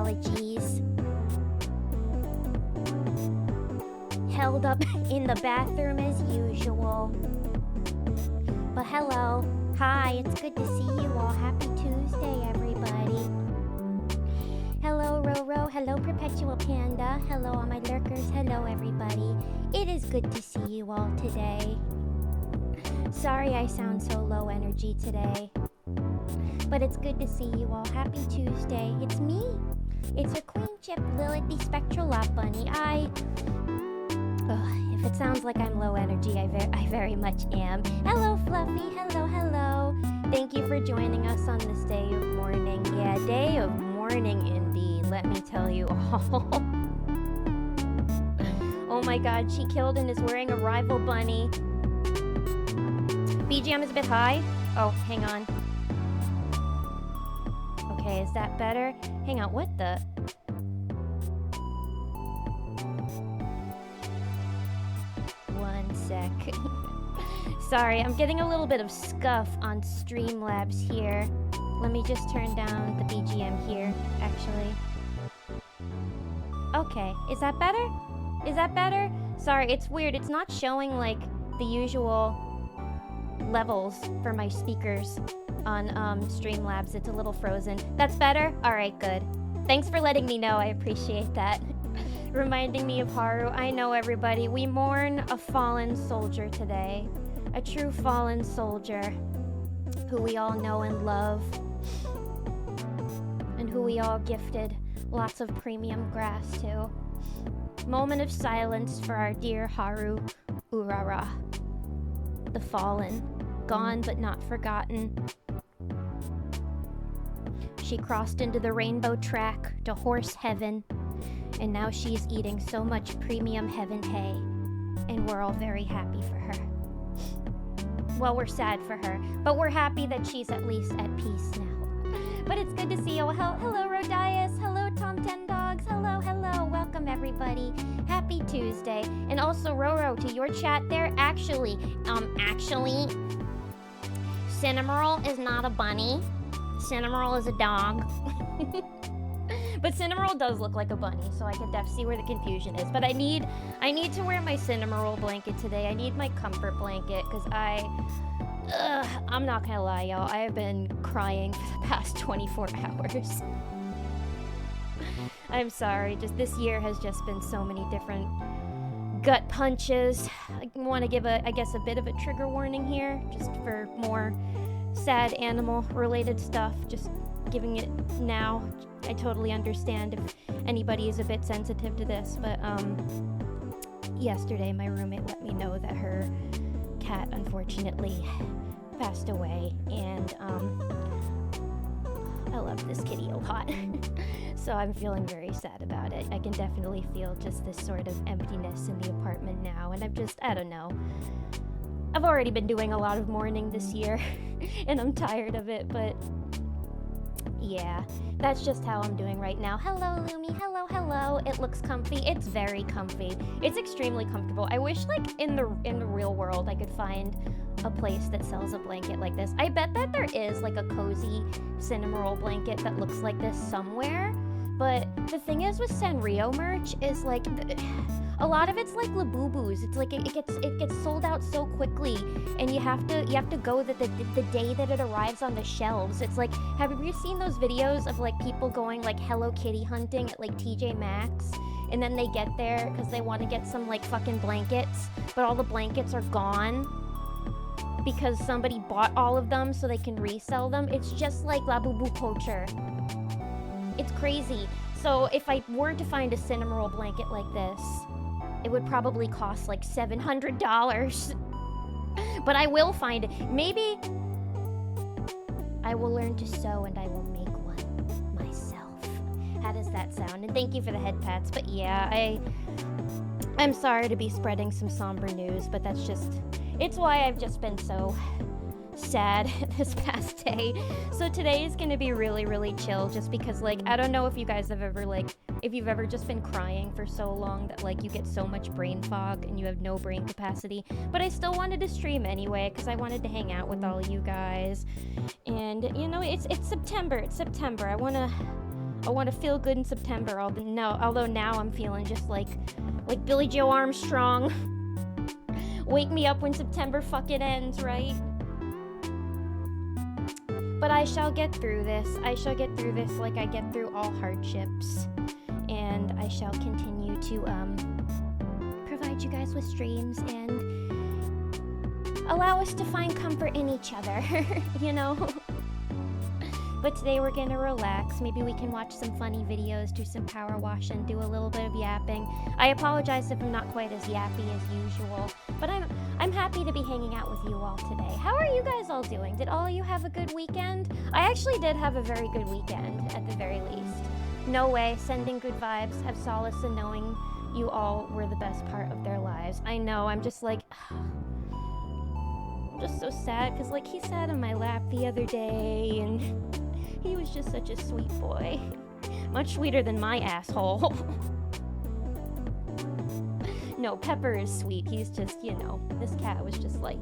apologies. Held up in the bathroom as usual. But hello. Hi, it's good to see you all. Happy Tuesday, everybody. Hello, Roro. Hello, Perpetual Panda. Hello, all my lurkers. Hello, everybody. It is good to see you all today. Sorry I sound so low energy today. But it's good to see you all. Happy Tuesday. It's me. It's your Queen Chip, Lilith, the Spectral Lot Bunny. If it sounds like I'm low energy, I very much am. Hello, Fluffy. Hello. Thank you for joining us on this day of mourning. Yeah, day of mourning indeed. Let me tell you all. Oh my god, she killed and is wearing a rival bunny. BGM is a bit high. Oh, hang on. Okay, is that better? Hang on, what the? One sec. Sorry, I'm getting a little bit of scuff on Streamlabs here. Let me just turn down the BGM here, actually. Okay, is that better? Is that better? Sorry, it's weird. It's not showing, like, the usual levels for my speakers on Streamlabs. It's a little frozen. That's better? Alright, good. Thanks for letting me know. I appreciate that. Reminding me of Haru. I know, everybody. We mourn a fallen soldier today. A true fallen soldier who we all know and love. And who we all gifted lots of premium grass to. Moment of silence for our dear Haru Urara. The fallen. Gone but not forgotten. She crossed into the rainbow track to horse heaven. And now she's eating so much premium heaven hay. And we're all very happy for her. Well, we're sad for her, but we're happy that she's at least at peace now. But it's good to see you. Hello, Rodias. Hello, Tom Ten Dogs. Hello. Welcome, everybody. Happy Tuesday. And also, Roro, to your chat there, actually, Cinnamoroll is not a bunny. Cinnamoroll is a dog. But Cinnamoroll does look like a bunny, so I can see where the confusion is. But I need to wear my Cinnamoroll blanket today. I need my comfort blanket, because I'm not gonna lie, y'all. I have been crying for the past 24 hours. I'm sorry, just this year has just been so many different gut punches. I want to give I guess a bit of a trigger warning here, just for more sad animal-related stuff. Just giving it now. I totally understand if anybody is a bit sensitive to this, but yesterday my roommate let me know that her cat unfortunately passed away, and I love this kitty a lot. So I'm feeling very sad about it. I can definitely feel just this sort of emptiness in the apartment now, and I don't know. I've already been doing a lot of mourning this year, and I'm tired of it, but yeah, that's just how I'm doing right now. Hello, Lumi. Hello. It looks comfy. It's very comfy. It's extremely comfortable. I wish, like, in the real world, I could find a place that sells a blanket like this. I bet that there is, like, a cozy Cinnamoroll blanket that looks like this somewhere. But the thing is with Sanrio merch is, like, a lot of it's like Labubus. It's like it gets sold out so quickly, and you have to go the day that it arrives on the shelves. It's like, have you seen those videos of, like, people going, like, Hello Kitty hunting at, like, TJ Maxx, and then they get there because they want to get some, like, fucking blankets, but all the blankets are gone because somebody bought all of them so they can resell them? It's just like Labubu culture. It's crazy. So if I were to find a Cinnamoroll blanket like this, it would probably cost like $700. But I will find it. Maybe I will learn to sew and I will make one myself. How does that sound? And thank you for the head pats. But yeah, I'm sorry to be spreading some somber news, but that's just, it's why I've just been so sad this past day. So today is gonna be really, really chill, just because, like, I don't know if you guys have ever, like, if you've ever just been crying for so long that, like, you get so much brain fog and you have no brain capacity. But I still wanted to stream anyway because I wanted to hang out with all of you guys. And, you know, it's September. It's September. I I want to feel good in September, although now I'm feeling just like Billy Joe Armstrong. Wake me up when September fucking ends, right? But I shall get through this. I shall get through this like I get through all hardships. And I shall continue to provide you guys with streams and allow us to find comfort in each other, you know? But today we're gonna relax. Maybe we can watch some funny videos, do some power wash, and do a little bit of yapping. I apologize if I'm not quite as yappy as usual, but I'm happy to be hanging out with you all today. How are you guys all doing? Did all of you have a good weekend? I actually did have a very good weekend, at the very least. No way, sending good vibes, have solace in knowing you all were the best part of their lives. I know, I'm just like... I'm just so sad, because like he sat on my lap the other day, and he was just such a sweet boy. Much sweeter than my asshole. No, Pepper is sweet. He's just, you know, this cat was just like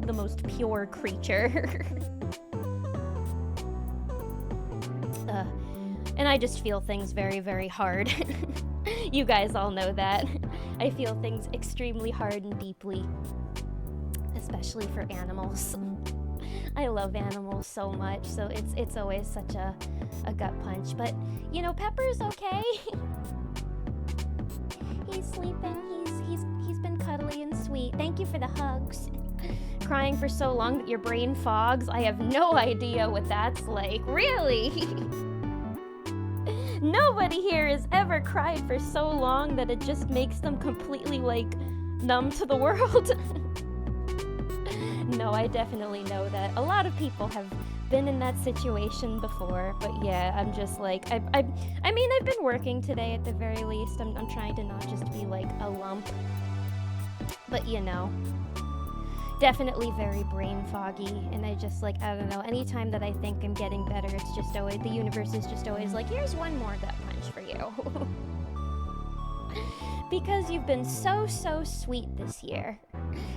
the most pure creature. And I just feel things very, very hard. You guys all know that. I feel things extremely hard and deeply. Especially for animals. I love animals so much, so it's always such a gut punch. But, you know, Pepper's okay. He's sleeping. He's been cuddly and sweet. Thank you for the hugs. Crying for so long that your brain fogs. I have no idea what that's like. Really? Nobody here has ever cried for so long that it just makes them completely, like, numb to the world. No, I definitely know that. A lot of people have been in that situation before, but yeah, I'm just like, I mean, I've been working today at the very least. I'm trying to not just be like a lump, but you know, definitely very brain foggy, and I just like, I don't know, anytime that I think I'm getting better, it's just always, the universe is just always like, here's one more gut punch for you. Because you've been so sweet this year.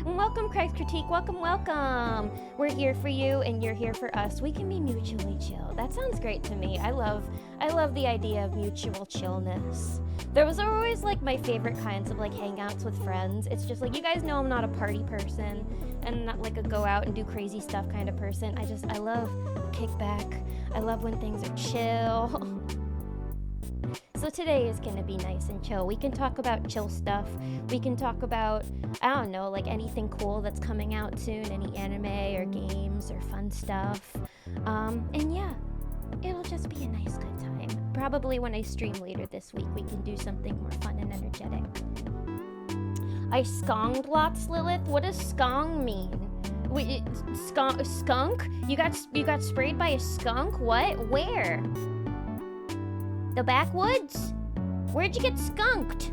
And welcome, Craig's Critique. Welcome. We're here for you, and you're here for us. We can be mutually chill. That sounds great to me. I love the idea of mutual chillness. Those are always like my favorite kinds of like hangouts with friends. It's just like, you guys know I'm not a party person, and I'm not like a go out and do crazy stuff kind of person. I love kickback. I love when things are chill. So today is gonna be nice and chill. We can talk about chill stuff. We can talk about, I don't know, like anything cool that's coming out soon, any anime or games or fun stuff. And yeah, it'll just be a nice good time. Probably when I stream later this week, we can do something more fun and energetic. I skonged lots, Lilith? What does skong mean? Wait, skunk? You got sprayed by a skunk? What? Where? The backwoods? Where'd you get skunked?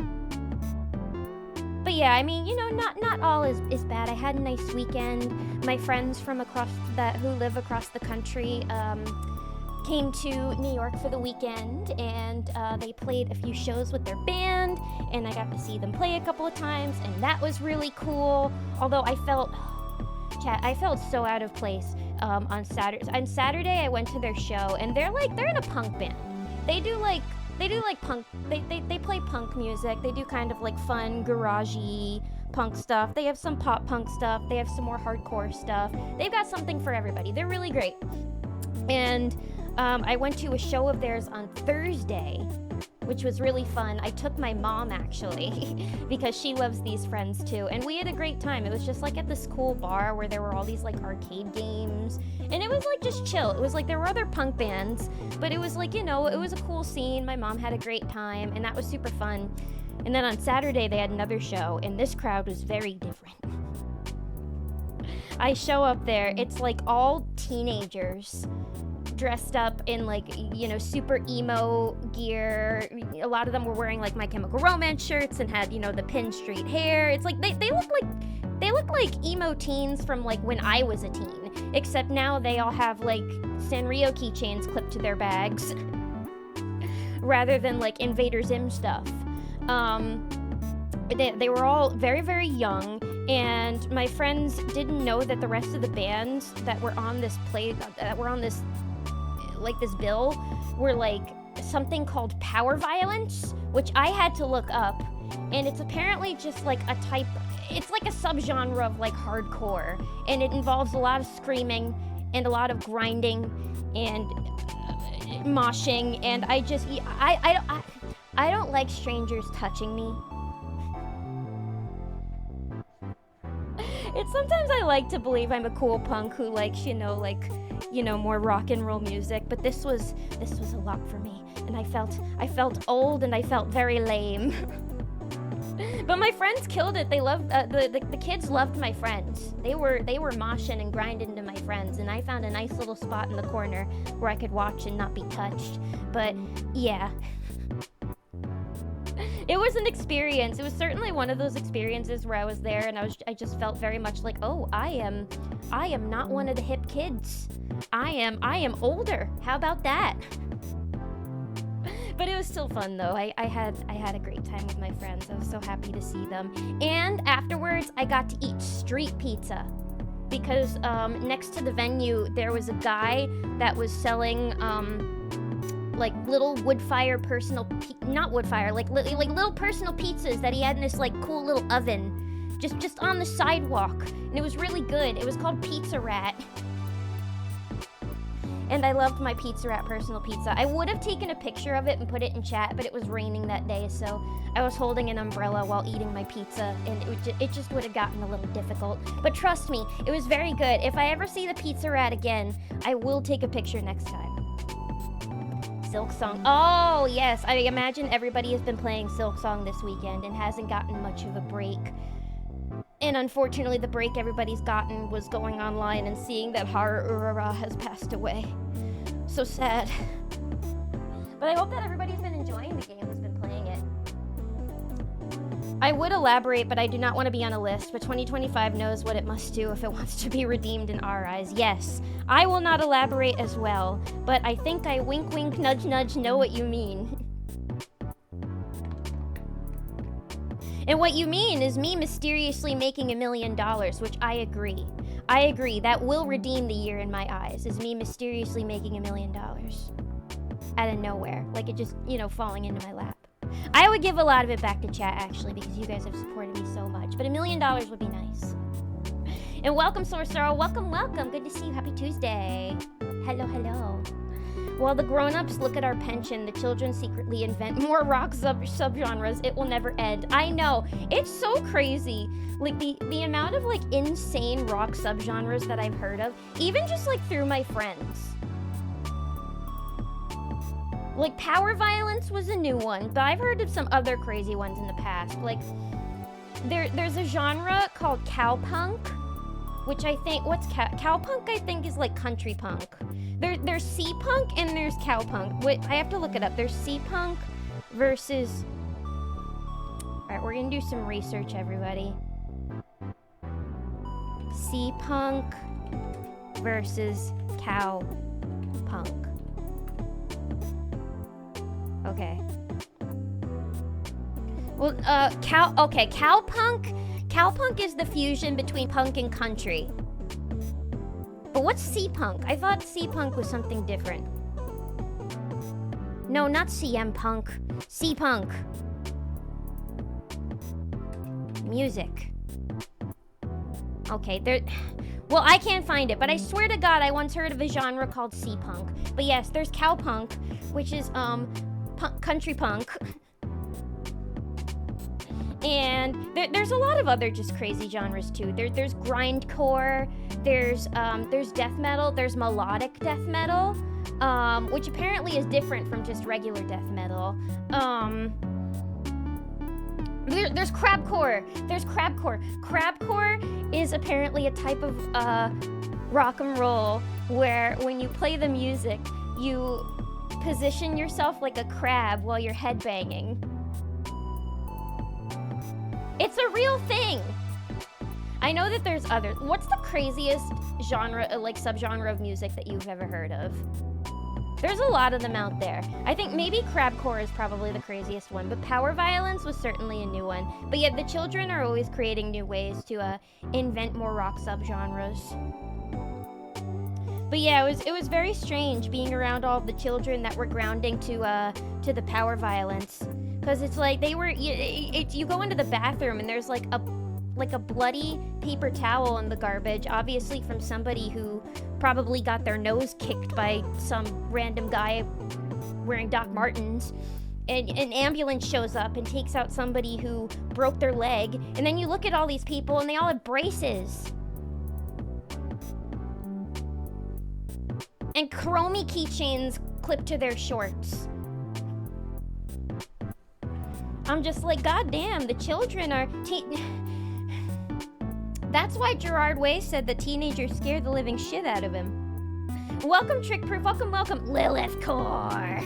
But yeah, I mean, you know, not all is bad. I had a nice weekend. My friends from who live across the country came to New York for the weekend, and they played a few shows with their band, and I got to see them play a couple of times, and that was really cool. Although I felt so out of place on Saturday. On Saturday, I went to their show, and they're in a punk band. They do like punk, they play punk music. They do kind of like fun, garagey punk stuff. They have some pop punk stuff. They have some more hardcore stuff. They've got something for everybody. They're really great. And I went to a show of theirs on Thursday, which was really fun. I took my mom, actually, because she loves these friends too, and we had a great time. It was just like at this cool bar where there were all these like arcade games, and it was like just chill. It was like there were other punk bands, but it was like, you know, it was a cool scene. My mom had a great time, and that was super fun. And then on Saturday they had another show, and this crowd was very different. I show up there, it's like all teenagers dressed up in like, you know, super emo gear. A lot of them were wearing like My Chemical Romance shirts and had, you know, the pin street hair. It's like they look like emo teens from like when I was a teen, except now they all have like Sanrio keychains clipped to their bags rather than like Invader Zim stuff. They were all very, very young, and my friends didn't know that the rest of the bands that were on this bill were like something called power violence, which I had to look up, and it's apparently just like a type, it's like a subgenre of like hardcore, and it involves a lot of screaming and a lot of grinding and moshing, and I don't like strangers touching me. It's sometimes I like to believe I'm a cool punk who likes, more rock and roll music, but this was a lot for me, and I felt old and I felt very lame. But my friends killed it. They loved the kids loved my friends. They were moshing and grinding to my friends, and I found a nice little spot in the corner where I could watch and not be touched. But yeah. It was an experience. It was certainly one of those experiences where I was there and I just felt very much like, oh, I am not one of the hip kids. I am older. How about that? But it was still fun though. I had a great time with my friends. I was so happy to see them. And afterwards I got to eat street pizza. Because next to the venue there was a guy that was selling like little little personal pizzas that he had in this like cool little oven just on the sidewalk, and it was really good. It was called Pizza Rat, and I loved my Pizza Rat personal pizza. I would have taken a picture of it and put it in chat, but it was raining that day, so I was holding an umbrella while eating my pizza, and it just would have gotten a little difficult. But trust me, it was very good. If I ever see the Pizza Rat again, I will take a picture next time. Silksong. Oh, yes. I imagine everybody has been playing Silksong this weekend and hasn't gotten much of a break. And unfortunately, the break everybody's gotten was going online and seeing that Haru Urara has passed away. So sad. But I hope that everybody's been enjoying the game who's been playing it. I would elaborate, but I do not want to be on a list, but 2025 knows what it must do if it wants to be redeemed in our eyes. Yes, I will not elaborate as well, but I think I wink wink nudge nudge know what you mean. And what you mean is me mysteriously making $1 million, which I agree. I agree, that will redeem the year in my eyes, is me mysteriously making $1 million. Out of nowhere, like it just, falling into my lap. I would give a lot of it back to chat, actually, because you guys have supported me so much. But $1 million would be nice. And welcome, Sorcerer. Welcome, welcome. Good to see you. Happy Tuesday. Hello, hello. While the grown-ups look at our pension, the children secretly invent more rock subgenres. It will never end. I know. It's so crazy. Like, the amount of, insane rock subgenres that I've heard of, even just, through my friends. Like, power violence was a new one, but I've heard of some other crazy ones in the past. Like, there's a genre called cowpunk, which I think, cowpunk I think is like country punk. There's C-punk and there's cowpunk. Wait, I have to look it up. There's C-punk versus... Alright, we're gonna do some research, everybody. C-punk versus cowpunk. Okay. Well, cowpunk. Cowpunk is the fusion between punk and country. But what's C-punk? I thought C-punk was something different. No, not CM punk. C-punk. Music. Okay, there... Well, I can't find it, but I swear to God, I once heard of a genre called C-punk. But yes, there's cowpunk, which is, country punk. And there's a lot of other just crazy genres too. There's grindcore, there's death metal, there's melodic death metal, which apparently is different from just regular death metal. There's crabcore. There's crabcore. Crabcore is apparently a type of rock and roll where when you play the music, you position yourself like a crab while you're headbanging. It's a real thing. I know that there's others. What's the craziest genre, subgenre of music that you've ever heard of? There's a lot of them out there. I think maybe crabcore is probably the craziest one, but power violence was certainly a new one. But yet the children are always creating new ways to invent more rock subgenres. But yeah, it was very strange being around all the children that were grounding to the power violence, because it's like they were you go into the bathroom and there's like a bloody paper towel in the garbage, obviously from somebody who probably got their nose kicked by some random guy wearing Doc Martens. And an ambulance shows up and takes out somebody who broke their leg, and then you look at all these people and they all have braces. And chromey keychains clipped to their shorts. I'm just like, goddamn, the children are... That's why Gerard Way said the teenagers scared the living shit out of him. Welcome, Trick Proof. Welcome, Lilith Core.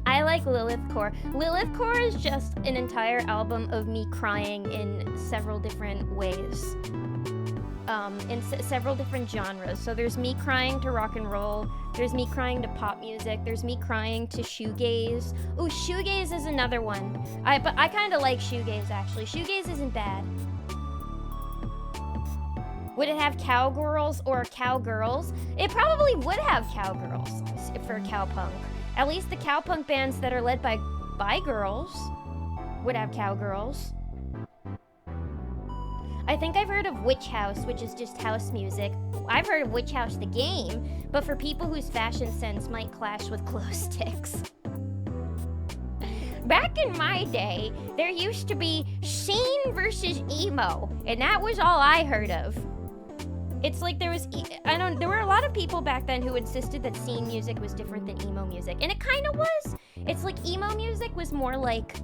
I like Lilith Core. Lilith Core is just an entire album of me crying in several different ways. In several different genres. So there's me crying to rock and roll, there's me crying to pop music, there's me crying to shoegaze. Ooh, shoegaze is another one. But I kind of like shoegaze, actually. Shoegaze isn't bad. Would it have cowgirls or cowgirls? It probably would have cowgirls for cowpunk. At least the cowpunk bands that are led by girls would have cowgirls. I think I've heard of Witch House, which is just house music. I've heard of Witch House the game, but for people whose fashion sense might clash with glow sticks. Back in my day, there used to be scene versus emo, and that was all I heard of. It's like there were a lot of people back then who insisted that scene music was different than emo music, and it kind of was. It's like emo music was more like,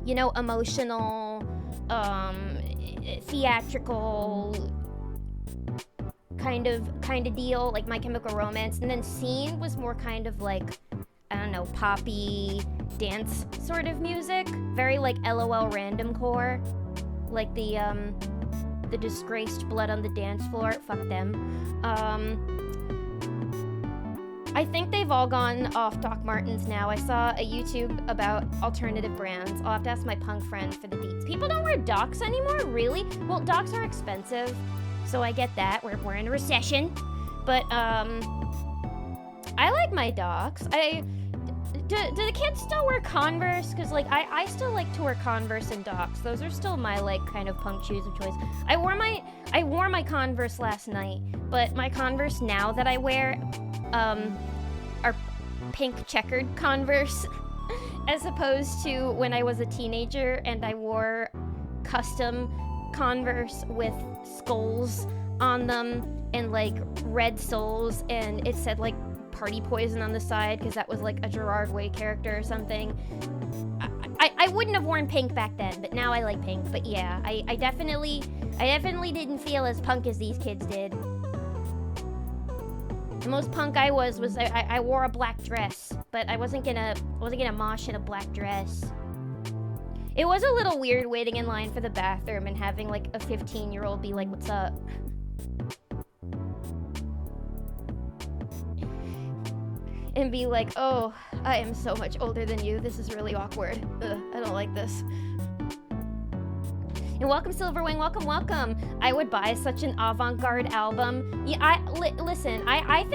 you know, emotional, theatrical kind of deal, like My Chemical Romance, and then scene was more kind of like, I don't know, poppy dance sort of music, very like LOL Random Core, like the Disgraced Blood on the Dance Floor, fuck them. I think they've all gone off Doc Martens now. I saw a YouTube about alternative brands. I'll have to ask my punk friend for the deets. People don't wear Docs anymore? Really? Well, Docs are expensive, so I get that. We're in a recession. But, I like my Docs. Do the kids still wear Converse? Because, like, I still like to wear Converse and Docs. Those are still my, like, kind of punk shoes of choice. I wore my Converse last night, but my Converse now that I wear, are pink checkered Converse, as opposed to when I was a teenager and I wore custom Converse with skulls on them and, like, red soles, and it said, like, Party Poison on the side because that was like a Gerard Way character or something. I wouldn't have worn pink back then, but now I like pink. But yeah, I definitely didn't feel as punk as these kids did. The most punk I was I wore a black dress, but I wasn't gonna mosh in a black dress. It was a little weird waiting in line for the bathroom and having like a 15-year-old be like, "What's up?" And be like, "Oh, I am so much older than you. This is really awkward. Ugh, I don't like this." And welcome, Silverwing. Welcome. I would buy such an avant-garde album. Yeah, listen. I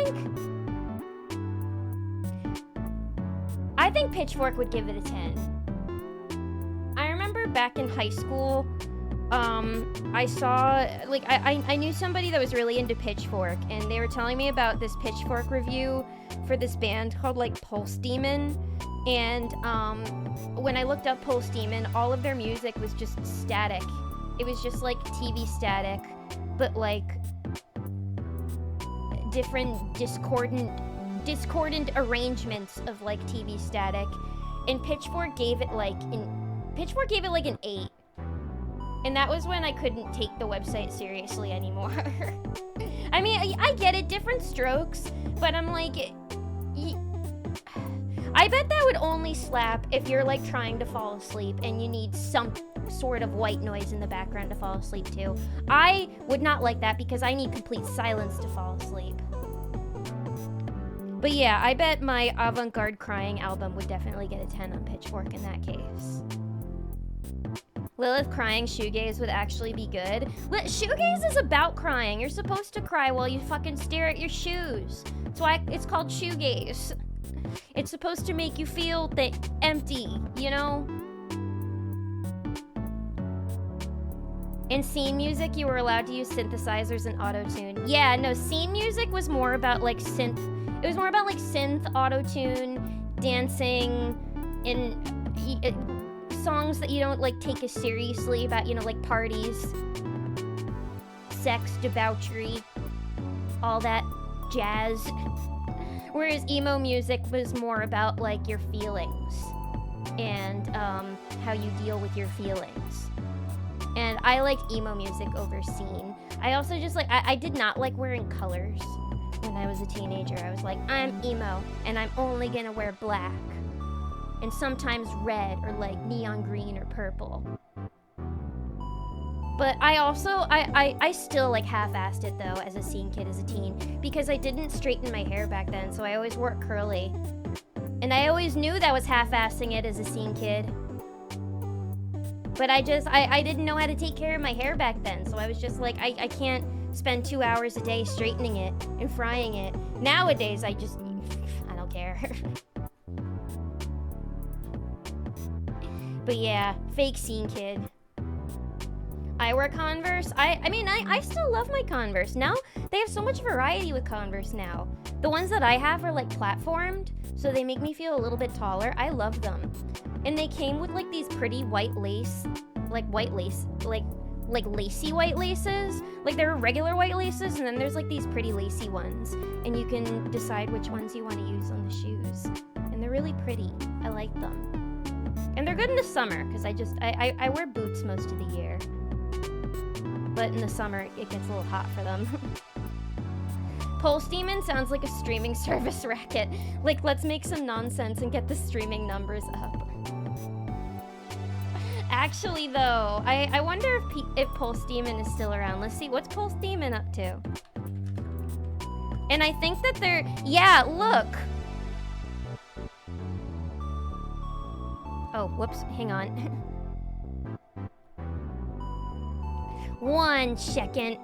think Pitchfork would give it a 10. I remember back in high school, I saw, like, I knew somebody that was really into Pitchfork, and they were telling me about this Pitchfork review for this band called, like, Pulse Demon, and, when I looked up Pulse Demon, all of their music was just static. It was just, like, TV static, but, like, different discordant arrangements of, like, TV static, and Pitchfork gave it, like, an 8. And that was when I couldn't take the website seriously anymore. I mean, I get it, different strokes, but I'm like, I bet that would only slap if you're like trying to fall asleep and you need some sort of white noise in the background to fall asleep to. I would not like that because I need complete silence to fall asleep. But yeah, I bet my avant-garde crying album would definitely get a 10 on Pitchfork in that case. Lilith crying shoegaze would actually be good. Shoegaze is about crying. You're supposed to cry while you fucking stare at your shoes. That's why it's called shoegaze. It's supposed to make you feel empty, you know? In scene music, you were allowed to use synthesizers and auto-tune. Yeah, no, scene music was more about like synth. It was more about like synth, auto-tune, dancing, and songs that you don't like take as seriously about, you know, like parties, sex, debauchery, all that jazz. Whereas emo music was more about like your feelings and how you deal with your feelings. And I liked emo music over scene. I also just like, I did not like wearing colors when I was a teenager. I was like, I'm emo and I'm only gonna wear black. And sometimes red or like neon green or purple. But I also, I still like half-assed it though as a scene kid, as a teen, because I didn't straighten my hair back then, so I always wore it curly. And I always knew that was half-assing it as a scene kid. But I didn't know how to take care of my hair back then, so I was just like, I can't spend 2 hours a day straightening it and frying it. Nowadays, I don't care. But yeah, fake scene kid. I wear Converse. I mean, I still love my Converse. Now, they have so much variety with Converse now. The ones that I have are like platformed, so they make me feel a little bit taller. I love them. And they came with like these pretty white lace, like lacy white laces. Like there are regular white laces, and then there's like these pretty lacy ones. And you can decide which ones you want to use on the shoes. And they're really pretty. I like them. And they're good in the summer, because I wear boots most of the year. But in the summer, it gets a little hot for them. Pulse Demon sounds like a streaming service racket. Like, let's make some nonsense and get the streaming numbers up. Actually, though, I wonder if Pulse Demon is still around. Let's see, what's Pulse Demon up to? And I think that they're... Yeah, look! Oh, whoops, hang on. 1 second.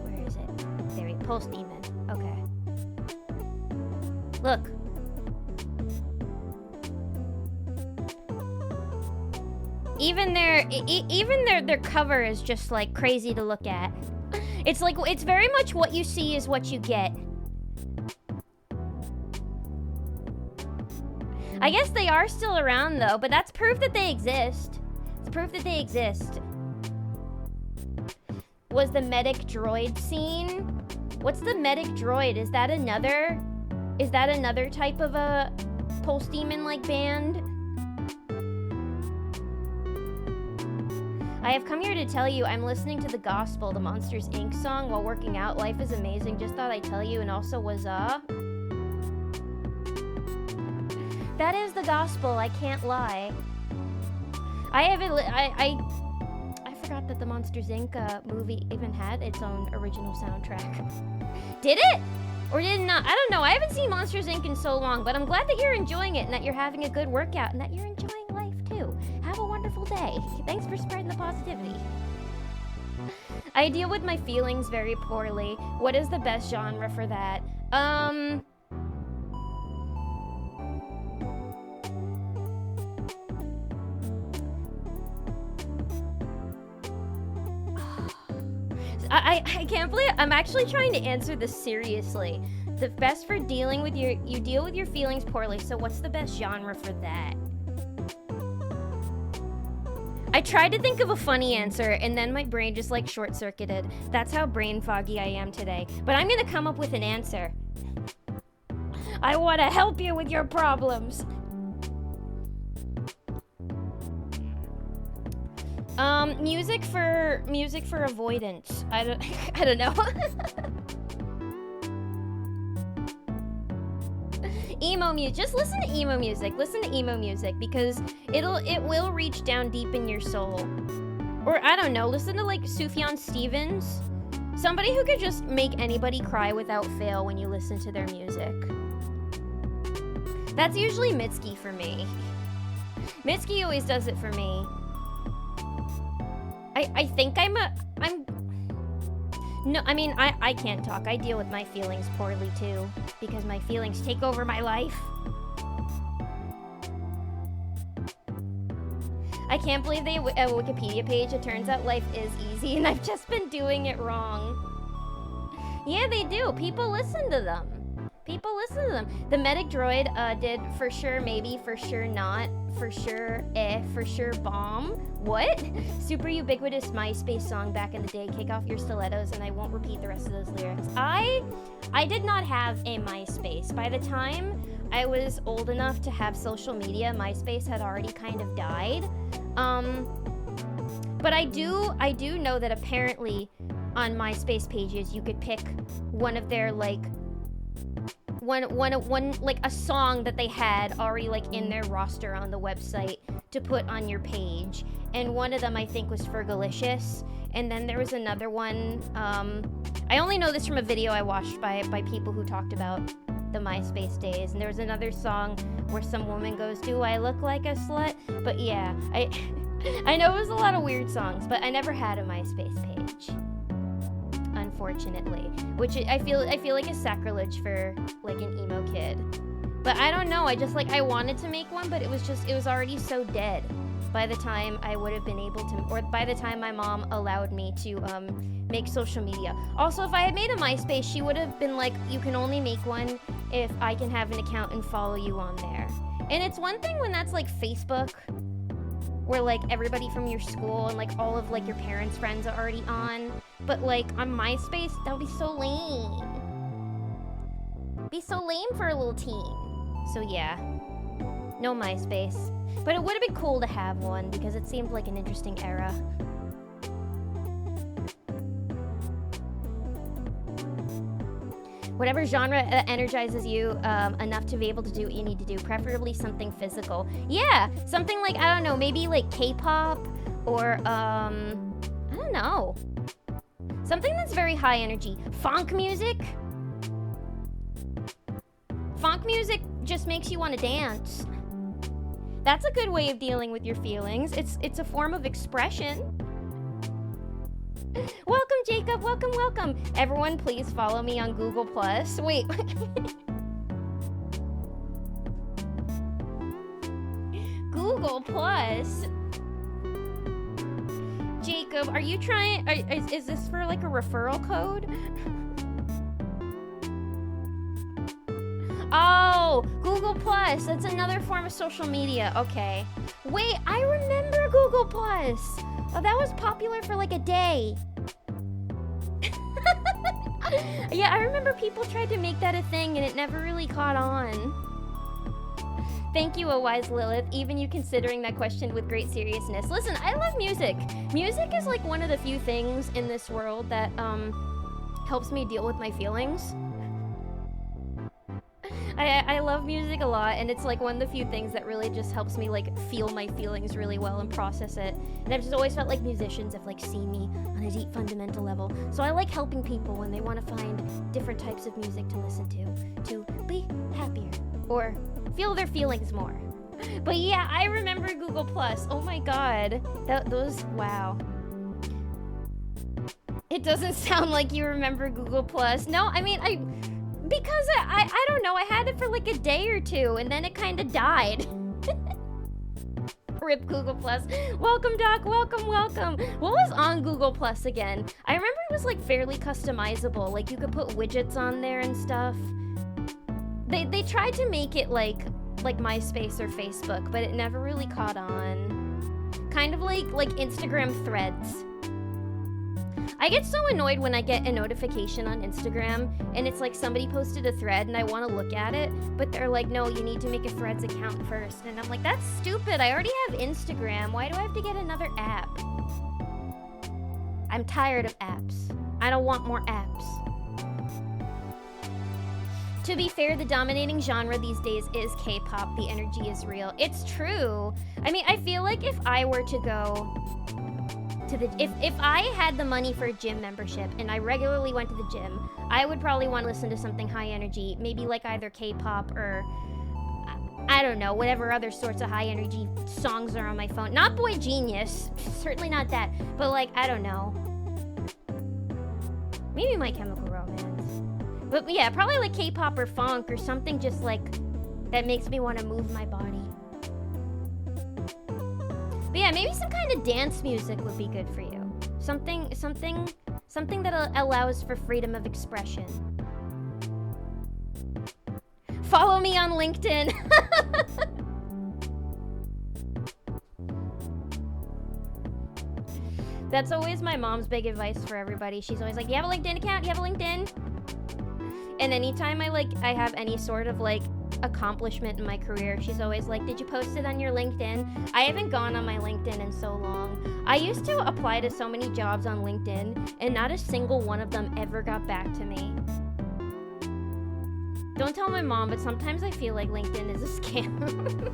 Where is it? There we go. Pulse Demon. Okay. Look. Even their cover is just like crazy to look at. It's like, it's very much what you see is what you get. I guess they are still around though, but that's proof that they exist. It's proof that they exist. Was the medic droid scene? What's the medic droid? Is that another type of a Pulse Demon like band? I have come here to tell you I'm listening to The Gospel, the Monsters, Inc. song while working out. Life is amazing. Just thought I'd tell you, and also was That is The Gospel, I can't lie. I forgot that the Monsters, Inc. Movie even had its own original soundtrack. Did it? Or did it not? I don't know. I haven't seen Monsters, Inc. in so long, but I'm glad that you're enjoying it and that you're having a good workout and that you're enjoying life too. Have a wonderful day. Thanks for spreading the positivity. I deal with my feelings very poorly. What is the best genre for that? I can't believe I'm actually trying to answer this seriously. The best for dealing with you deal with your feelings poorly, so what's the best genre for that? I tried to think of a funny answer, and then my brain just like short-circuited. That's how brain foggy I am today. But I'm gonna come up with an answer. I want to help you with your problems. Music for avoidance. I don't know. Emo music. Just listen to emo music. Listen to emo music because it will reach down deep in your soul. Or I don't know, listen to like Sufjan Stevens. Somebody who could just make anybody cry without fail when you listen to their music. That's usually Mitski for me. Mitski always does it for me. I think no, I mean, I can't talk. I deal with my feelings poorly too, because my feelings take over my life. I can't believe they have a Wikipedia page. It turns out life is easy, and I've just been doing it wrong. Yeah, they do. People listen to them. People listen to them. The medic droid did for sure, maybe, for sure not, for sure, for sure bomb. What? Super ubiquitous MySpace song back in the day. Kick off your stilettos, and I won't repeat the rest of those lyrics. I did not have a MySpace. By the time I was old enough to have social media, MySpace had already kind of died. But I do know that apparently on MySpace pages you could pick one of their like one like a song that they had already like in their roster on the website to put on your page, and one of them I think was Fergalicious, and then there was another one. I only know this from a video I watched by people who talked about the MySpace days, and there was another song where some woman goes, "Do I look like a slut?" But yeah, I know it was a lot of weird songs, but I never had a MySpace page, unfortunately, which I feel like is sacrilege for like an emo kid. But I don't know, I wanted to make one, but it was already so dead by the time I would have been able to, or by the time my mom allowed me to make social media. Also, if I had made a MySpace, she would have been like, you can only make one if I can have an account and follow you on there. And it's one thing when that's like Facebook, where like everybody from your school and like all of like your parents' friends are already on, but like on MySpace, that would be so lame. Be so lame for a little teen. So yeah, no MySpace. But it would have been cool to have one because it seemed like an interesting era. Whatever genre energizes you enough to be able to do what you need to do, preferably something physical. Yeah, something like, I don't know, maybe like K-pop or, I don't know. Something that's very high energy. Funk music? Funk music just makes you want to dance. That's a good way of dealing with your feelings. It's a form of expression. Welcome, Jacob. Welcome, welcome. Everyone, please follow me on Google+. Wait. Google+. Jacob, are you trying... Is this for, like, a referral code? Oh, Google+. That's another form of social media. Okay. Wait, I remember Google+. Oh, that was popular for, like, a day. Yeah, I remember people tried to make that a thing and it never really caught on. Thank you, A Wise Lilith, even you considering that question with great seriousness. Listen, I love music. Music is like one of the few things in this world that helps me deal with my feelings. I love music a lot, and it's like one of the few things that really just helps me like feel my feelings really well and process it. And I've just always felt like musicians have like seen me on a deep fundamental level. So I like helping people when they want to find different types of music to listen to be happier or feel their feelings more. But yeah, I remember Google+. Oh my god. Those, wow. It doesn't sound like you remember Google+. No, I mean, because I don't know, I had it for like a day or two, and then it kind of died. Rip Google+. Welcome, Doc. Welcome, welcome. What was on Google+ again? I remember it was like fairly customizable. Like you could put widgets on there and stuff. They tried to make it like MySpace or Facebook, but it never really caught on. Kind of like Instagram Threads. I get so annoyed when I get a notification on Instagram and it's like somebody posted a thread and I want to look at it, but they're like, no, you need to make a Threads account first. And I'm like, that's stupid. I already have Instagram. Why do I have to get another app? I'm tired of apps. I don't want more apps. To be fair, the dominating genre these days is K-pop. The energy is real. It's true. I mean, I feel like if I were to go to the if I had the money for a gym membership and I regularly went to the gym, I would probably want to listen to something high energy, maybe like either K-pop or I don't know, whatever other sorts of high energy songs are on my phone. Not Boy Genius, certainly not that, but like, I don't know. Maybe My Chemical Romance. But yeah, probably like K-pop or funk or something just like that makes me want to move my body. But yeah, maybe some kind of dance music would be good for you. Something that allows for freedom of expression. Follow me on LinkedIn. That's always my mom's big advice for everybody. She's always like, "Do you have a LinkedIn account? Do you have a LinkedIn?" And anytime I have any sort of like accomplishment in my career, she's always like, "Did you post it on your LinkedIn?" I haven't gone on my LinkedIn in so long. I used to apply to so many jobs on LinkedIn, and not a single one of them ever got back to me. Don't tell my mom, but sometimes I feel like LinkedIn is a scam.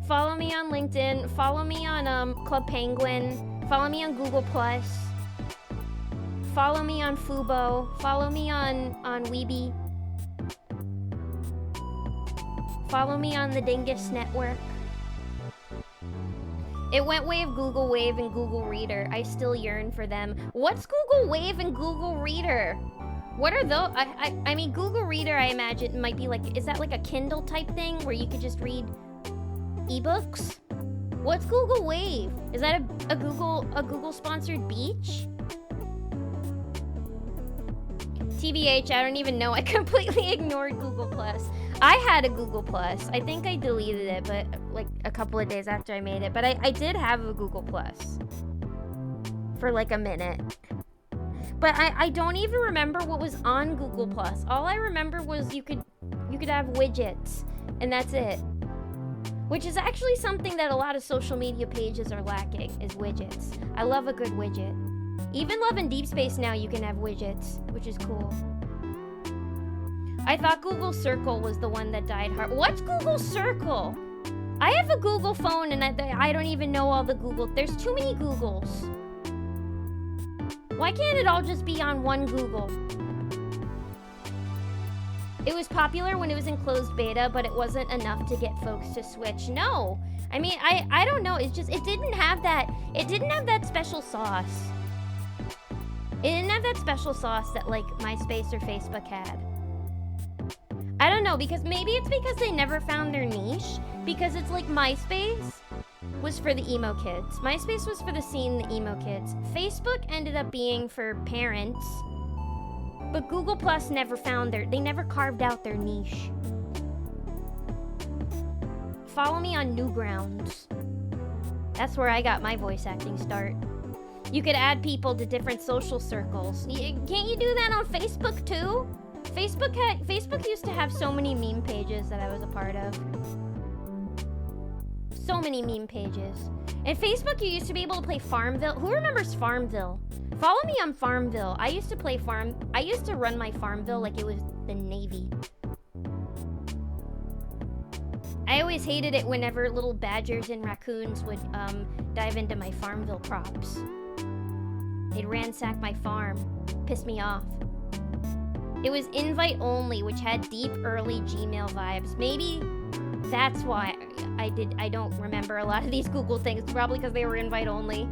Follow me on LinkedIn. Follow me on Club Penguin. Follow me on Google+. Follow me on Fubo. Follow me on Weeby. Follow me on the Dingus Network. It went Wave, Google Wave, and Google Reader. I still yearn for them. What's Google Wave and Google Reader? What are those? I mean, Google Reader, I imagine, might be like, is that like a Kindle type thing where you could just read ebooks? What's Google Wave? Is that a Google sponsored beach? TBH, I don't even know. I completely ignored Google+. I had a Google+. I think I deleted it, but like a couple of days after I made it. But I did have a Google+ for like a minute. But I don't even remember what was on Google+. All I remember was you could have widgets, and that's it. Which is actually something that a lot of social media pages are lacking, is widgets. I love a good widget. Even Love and Deep Space now you can have widgets, which is cool. I thought Google Circle was the one that died hard. What's Google Circle? I have a Google phone and I don't even know all the Google. There's too many Googles. Why can't it all just be on one Google? It was popular when it was in closed beta, but it wasn't enough to get folks to switch. No. I mean, I don't know. It's just, it didn't have that special sauce. It didn't have that special sauce that like MySpace or Facebook had. I don't know, because maybe it's because they never found their niche, because it's like MySpace was for the emo kids. MySpace was for the scene, the emo kids. Facebook ended up being for parents, but Google Plus never found they never carved out their niche. Follow me on Newgrounds. That's where I got my voice acting start. You could add people to different social circles. Can't you do that on Facebook too? Facebook used to have so many meme pages that I was a part of. So many meme pages. And Facebook, you used to be able to play Farmville. Who remembers Farmville? Follow me on Farmville. I used to run my Farmville like it was the Navy. I always hated it whenever little badgers and raccoons would dive into my Farmville crops. They'd ransack my farm. Piss me off. It was invite only, which had deep early Gmail vibes. Maybe that's why I don't remember a lot of these Google things. Probably because they were invite only.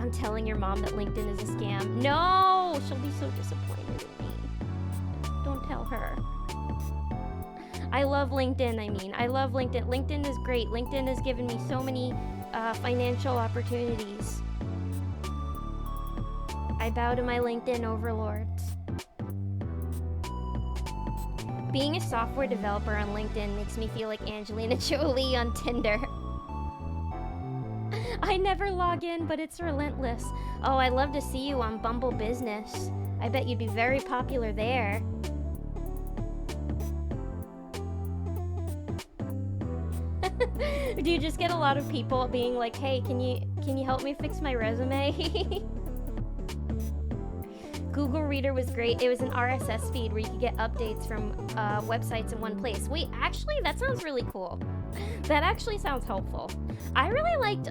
I'm telling your mom that LinkedIn is a scam. No! She'll be so disappointed in me. Don't tell her. I love LinkedIn, I love LinkedIn. LinkedIn is great. LinkedIn has given me so many financial opportunities. I bow to my LinkedIn overlords. Being a software developer on LinkedIn makes me feel like Angelina Jolie on Tinder. I never log in, but it's relentless. Oh, I'd love to see you on Bumble Business. I bet you'd be very popular there. Do you just get a lot of people being like, "Hey, can you help me fix my resume?" Google Google Reader was great. It was an RSS feed where you could get updates from websites in one place. Wait, actually, that sounds really cool. That actually sounds helpful. I really liked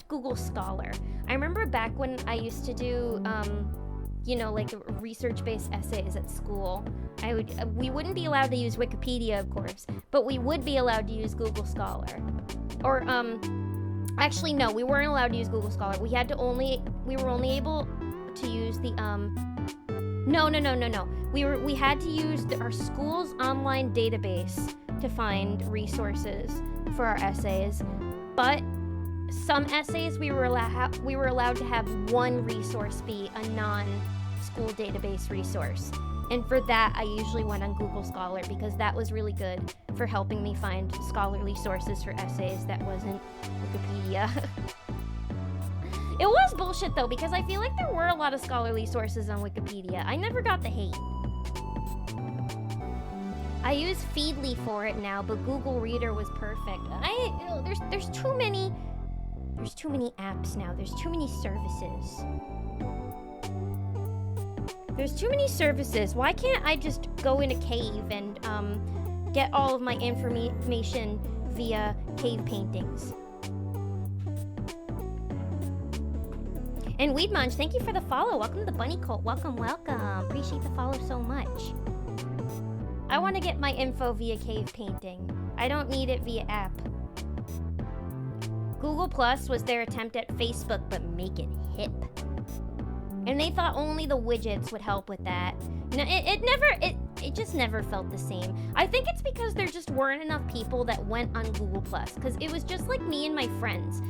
Google Scholar. I remember back when I used to do, like research-based essays at school. We wouldn't be allowed to use Wikipedia, of course, but we would be allowed to use Google Scholar. Or, actually, no, we weren't allowed to use Google Scholar. We were only able to use the, no. We had to use our school's online database to find resources for our essays, but some essays we were allowed to have one resource be a non-school database resource. And for that, I usually went on Google Scholar because that was really good for helping me find scholarly sources for essays that wasn't Wikipedia. It was bullshit though, because I feel like there were a lot of scholarly sources on Wikipedia. I never got the hate. I use Feedly for it now, but Google Reader was perfect. There's too many apps now. There's too many services. Why can't I just go in a cave and get all of my information via cave paintings? And Weed Munch, thank you for the follow. Welcome to the Bunny Cult. Welcome. Appreciate the follow so much. I want to get my info via cave painting. I don't need it via app. Google Plus was their attempt at Facebook, but make it hip. And they thought only the widgets would help with that. It just never felt the same. I think it's because there just weren't enough people that went on Google Plus, because it was just like me and my friends.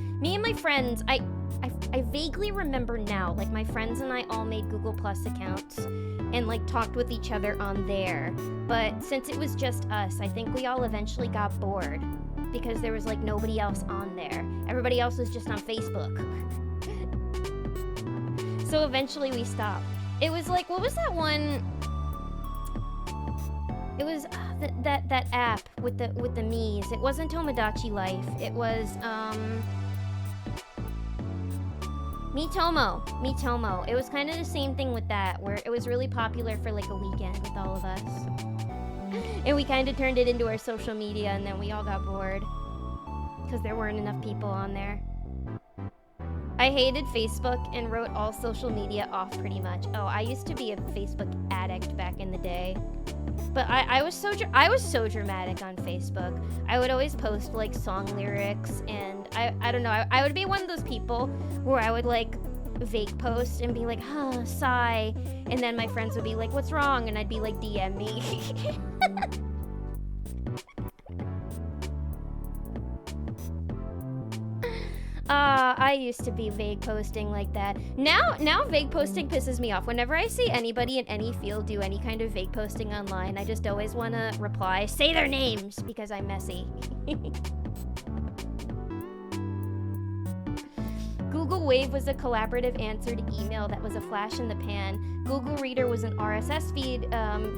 I vaguely remember now, like my friends and I all made Google Plus accounts and like talked with each other on there. But since it was just us, I think we all eventually got bored because there was like nobody else on there. Everybody else was just on Facebook. So eventually we stopped. It was like, what was that one? It was that app with the Miis. It wasn't Tomodachi Life. It was Miitomo. It was kind of the same thing with that, where it was really popular for like a weekend with all of us. And we kind of turned it into our social media, and then we all got bored because there weren't enough people on there. I hated Facebook and wrote all social media off pretty much. Oh, I used to be a Facebook addict back in the day. But I was so dramatic on Facebook. I would always post like song lyrics, and I don't know, I would be one of those people where I would like vague post and be like, sigh, and then my friends would be like, what's wrong? And I'd be like, DM me. I used to be vague posting like that. Now vague posting pisses me off. Whenever I see anybody in any field do any kind of vague posting online, I just always want to reply, say their names, because I'm messy. Google Wave was a collaborative answer to email that was a flash in the pan. Google Reader was an RSS feed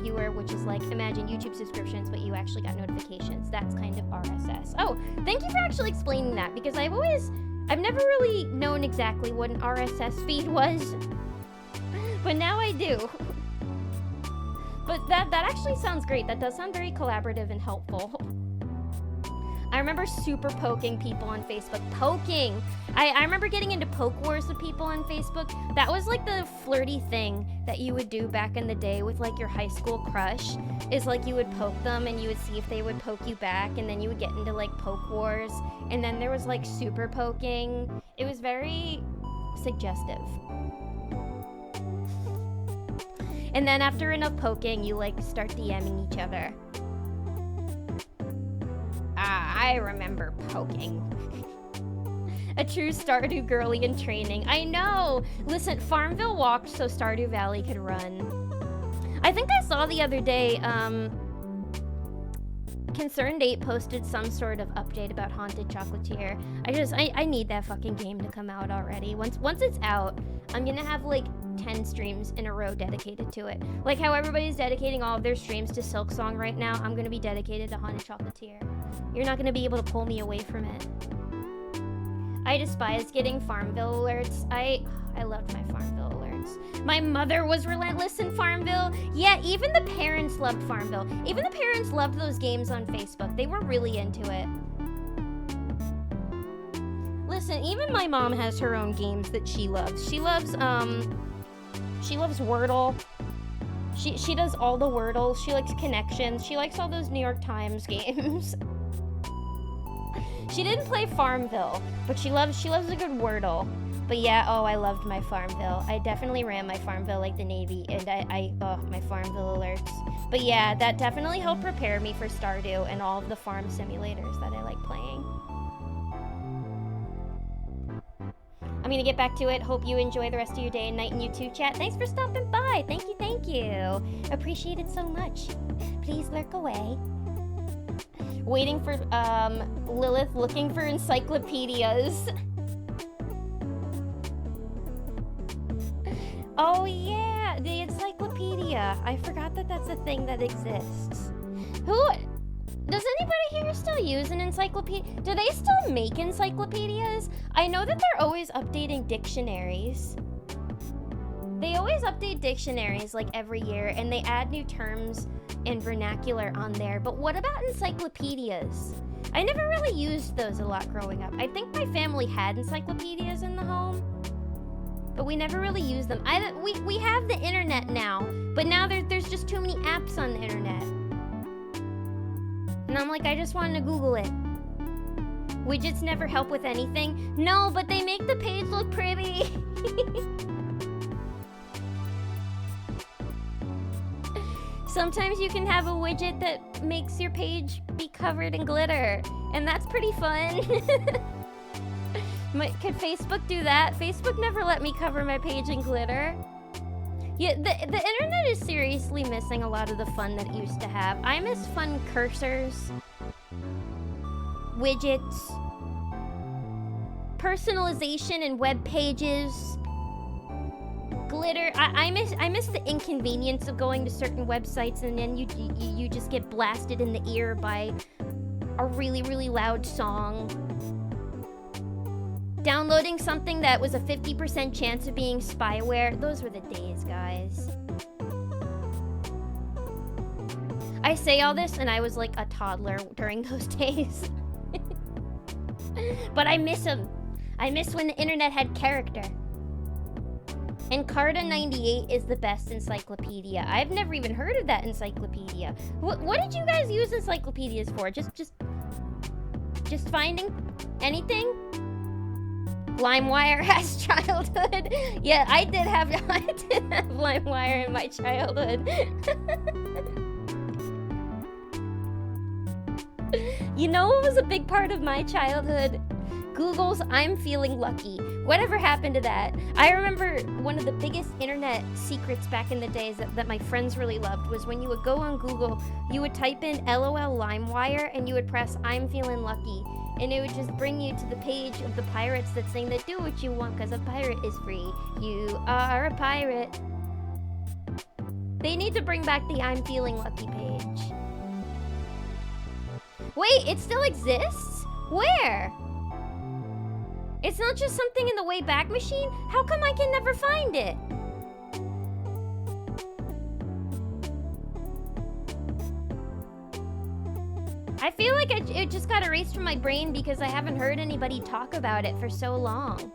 viewer, which is like, imagine YouTube subscriptions, but you actually got notifications. That's kind of RSS. Oh, thank you for actually explaining that, because I've never really known exactly what an RSS feed was, but now I do. But that actually sounds great. That does sound very collaborative and helpful. I remember super poking people on Facebook. Poking! I remember getting into poke wars with people on Facebook. That was like the flirty thing that you would do back in the day with like your high school crush. Is like you would poke them and you would see if they would poke you back, and then you would get into like poke wars. And then there was like super poking. It was very suggestive. And then after enough poking, you like start DMing each other. I remember poking. A true Stardew girly in training. I know! Listen, Farmville walked so Stardew Valley could run. I think I saw the other day, Concerned 8 posted some sort of update about Haunted Chocolatier. I need that fucking game to come out already. Once it's out, I'm gonna have like 10 streams in a row dedicated to it. Like how everybody's dedicating all of their streams to Silksong right now, I'm gonna be dedicated to Haunted Chocolatier. You're not gonna be able to pull me away from it. I despise getting Farmville alerts. I loved my Farmville alerts. parents. My mother was relentless in Farmville. Yeah, even the parents loved Farmville. Even the parents loved those games on Facebook. They were really into it. Listen, even my mom has her own games that she loves. She loves Wordle. She does all the Wordle. She likes Connections. She likes all those New York Times games. She didn't play Farmville, but she loves a good Wordle. But yeah, oh, I loved my Farmville. I definitely ran my Farmville like the Navy, and my Farmville alerts. But yeah, that definitely helped prepare me for Stardew and all of the farm simulators that I like playing. I'm gonna get back to it. Hope you enjoy the rest of your day and night in YouTube chat. Thanks for stopping by. Thank you. Appreciate it so much. Please lurk away. Waiting for Lilith looking for encyclopedias. Oh yeah, the encyclopedia. I forgot that that's a thing that exists. Does anybody here still use an encyclopedia? Do they still make encyclopedias? I know that they're always updating dictionaries. They always update dictionaries like every year, and they add new terms and vernacular on there. But what about encyclopedias? I never really used those a lot growing up. I think my family had encyclopedias in the home, but we never really used them. We have the internet now, but now there's just too many apps on the internet. And I'm like, I just wanted to Google it. Widgets never help with anything. No, but they make the page look pretty. Sometimes you can have a widget that makes your page be covered in glitter, and that's pretty fun. Could Facebook do that? Facebook never let me cover my page in glitter. Yeah, the internet is seriously missing a lot of the fun that it used to have. I miss fun cursors, widgets, personalization in web pages, glitter. I miss the inconvenience of going to certain websites and then you just get blasted in the ear by a really, really loud song. Downloading something that was a 50% chance of being spyware. Those were the days, guys. I say all this and I was like a toddler during those days. But I miss them. I miss when the internet had character. Encarta 98 is the best encyclopedia. I've never even heard of that encyclopedia. What did you guys use encyclopedias for? Just finding anything? LimeWire has childhood. Yeah, I did have LimeWire in my childhood. You know what was a big part of my childhood? Google's I'm Feeling Lucky. Whatever happened to that? I remember one of the biggest internet secrets back in the days that my friends really loved was when you would go on Google, you would type in LOL LimeWire and you would press I'm Feeling Lucky. And it would just bring you to the page of the pirates that sing that do what you want because a pirate is free. You are a pirate. They need to bring back the I'm Feeling Lucky page. Wait, it still exists? Where? It's not just something in the Wayback Machine? How come I can never find it? I feel like it just got erased from my brain because I haven't heard anybody talk about it for so long.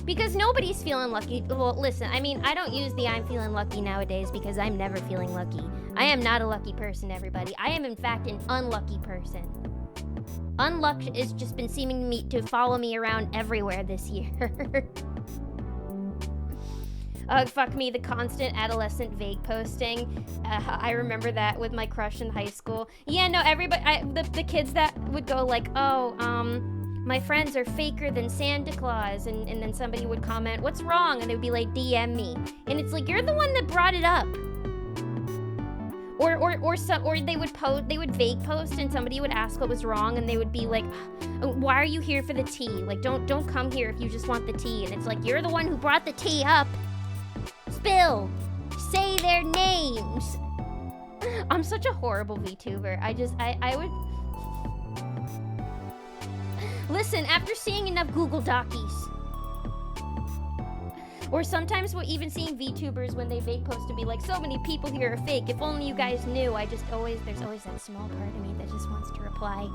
Because nobody's feeling lucky. Well, listen, I mean, I don't use the I'm feeling lucky nowadays because I'm never feeling lucky. I am not a lucky person, everybody. I am, in fact, an unlucky person. Unluck has just been seeming to follow me around everywhere this year. Fuck me, the constant adolescent vague posting. I remember that with my crush in high school. Yeah, no, everybody, the kids that would go like, oh, my friends are faker than Santa Claus, and then somebody would comment, what's wrong? And they would be like, DM me. And it's like, you're the one that brought it up. Or they would vague post and somebody would ask what was wrong and they would be like, why are you here for the tea? Like, don't come here if you just want the tea. And it's like, you're the one who brought the tea up. Spill. Say their names. I'm such a horrible VTuber. I would... Listen, after seeing enough Google Docies, Or sometimes we're even seeing VTubers when they fake post and be like, so many people here are fake. If only you guys knew. There's always that small part of me that just wants to reply,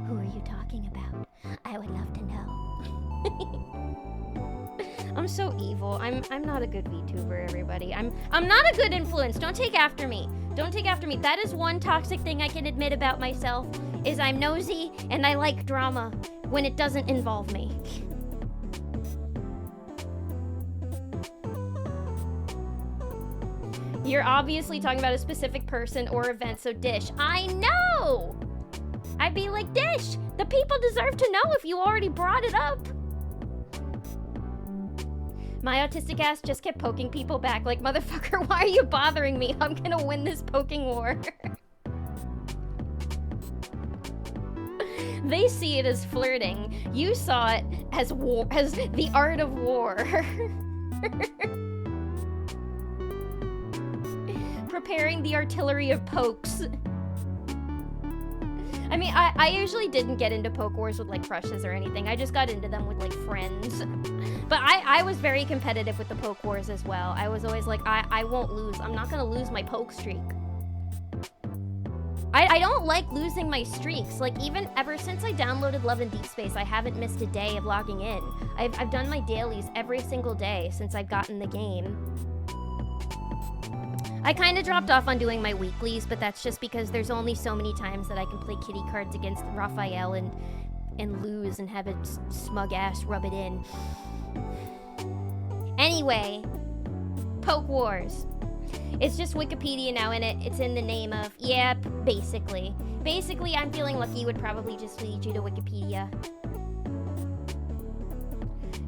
who are you talking about? I would love to know. I'm so evil. I'm not a good VTuber, everybody. I'm not a good influence. Don't take after me. Don't take after me. That is one toxic thing I can admit about myself, is I'm nosy and I like drama when it doesn't involve me. You're obviously talking about a specific person or event, so Dish. I know! I'd be like, Dish, the people deserve to know if you already brought it up. My autistic ass just kept poking people back like, motherfucker, why are you bothering me? I'm gonna win this poking war. They see it as flirting. You saw it as war, as the art of war. Preparing the artillery of pokes. I mean, I usually didn't get into poke wars with like crushes or anything. I just got into them with like friends. But I was very competitive with the poke wars as well. I was always like, I won't lose. I'm not gonna lose my poke streak. I don't like losing my streaks. Like, even ever since I downloaded Love and Deep Space, I haven't missed a day of logging in. I've done my dailies every single day since I've gotten the game. I kind of dropped off on doing my weeklies, but that's just because there's only so many times that I can play kitty cards against Raphael and lose and have a smug ass rub it in. Anyway, Poke Wars. It's just Wikipedia now, and it's in the name of, yeah, basically. Basically, I'm feeling lucky would probably just lead you to Wikipedia.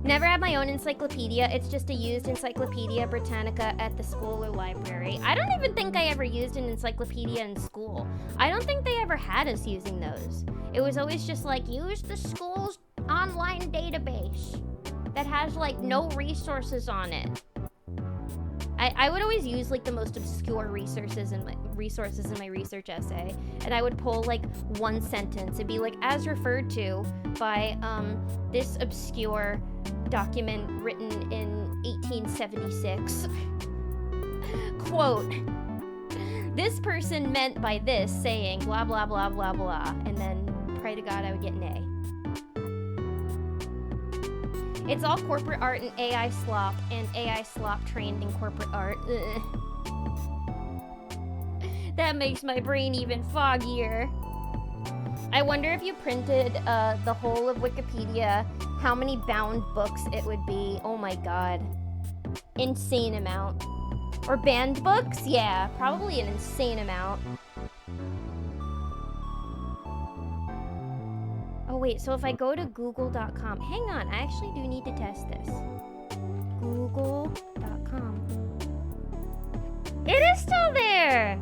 Never had my own encyclopedia. It's just a used Encyclopedia Britannica at the school or library. I don't even think I ever used an encyclopedia in school. I don't think they ever had us using those. It was always just like, use the school's online database that has like no resources on it. I would always use like the most obscure resources in my research essay, and I would pull like one sentence. It'd be like, as referred to by this obscure document written in 1876. Quote, this person meant by this saying blah blah blah blah blah, and then pray to God I would get an A. It's all corporate art and AI slop trained in corporate art. Ugh. That makes my brain even foggier. I wonder if you printed the whole of Wikipedia, how many bound books it would be. Oh my god. Insane amount. Or banned books? Yeah, probably an insane amount. Oh wait, so if I go to google.com, hang on, I actually do need to test this. Google.com. It is still there!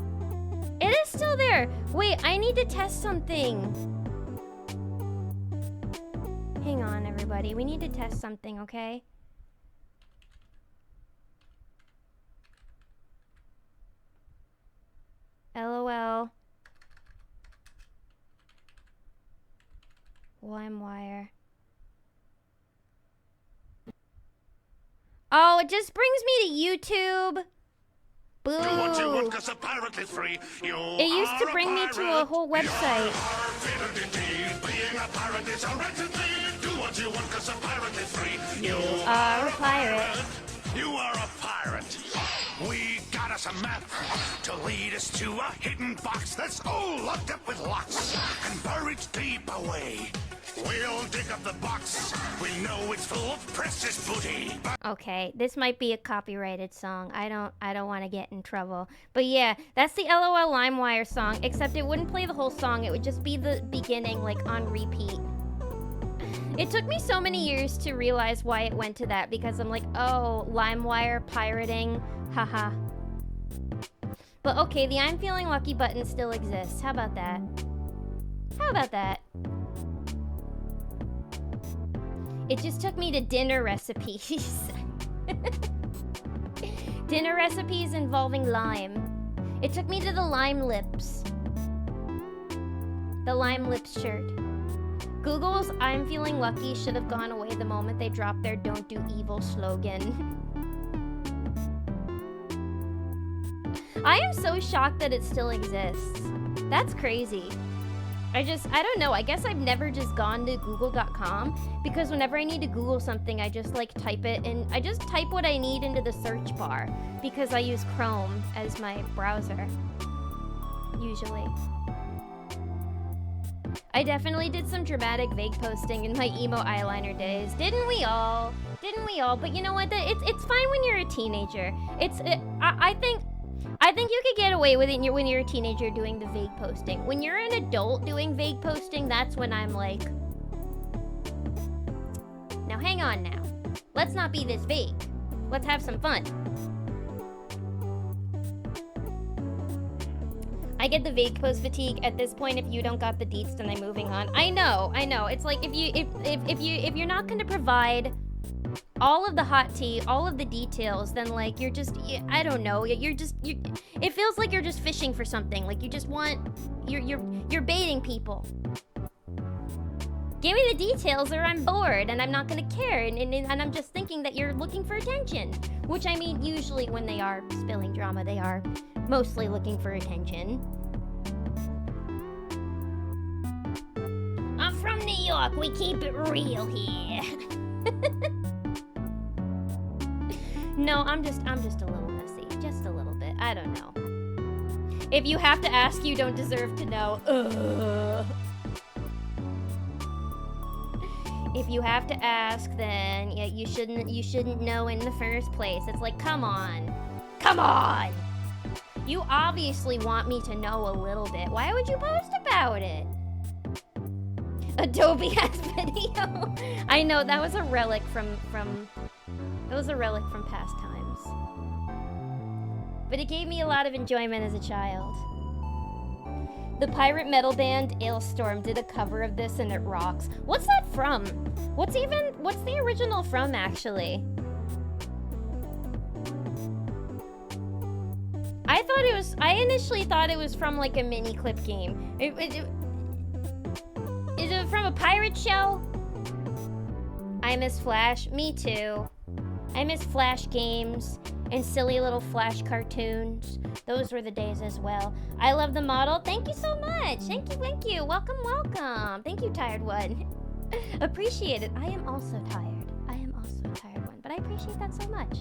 It is still there! Wait, I need to test something. Hang on, everybody, we need to test something, okay? LOL. LimeWire. Oh, it just brings me to YouTube. Boo. It used to bring me to a whole website. You are a pirate. You are a pirate. We got us a map to lead us to a hidden box that's all locked up with locks and buried deep away. We'll dig up the box. We know it's full of precious booty. Okay, this might be a copyrighted song. I don't want to get in trouble. But yeah, that's the LOL LimeWire song, except it wouldn't play the whole song. It would just be the beginning, like, on repeat. It took me so many years to realize why it went to that, because I'm like, oh, LimeWire, pirating, haha. But okay, the I'm feeling lucky button still exists. How about that? How about that? It just took me to dinner recipes. Dinner recipes involving lime. It took me to the Lime Lips. The Lime Lips shirt. Google's "I'm feeling lucky" should have gone away the moment they dropped their "Don't do evil" slogan. I am so shocked that it still exists. That's crazy. I don't know. I guess I've never just gone to google.com because whenever I need to Google something, I just like type it in. I just type what I need into the search bar because I use Chrome as my browser. Usually. I definitely did some dramatic vague posting in my emo eyeliner days. Didn't we all? Didn't we all? But you know what? It's fine when you're a teenager. I think you could get away with it when you're a teenager doing the vague posting. When you're an adult doing vague posting, that's when I'm like, now hang on now. Let's not be this vague. Let's have some fun. I get the vague post fatigue at this point. If you don't got the deets, then I'm moving on. I know. It's like if you're not gonna provide all of the hot tea, all of the details, then like you're just, I don't know, it feels like you're just fishing for something. Like you just want, you're baiting people. Give me the details or I'm bored and I'm not gonna care, and I'm just thinking that you're looking for attention. Which I mean, usually when they are spilling drama, they are mostly looking for attention. I'm from New York, we keep it real here. No, I'm just a little messy. Just a little bit. I don't know. If you have to ask, you don't deserve to know. If you have to ask, then yeah, you shouldn't know in the first place. It's like, come on. Come on! You obviously want me to know a little bit. Why would you post about it? Adobe has video. I know, that was a relic from past times. But it gave me a lot of enjoyment as a child. The pirate metal band Ailstorm did a cover of this and it rocks. What's that from? What's the original from, actually? I initially thought it was from like a mini clip game. Is it from a pirate show? I miss Flash. Me too. I miss Flash games and silly little Flash cartoons. Those were the days as well. I love the model. Thank you so much. Thank you. Welcome. Thank you, Tired One. Appreciate it. I am also tired. Tired One, but I appreciate that so much.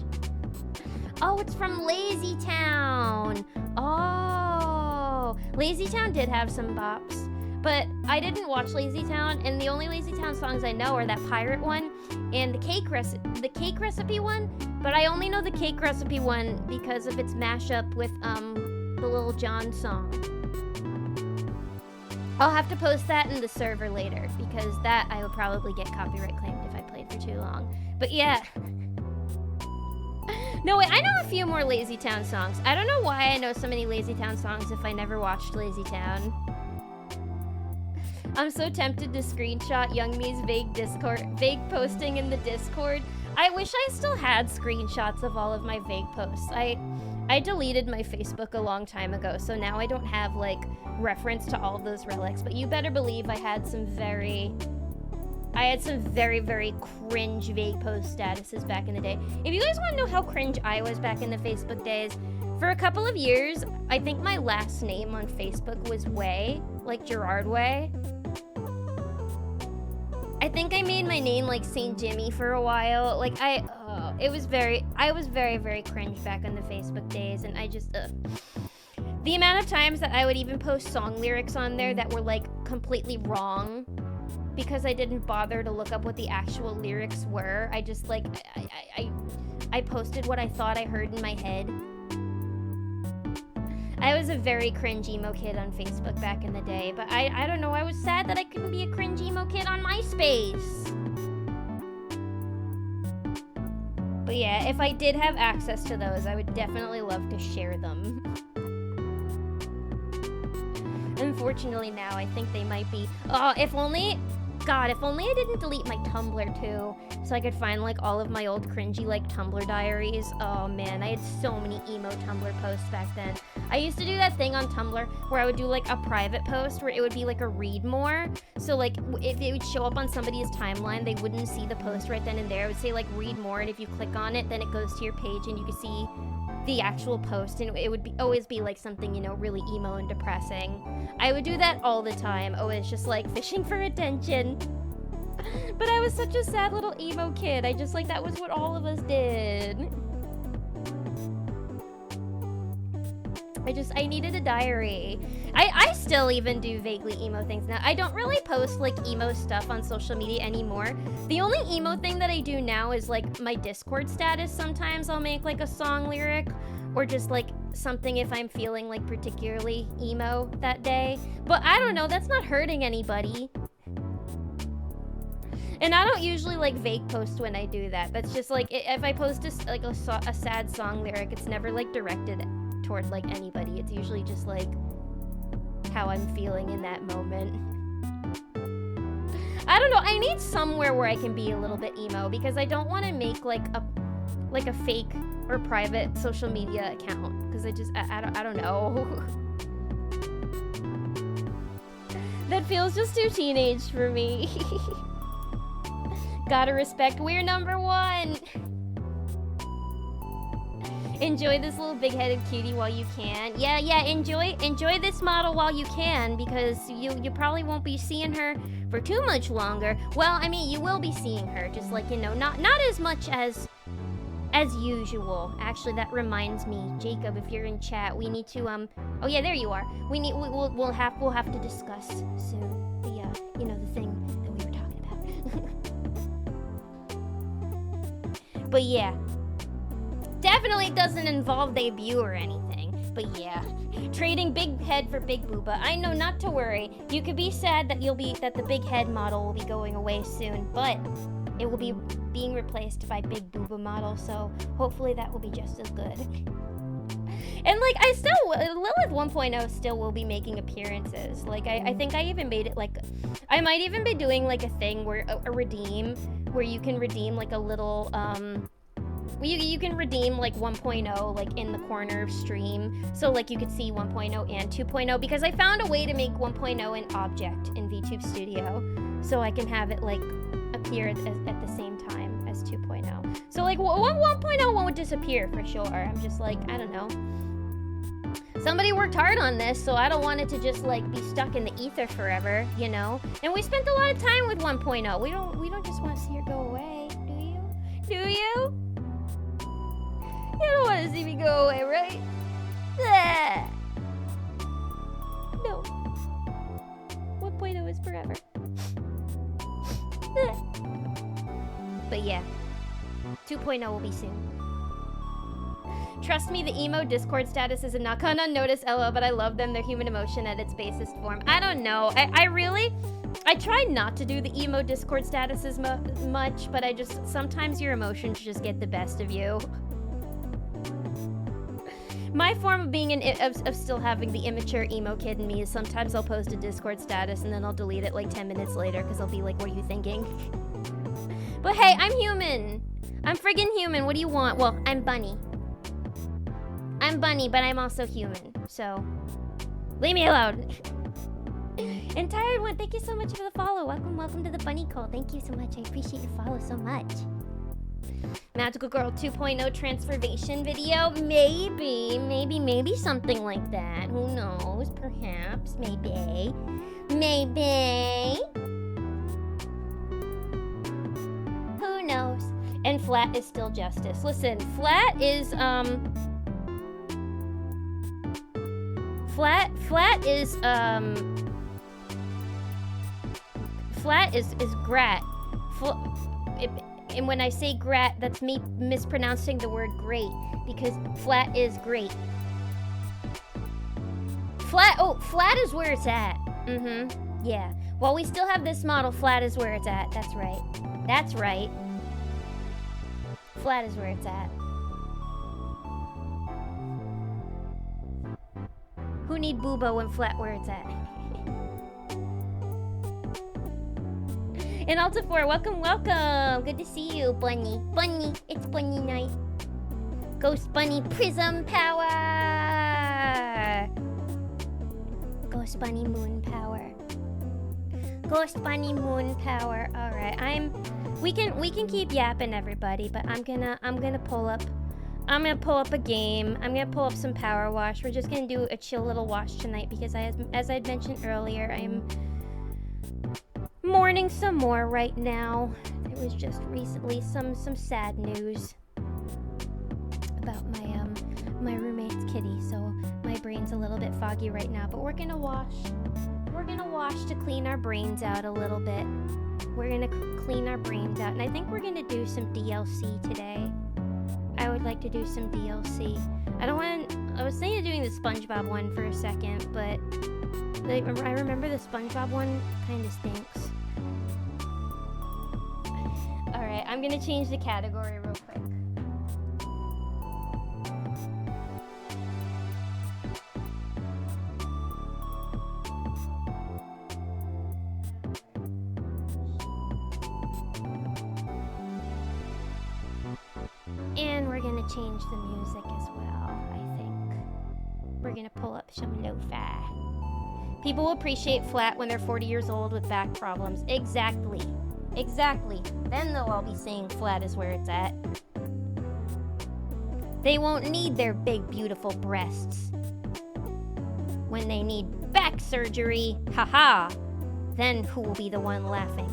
Oh, it's from Lazy Town. Oh, Lazy Town did have some bops. But I didn't watch Lazy Town, and the only Lazy Town songs I know are that pirate one and the cake recipe one. But I only know the cake recipe one because of its mashup with the Lil Jon song. I'll have to post that in the server later because that I would probably get copyright claimed if I played for too long. But yeah. No, wait, I know a few more Lazy Town songs. I don't know why I know so many Lazy Town songs if I never watched Lazy Town. I'm so tempted to screenshot Youngmi's vague posting in the Discord. I wish I still had screenshots of all of my vague posts. I deleted my Facebook a long time ago, so now I don't have like reference to all of those relics, but you better believe I had some very, very cringe vague post statuses back in the day. If you guys want to know how cringe I was back in the Facebook days, for a couple of years, I think my last name on Facebook was Way, like Gerard Way. I think I made my name like St. Jimmy for a while. Like I was very cringe back in the Facebook days, and I just the amount of times that I would even post song lyrics on there that were like completely wrong because I didn't bother to look up what the actual lyrics were. I just like I posted what I thought I heard in my head. I was a very cringe emo kid on Facebook back in the day, but I don't know, I was sad that I couldn't be a cringe emo kid on MySpace. But yeah, if I did have access to those, I would definitely love to share them. Unfortunately now, I think they might be, if only I didn't delete my Tumblr too. so I could find like all of my old cringy like Tumblr diaries. Oh man, I had so many emo Tumblr posts back then. I used to do that thing on Tumblr where I would do like a private post where it would be like a read more. So like if it would show up on somebody's timeline, they wouldn't see the post right then and there. It would say like read more, and if you click on it, then it goes to your page and you can see the actual post, and it would always be like something, you know, really emo and depressing. I would do that all the time, always just like fishing for attention. But I was such a sad little emo kid. I just like, that was what all of us did. I needed a diary. I still even do vaguely emo things now. I don't really post like emo stuff on social media anymore. The only emo thing that I do now is like my Discord status. Sometimes I'll make like a song lyric or just like something if I'm feeling like particularly emo that day. But I don't know, that's not hurting anybody. And I don't usually like vague post when I do that. That's just like, if I post a sad song lyric, it's never like directed toward like anybody. It's usually just like how I'm feeling in that moment. I don't know, I need somewhere where I can be a little bit emo because I don't want to make like a fake or private social media account because I don't know. That feels just too teenage for me. Gotta respect, we're number one. Enjoy this little big-headed cutie while you can. Yeah, enjoy this model while you can, because you probably won't be seeing her for too much longer. Well, I mean, you will be seeing her, just like, you know, not as much as usual. Actually, that reminds me, Jacob, if you're in chat, we need to oh yeah, there you are. We'll have to discuss soon the you know, the thing that we were talking about. But yeah. Definitely doesn't involve debut or anything, but yeah. Trading big head for big booba. I know, not to worry. You could be sad that the big head model will be going away soon, but it will be being replaced by big booba model, so hopefully that will be just as good. And like, Lilith 1.0 still will be making appearances. Like, I think I even made it like, I might even be doing like a thing where a redeem, where you can redeem like a little, you can redeem like 1.0 like in the corner of stream, so like you could see 1.0 and 2.0, because I found a way to make 1.0 an object in VTube Studio, so I can have it like appear at the same time as 2.0. So like 1.0 won't disappear for sure. I'm just like, I don't know. Somebody worked hard on this, so I don't want it to just like be stuck in the ether forever, you know? And we spent a lot of time with 1.0. We don't just want to see her go away, do you? Do you? You don't want to see me go away, right? No. 1.0 is forever. But yeah, 2.0 will be soon. Trust me, the emo Discord status is not gone unnoticed, LOL, but I love them. They're human emotion at its basest form. I don't know. I try not to do the emo Discord statuses much, but sometimes your emotions just get the best of you. My form of being of still having the immature emo kid in me is sometimes I'll post a Discord status and then I'll delete it like 10 minutes later because I'll be like, what are you thinking? But hey, I'm human. I'm friggin' human. What do you want? Well, I'm Bunny. I'm Bunny, but I'm also human. So, leave me alone. And Tired One, thank you so much for the follow. Welcome to the Bunny Call. Thank you so much. I appreciate the follow so much. Magical Girl 2.0 transformation video? Maybe something like that. Who knows? Perhaps. Maybe. Who knows? And flat is still justice. Listen, flat is grat. And when I say grat, that's me mispronouncing the word great, because flat is great. Flat is where it's at. Yeah. While we still have this model, flat is where it's at. That's right. Flat is where it's at. Who need boobo when flat where it's at? And Alta 4, welcome, welcome. Good to see you, Bunny. Bunny, it's Bunny night. Ghost Bunny Prism Power. Ghost Bunny Moon Power. Ghost Bunny Moon Power. All right, we can keep yapping, everybody, but I'm gonna pull up a game. I'm gonna pull up some Power Wash. We're just gonna do a chill little wash tonight because as I'd mentioned earlier, I'm mourning some more right now. There was just recently some sad news about my roommate's kitty, so my brain's a little bit foggy right now, but we're gonna wash. We're gonna wash to clean our brains out a little bit. We're gonna clean our brains out, and I think we're gonna do some DLC today. I would like to do some DLC. I was thinking of doing the SpongeBob one for a second, but I remember the SpongeBob one kind of stinks. Alright, I'm gonna change the category real quick. And we're gonna change the music as well, I think. We're gonna pull up some lo-fi. People will appreciate Flat when they're 40 years old with back problems. Exactly. Exactly. Then they'll all be saying Flat is where it's at. They won't need their big, beautiful breasts. When they need back surgery, haha, then who will be the one laughing?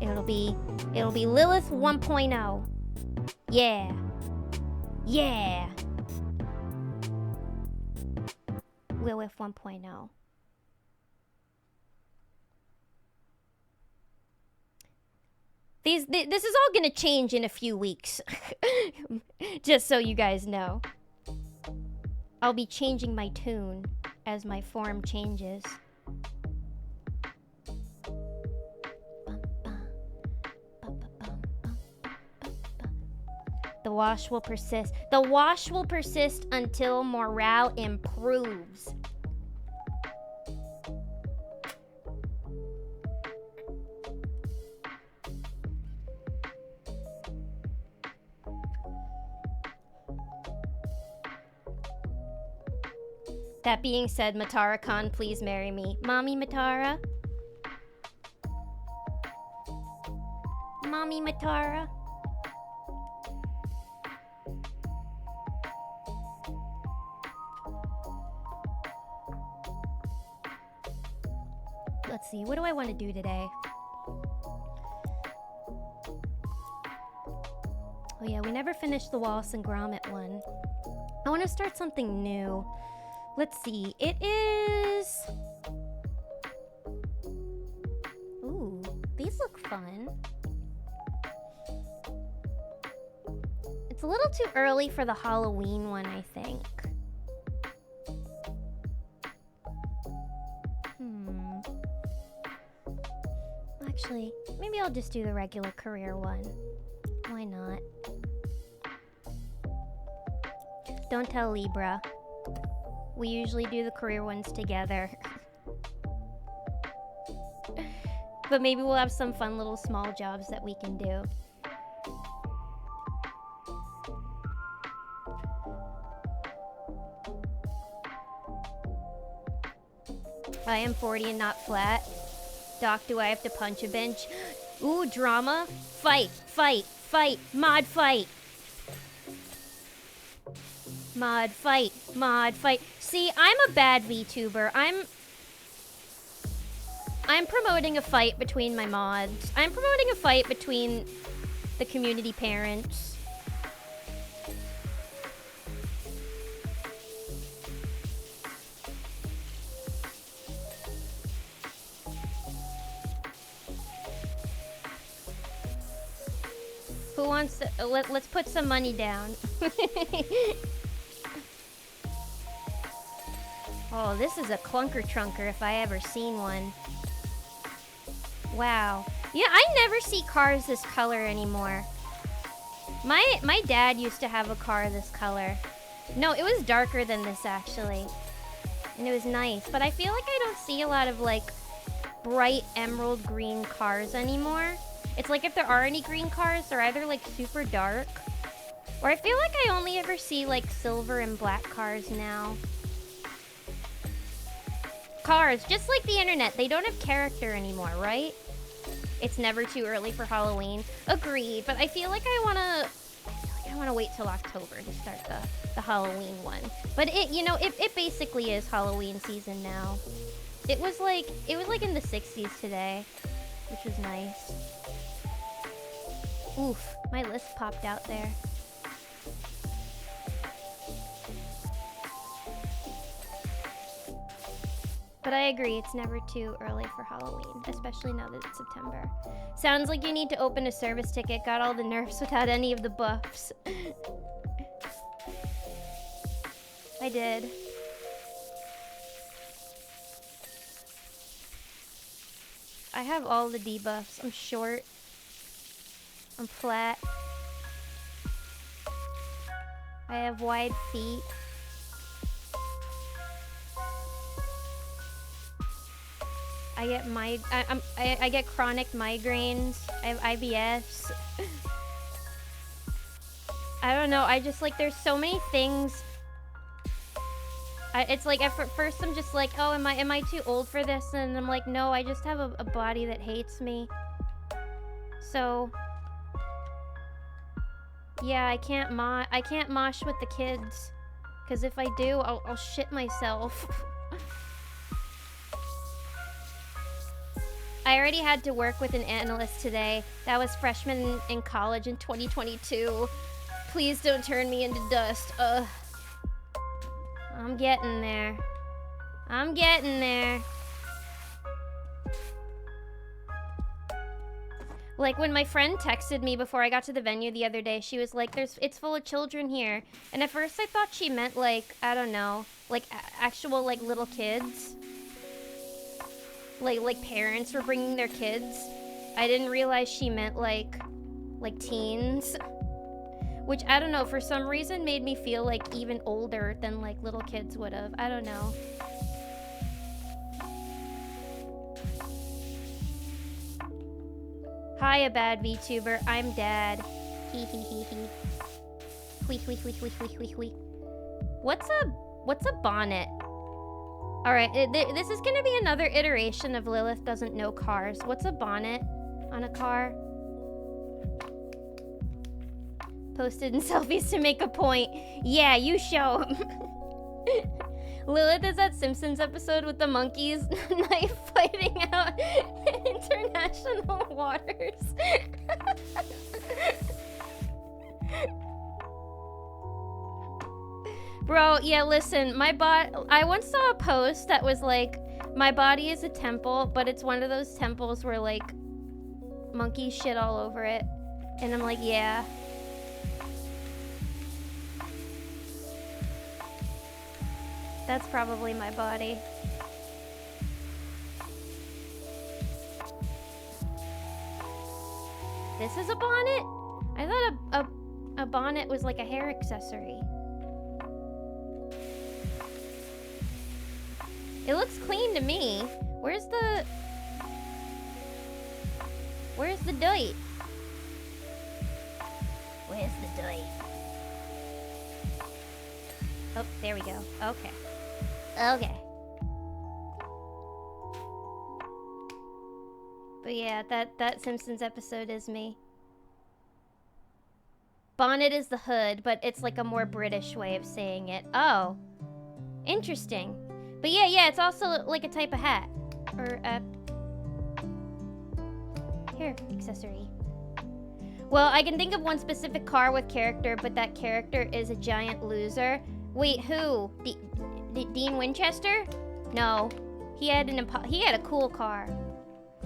It'll be Lilith 1.0. Yeah. Yeah. Lilith 1.0. This is all gonna change in a few weeks. Just so you guys know. I'll be changing my tune as my form changes. The wash will persist. The wash will persist until morale improves. That being said, Matara Khan, please marry me. Mommy Matara? Mommy Matara? Let's see, what do I want to do today? Oh yeah, we never finished the Wallace and Gromit one. I want to start something new. Let's see, it is... Ooh, these look fun. It's a little too early for the Halloween one, I think. Actually, maybe I'll just do the regular career one. Why not? Don't tell Libra. We usually do the career ones together. But maybe we'll have some fun little small jobs that we can do. I am 40 and not Flat. Doc, do I have to punch a bench? Ooh, drama. Fight, fight, fight. Mod fight. Mod fight, mod fight. See, I'm a bad VTuber. I'm promoting a fight between my mods. I'm promoting a fight between the community parents. Who wants to... let's put some money down. Oh, this is a clunker trunker if I ever seen one. Wow. Yeah, I never see cars this color anymore. My dad used to have a car this color. No, it was darker than this actually. And it was nice. But I feel like I don't see a lot of like bright emerald green cars anymore. It's like if there are any green cars, they're either like super dark, or I feel like I only ever see like silver and black cars now. Cars, just like the internet, they don't have character anymore, right? It's never too early for Halloween. Agreed, but I feel like I wanna wait till October to start the Halloween one. But it basically is Halloween season now. It was like in the 60s today, which was nice. Oof, my list popped out there. But I agree, it's never too early for Halloween, especially now that it's September. Sounds like you need to open a service ticket, got all the nerfs without any of the buffs. I did. I have all the debuffs. I'm short. I'm flat. I have wide feet. I get chronic migraines. I have IBS. I don't know. I just like there's so many things. It's like at first I'm just like, oh, am I too old for this? And I'm like, no, I just have a body that hates me. So yeah, I can't mosh with the kids, because if I do, I'll shit myself. I already had to work with an analyst today. That was freshman in college in 2022. Please don't turn me into dust. Ugh. I'm getting there. I'm getting there. Like when my friend texted me before I got to the venue the other day, she was like, it's full of children here. And at first I thought she meant like, I don't know, like actual like little kids. Like parents were bringing their kids. I didn't realize she meant like teens. Which, I don't know, for some reason made me feel like even older than like little kids would have. I don't know. Hi, a bad VTuber. I'm Dad. Hee hee hee hee. Hwee hwee hwee hwee hwee hwee hwee. What's a bonnet? Alright, this is gonna be another iteration of Lilith doesn't know cars. What's a bonnet on a car? Posted in selfies to make a point. Yeah, you show 'em. Lilith is that Simpsons episode with the monkeys knife fighting out international waters. Bro, yeah, listen, I once saw a post that was like, my body is a temple, but it's one of those temples where like monkeys shit all over it. And I'm like, yeah. That's probably my body. This is a bonnet? I thought a bonnet was like a hair accessory. It looks clean to me. Where's the dirt? Where's the dirt? Oh, there we go. Okay. Okay. But yeah, that Simpsons episode is me. Bonnet is the hood, but it's like a more British way of saying it. Oh. Interesting. But yeah, it's also like a type of hat. Or a hair accessory. Well, I can think of one specific car with character, but that character is a giant loser. Wait, who? Dean Winchester? No. He had a cool car.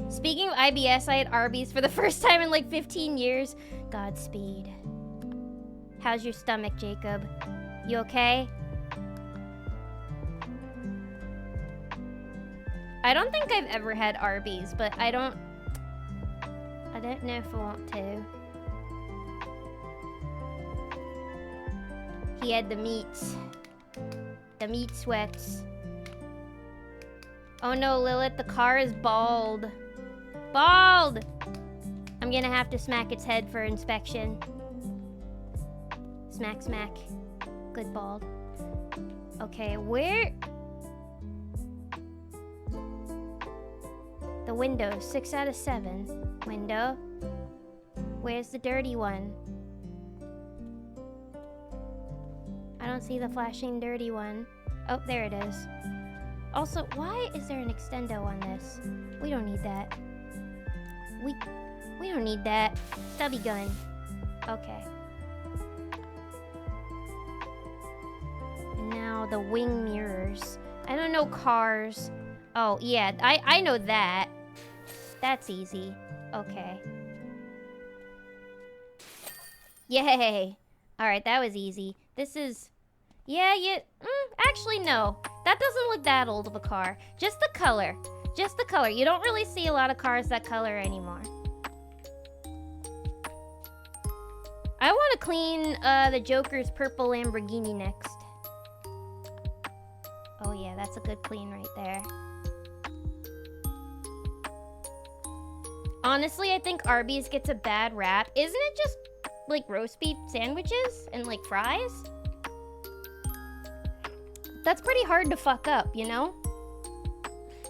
Speaking of IBS, I had Arby's for the first time in like 15 years. Godspeed. How's your stomach, Jacob? You okay? I don't think I've ever had Arby's, but I don't know if I want to. He had the meats. The meat sweats. Oh no, Lilith, the car is bald. Bald! I'm gonna have to smack its head for inspection. Smack, smack. Good bald. Okay, where? The window, 6 out of 7. Window. Where's the dirty one? I don't see the flashing dirty one. Oh, there it is. Also, why is there an extendo on this? We don't need that. We don't need that. Stubby gun. Okay. And now the wing mirrors. I don't know cars. Oh, yeah, I know that. That's easy. Okay. Yay! Alright, that was easy. This is... Yeah. Actually, no. That doesn't look that old of a car. Just the color. Just the color. You don't really see a lot of cars that color anymore. I want to clean the Joker's purple Lamborghini next. Oh yeah, that's a good clean right there. Honestly, I think Arby's gets a bad rap. Isn't it just like roast beef sandwiches and like fries? That's pretty hard to fuck up, you know?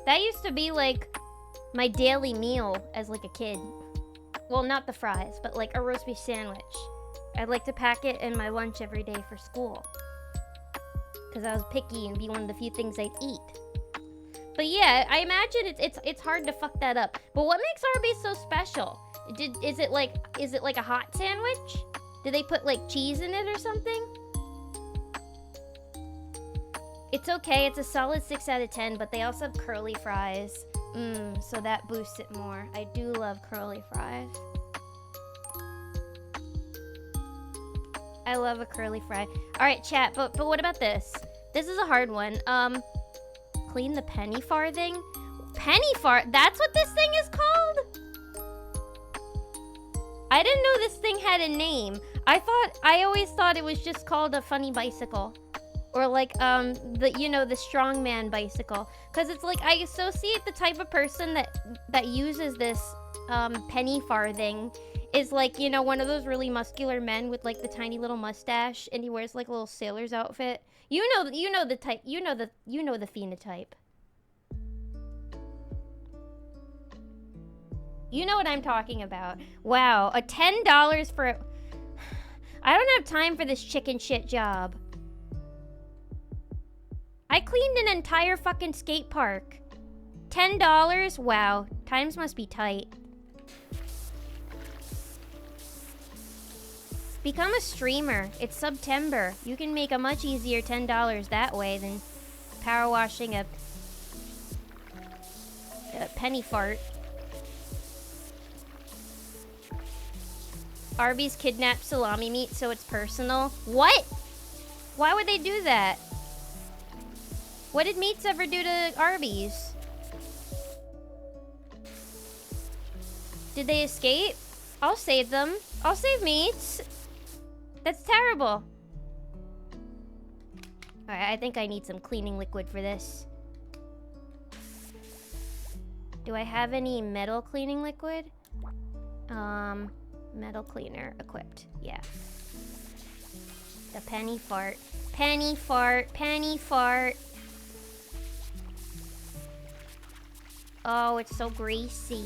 That used to be like my daily meal as like a kid. Well, not the fries, but like a roast beef sandwich. I'd like to pack it in my lunch every day for school. Because I was picky and be one of the few things I'd eat. But yeah, I imagine it's hard to fuck that up. But what makes Arby's so special? Is it like a hot sandwich? Did they put like cheese in it or something? It's okay, it's a solid 6 out of 10, but they also have curly fries. So that boosts it more. I do love curly fries. I love a curly fry. Alright, chat, but what about this? This is a hard one. Clean the penny farthing? Penny fart? That's what this thing is called? I didn't know this thing had a name. I always thought it was just called a funny bicycle. Or like, the strongman bicycle. Cause it's like, I associate the type of person that uses this, penny farthing is like, one of those really muscular men with like the tiny little mustache and he wears like a little sailor's outfit. You know the type, you know the phenotype. You know what I'm talking about. Wow, a $10 for... I don't have time for this chicken shit job. I cleaned an entire fucking skate park. $10? Wow, times must be tight. Become a streamer. It's September. You can make a much easier $10 that way than power washing a penny fart. Arby's kidnapped salami meat so it's personal. What? Why would they do that? What did Meats ever do to Arby's? Did they escape? I'll save them. I'll save Meats. That's terrible. Alright, I think I need some cleaning liquid for this. Do I have any metal cleaning liquid? Metal cleaner equipped. Yeah. The penny fart. Penny fart. Penny fart. Oh, it's so greasy.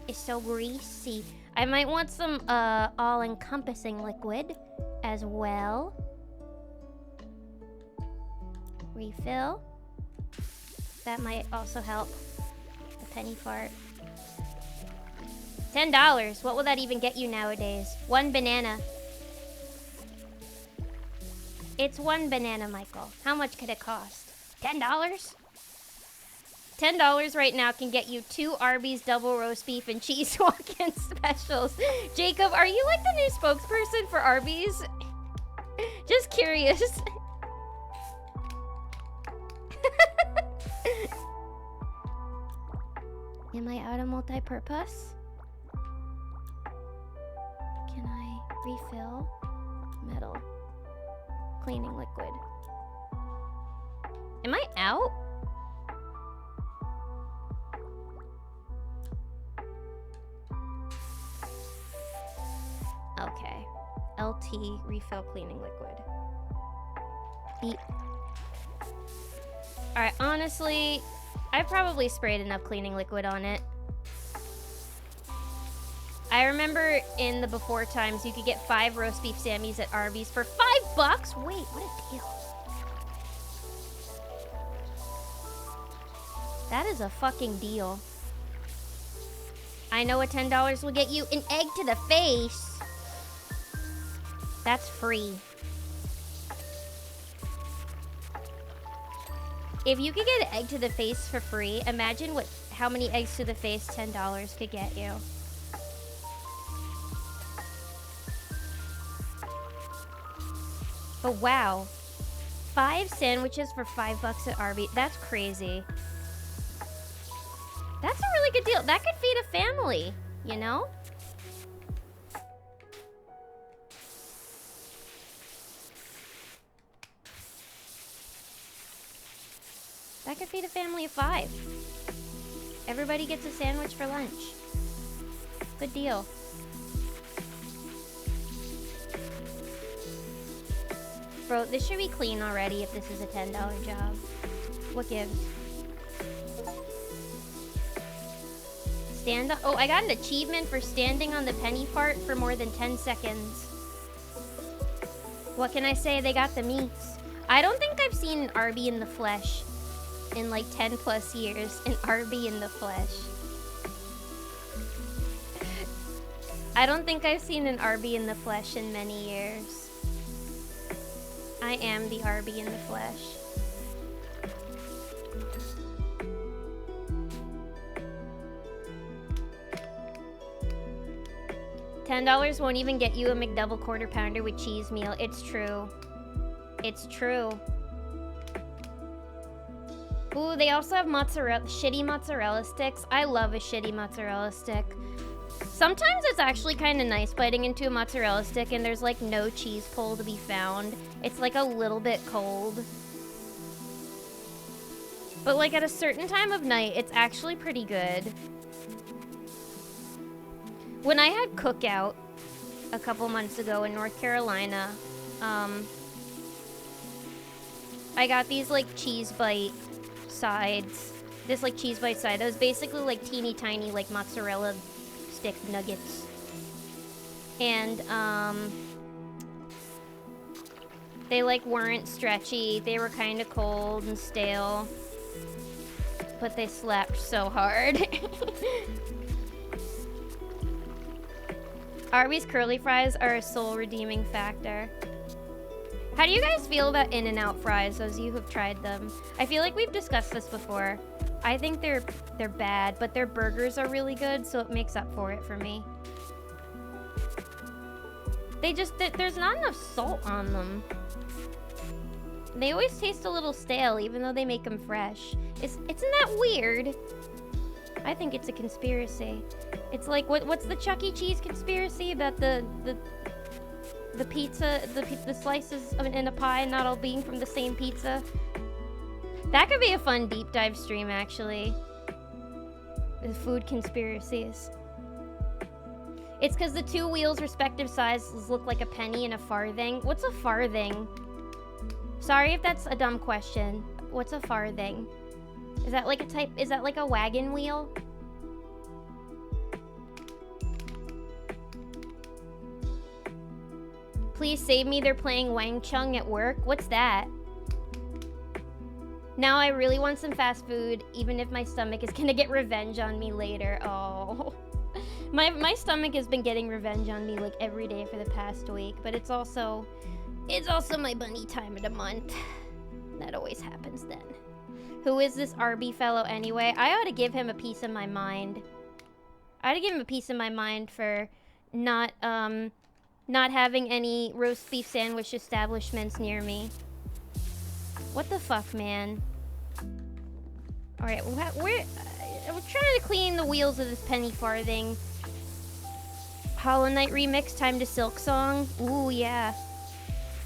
It's so greasy. I might want some all-encompassing liquid as well. Refill. That might also help. The penny fart. $10. What will that even get you nowadays? One banana. It's one banana, Michael. How much could it cost? $10? $10 right now can get you 2 Arby's double roast beef and cheese walk-in specials. Jacob, are you like the new spokesperson for Arby's? Just curious. Am I out of multi-purpose? Can I refill? Metal. Cleaning liquid. Am I out? LT refill cleaning liquid. Eat. Alright, honestly, I probably sprayed enough cleaning liquid on it. I remember in the before times you could get 5 roast beef Sammys at Arby's for $5? Wait, what a deal. That is a fucking deal. I know a $10 will get you an egg to the face. That's free. If you could get an egg to the face for free, imagine how many eggs to the face $10 could get you. But wow, 5 sandwiches for $5 at Arby's. That's crazy. That's a really good deal. That could feed a family, you know? That could feed a family of 5. Everybody gets a sandwich for lunch. Good deal. Bro, this should be clean already if this is a $10 job. What gives? Stand up. Oh, I got an achievement for standing on the penny fart for more than 10 seconds. What can I say? They got the meats. I don't think I've seen an Arby in the flesh in like 10 plus years. An Arby in the flesh. I don't think I've seen an Arby in the flesh in many years. I am the Arby in the flesh. $10 won't even get you a McDouble quarter pounder with cheese meal. It's true. It's true. Ooh, they also have shitty mozzarella sticks. I love a shitty mozzarella stick. Sometimes it's actually kind of nice biting into a mozzarella stick and there's like no cheese pull to be found. It's like a little bit cold. But like at a certain time of night, it's actually pretty good. When I had Cookout a couple months ago in North Carolina, I got these like cheese bite sides. This like cheese bite side. It was basically like teeny tiny like mozzarella stick nuggets. And they like weren't stretchy. They were kind of cold and stale. But they slapped so hard. Arby's curly fries are a soul redeeming factor. How do you guys feel about In-N-Out fries, those of you who've tried them? I feel like we've discussed this before. I think they're bad, but their burgers are really good, so it makes up for it for me. There's not enough salt on them. They always taste a little stale, even though they make them fresh. Isn't that weird? I think it's a conspiracy. It's like, what's the Chuck E. Cheese conspiracy about the pizza, the slices in a pie not all being from the same pizza? That could be a fun deep dive stream, actually. The food conspiracies. It's because the two wheels' respective sizes look like a penny and a farthing. What's a farthing? Sorry if that's a dumb question. What's a farthing? Is that like a wagon wheel? Please save me, they're playing Wang Chung at work. What's that? Now I really want some fast food, even if my stomach is gonna get revenge on me later. Oh. My stomach has been getting revenge on me like every day for the past week, but it's also my bunny time of the month. That always happens then. Who is this Arby fellow anyway? I ought to give him a piece of my mind. I ought to give him a piece of my mind for not having any roast beef sandwich establishments near me. What the fuck, man? Alright, I'm trying to clean the wheels of this penny farthing. Hollow Knight remix, time to Silk Song. Ooh, yeah.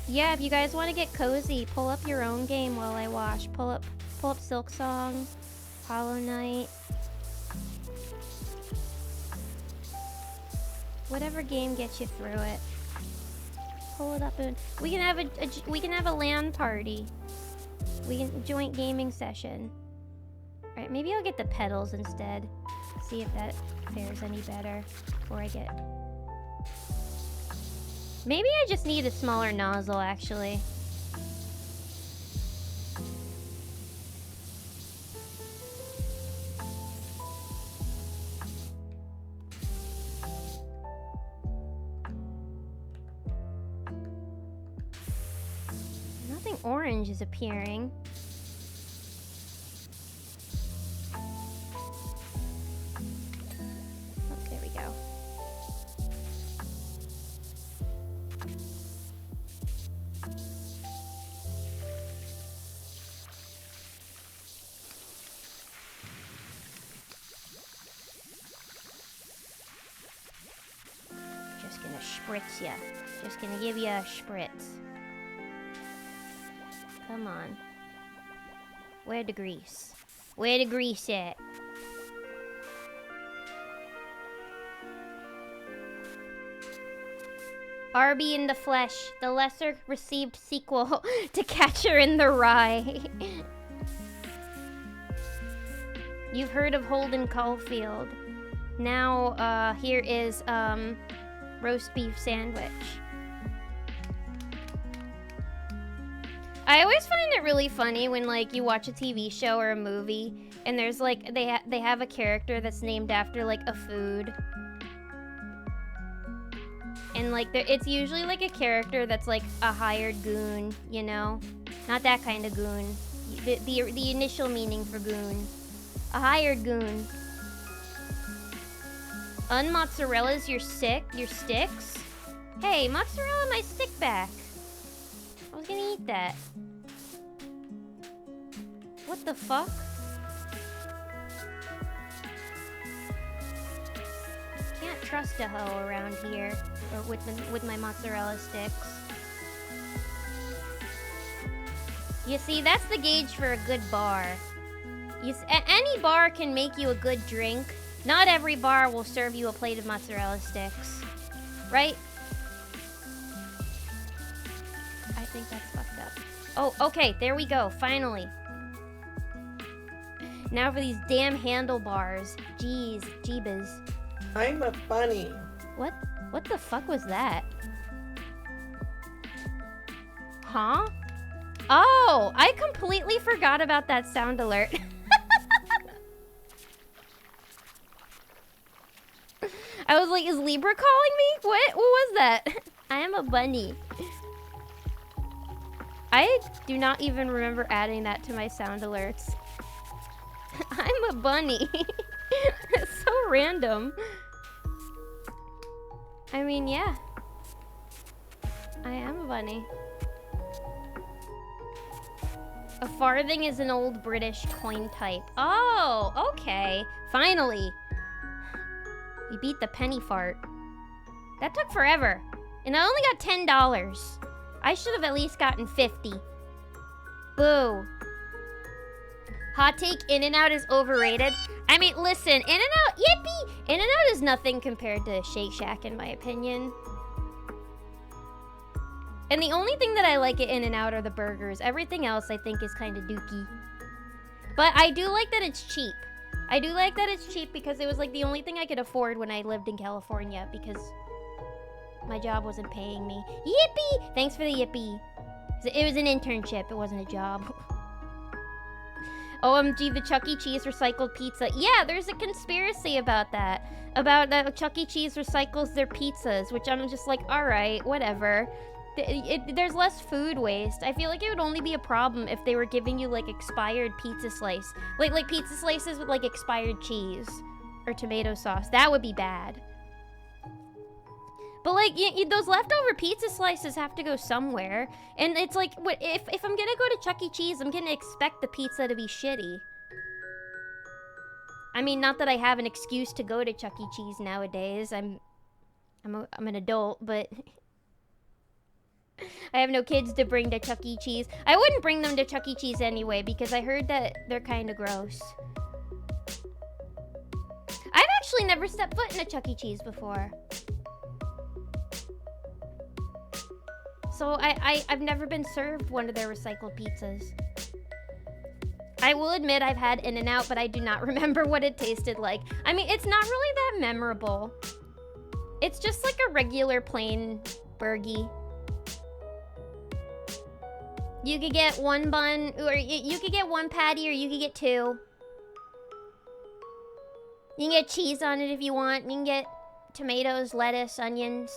Yeah, if you guys want to get cozy, pull up your own game while I wash. Pull up Silk Song, Hollow Knight. Whatever game gets you through it. pull it up and we can have a LAN party. We can joint gaming session. All right, maybe I'll get the pedals instead. See if that fares any better before I get. Maybe I just need a smaller nozzle actually. Nothing orange is appearing. Oh, there we go. Just gonna spritz ya. Just gonna give you a spritz. Come on. Where the grease? Where the grease at? Arby in the Flesh, the lesser received sequel to Catcher in the Rye. You've heard of Holden Caulfield. Now, here is, roast beef sandwich. I always find it really funny when, like, you watch a TV show or a movie, and there's, like, they have a character that's named after, like, a food. And, like, it's usually, like, a character that's, like, a hired goon, you know? Not that kind of goon. The initial meaning for goon. A hired goon. Unmozzarella's your sticks? Hey, mozzarella my stick back. I was gonna eat that. What the fuck? Can't trust a hoe around here, or with my mozzarella sticks. You see, that's the gauge for a good bar. Any bar can make you a good drink. Not every bar will serve you a plate of mozzarella sticks, right? I think that's fucked up. Oh, okay, there we go, finally. Now for these damn handlebars. Jeez, jeebas. I'm a bunny. What the fuck was that? Huh? Oh, I completely forgot about that sound alert. I was like, is Libra calling me? What was that? I am a bunny. I do not even remember adding that to my sound alerts. I'm a bunny. It's so random. I mean, yeah. I am a bunny. A farthing is an old British coin type. Oh, okay. Finally. We beat the penny fart. That took forever. And I only got $10. I should have at least gotten 50. Boo. Hot take, In-N-Out is overrated. I mean, listen, In-N-Out, yippee! In-N-Out is nothing compared to Shake Shack, in my opinion. And the only thing that I like at In-N-Out are the burgers. Everything else I think is kind of dookie. But I do like that it's cheap. I do like that it's cheap because it was like the only thing I could afford when I lived in California because my job wasn't paying me. Yippee! Thanks for the yippee. It was an internship, it wasn't a job. OMG, the Chuck E. Cheese recycled pizza. Yeah, there's a conspiracy about that. About that Chuck E. Cheese recycles their pizzas, which I'm just like, alright, whatever. There's less food waste. I feel like it would only be a problem if they were giving you, like, expired pizza slice. Like pizza slices with, like, expired cheese. Or tomato sauce. That would be bad. But, like, those leftover pizza slices have to go somewhere. And it's like, if I'm gonna go to Chuck E. Cheese, I'm gonna expect the pizza to be shitty. I mean, not that I have an excuse to go to Chuck E. Cheese nowadays. I'm an adult, but I have no kids to bring to Chuck E. Cheese. I wouldn't bring them to Chuck E. Cheese anyway, because I heard that they're kind of gross. I've actually never stepped foot in a Chuck E. Cheese before. So I've never been served one of their recycled pizzas. I will admit I've had In-N-Out, but I do not remember what it tasted like. I mean, it's not really that memorable. It's just like a regular plain burgie. You could get one bun, or you could get one patty, or you could get two. You can get cheese on it if you want. You can get tomatoes, lettuce, onions.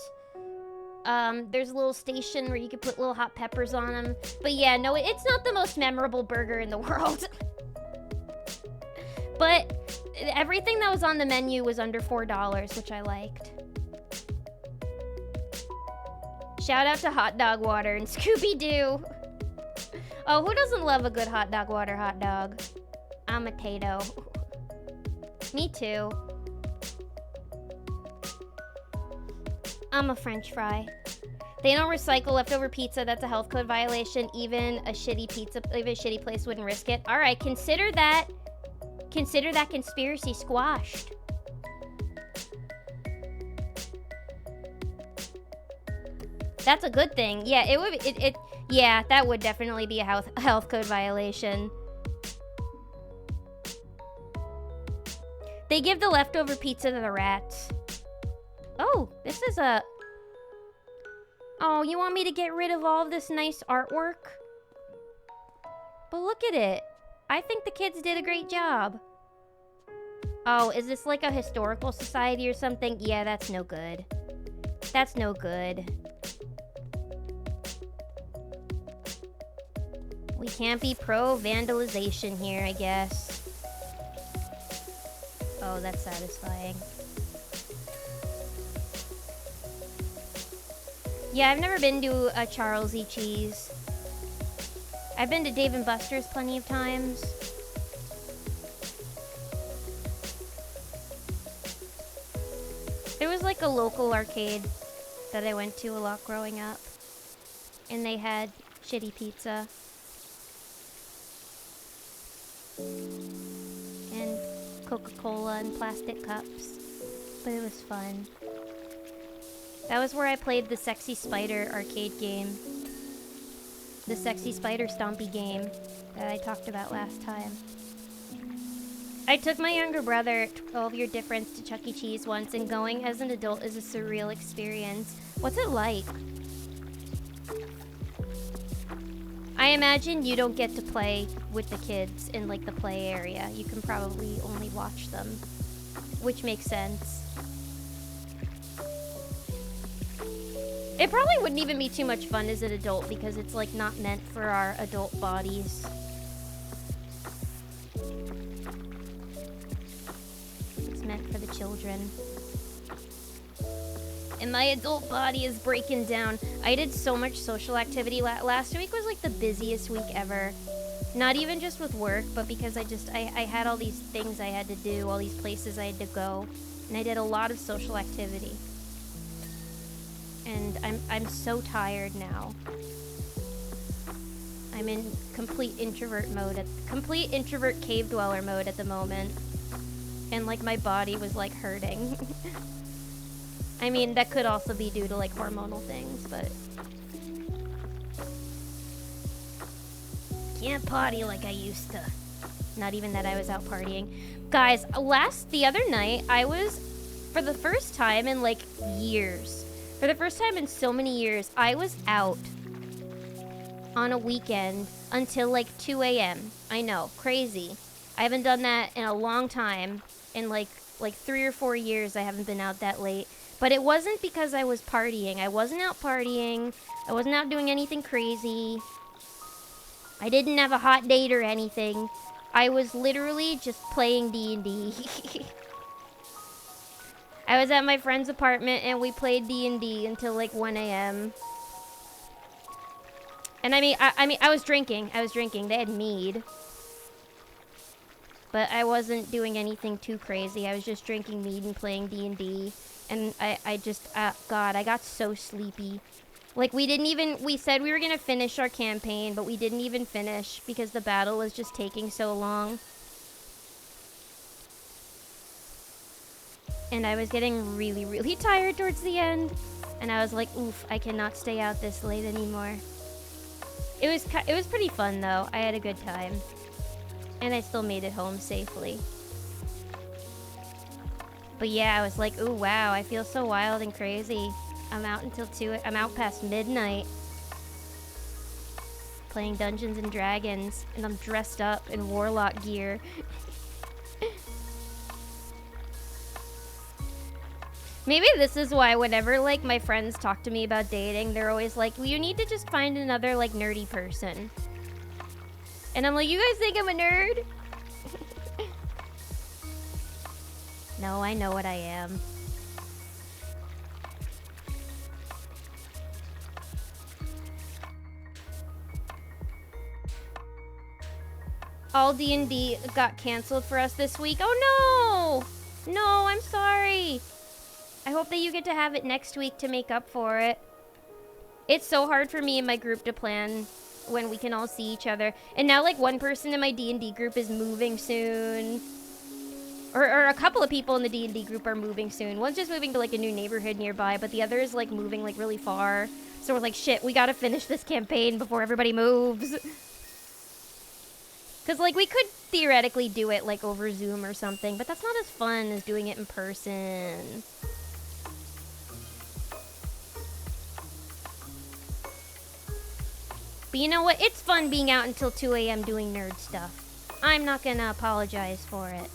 There's a little station where you can put little hot peppers on them. But yeah, no, it's not the most memorable burger in the world. But everything that was on the menu was under $4, which I liked. Shout out to Hot Dog Water and Scooby-Doo. Oh, who doesn't love a good hot dog water hot dog? I'm a Tato. Me too. I'm a French fry. They don't recycle leftover pizza. That's a health code violation. Even a shitty place wouldn't risk it. All right, consider that conspiracy squashed. That's a good thing. Yeah, it would. Yeah, that would definitely be a health code violation. They give the leftover pizza to the rats. Oh, this is a... Oh, you want me to get rid of all of this nice artwork? But look at it. I think the kids did a great job. Oh, is this like a historical society or something? Yeah, that's no good. That's no good. We can't be pro-vandalization here, I guess. Oh, that's satisfying. Yeah, I've never been to a Charles E. Cheese. I've been to Dave & Buster's plenty of times. There was like a local arcade that I went to a lot growing up. And they had shitty pizza. And Coca-Cola in plastic cups. But it was fun. That was where I played the Sexy Spider arcade game. The Sexy Spider Stompy game that I talked about last time. I took my younger brother, 12-year difference, to Chuck E. Cheese once, and going as an adult is a surreal experience. What's it like? I imagine you don't get to play with the kids in like the play area. You can probably only watch them, which makes sense. It probably wouldn't even be too much fun as an adult because it's like not meant for our adult bodies. It's meant for the children. And my adult body is breaking down. I did so much social activity. Last week was like the busiest week ever. Not even just with work, but because I had all these things I had to do, all these places I had to go. And I did a lot of social activity. And I'm so tired now. I'm in complete introvert mode, complete introvert cave dweller mode at the moment. And like my body was like hurting. I mean, that could also be due to like hormonal things, but can't party like I used to. Not even that I was out partying. Guys, the other night, I was, for the first time in like years, for the first time in so many years, I was out on a weekend until like 2 a.m. I know, crazy. I haven't done that in a long time. In like 3 or 4 years, I haven't been out that late. But it wasn't because I was partying. I wasn't out partying. I wasn't out doing anything crazy. I didn't have a hot date or anything. I was literally just playing D&D. I was at my friend's apartment and we played D&D until like 1 a.m. And I mean, I was drinking. They had mead. But I wasn't doing anything too crazy. I was just drinking mead and playing D&D. And I just, God, I got so sleepy. Like, we said we were gonna finish our campaign, but we didn't even finish because the battle was just taking so long. And I was getting really, really tired towards the end. And I was like, oof, I cannot stay out this late anymore. It was pretty fun though. I had a good time. And I still made it home safely. But yeah, I was like, ooh, wow, I feel so wild and crazy. I'm out until 2, I'm out past midnight. Playing Dungeons and Dragons, and I'm dressed up in warlock gear. Maybe this is why whenever, like, my friends talk to me about dating, they're always like, well, you need to just find another, like, nerdy person. And I'm like, you guys think I'm a nerd? No, I know what I am. All D&D got canceled for us this week. Oh no! No, I'm sorry. I hope that you get to have it next week to make up for it. It's so hard for me and my group to plan when we can all see each other. And now, like, one person in my D&D group is moving soon. Or a couple of people in the D&D group are moving soon. One's just moving to, like, a new neighborhood nearby, but the other is, like, moving, like, really far. So we're like, shit, we gotta finish this campaign before everybody moves. Because, like, we could theoretically do it, like, over Zoom or something, but that's not as fun as doing it in person. But you know what? It's fun being out until 2 a.m. doing nerd stuff. I'm not gonna apologize for it.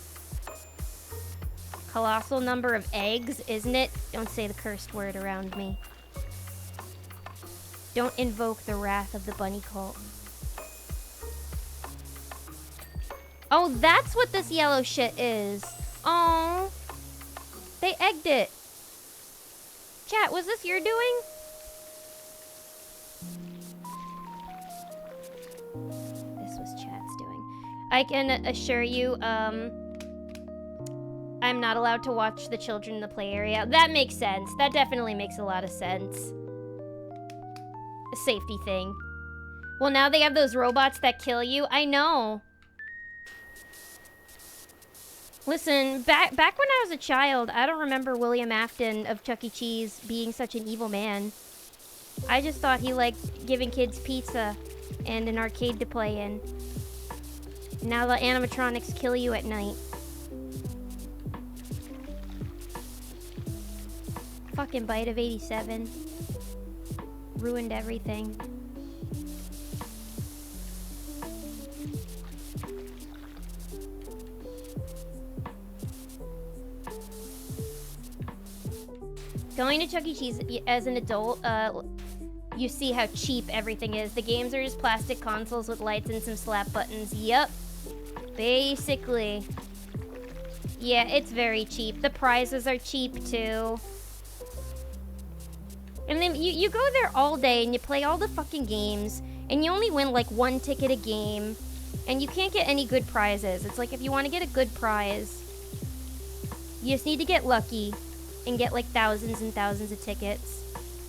Colossal number of eggs, isn't it? Don't say the cursed word around me. Don't invoke the wrath of the bunny cult. Oh, that's what this yellow shit is. Oh, they egged it. Chat, was this your doing? This was chat's doing. I can assure you, I'm not allowed to watch the children in the play area. That makes sense. That definitely makes a lot of sense. A safety thing. Well, now they have those robots that kill you. I know. Listen, back when I was a child, I don't remember William Afton of Chuck E. Cheese being such an evil man. I just thought he liked giving kids pizza and an arcade to play in. Now the animatronics kill you at night. Fucking Bite of 87. Ruined everything. Going to Chuck E. Cheese as an adult, you see how cheap everything is. The games are just plastic consoles with lights and some slap buttons. Yup. Basically. Yeah, it's very cheap. The prizes are cheap, too. And then you go there all day and you play all the fucking games, and you only win, like, 1 ticket a game, and you can't get any good prizes. It's like, if you want to get a good prize, you just need to get lucky and get, like, thousands and thousands of tickets.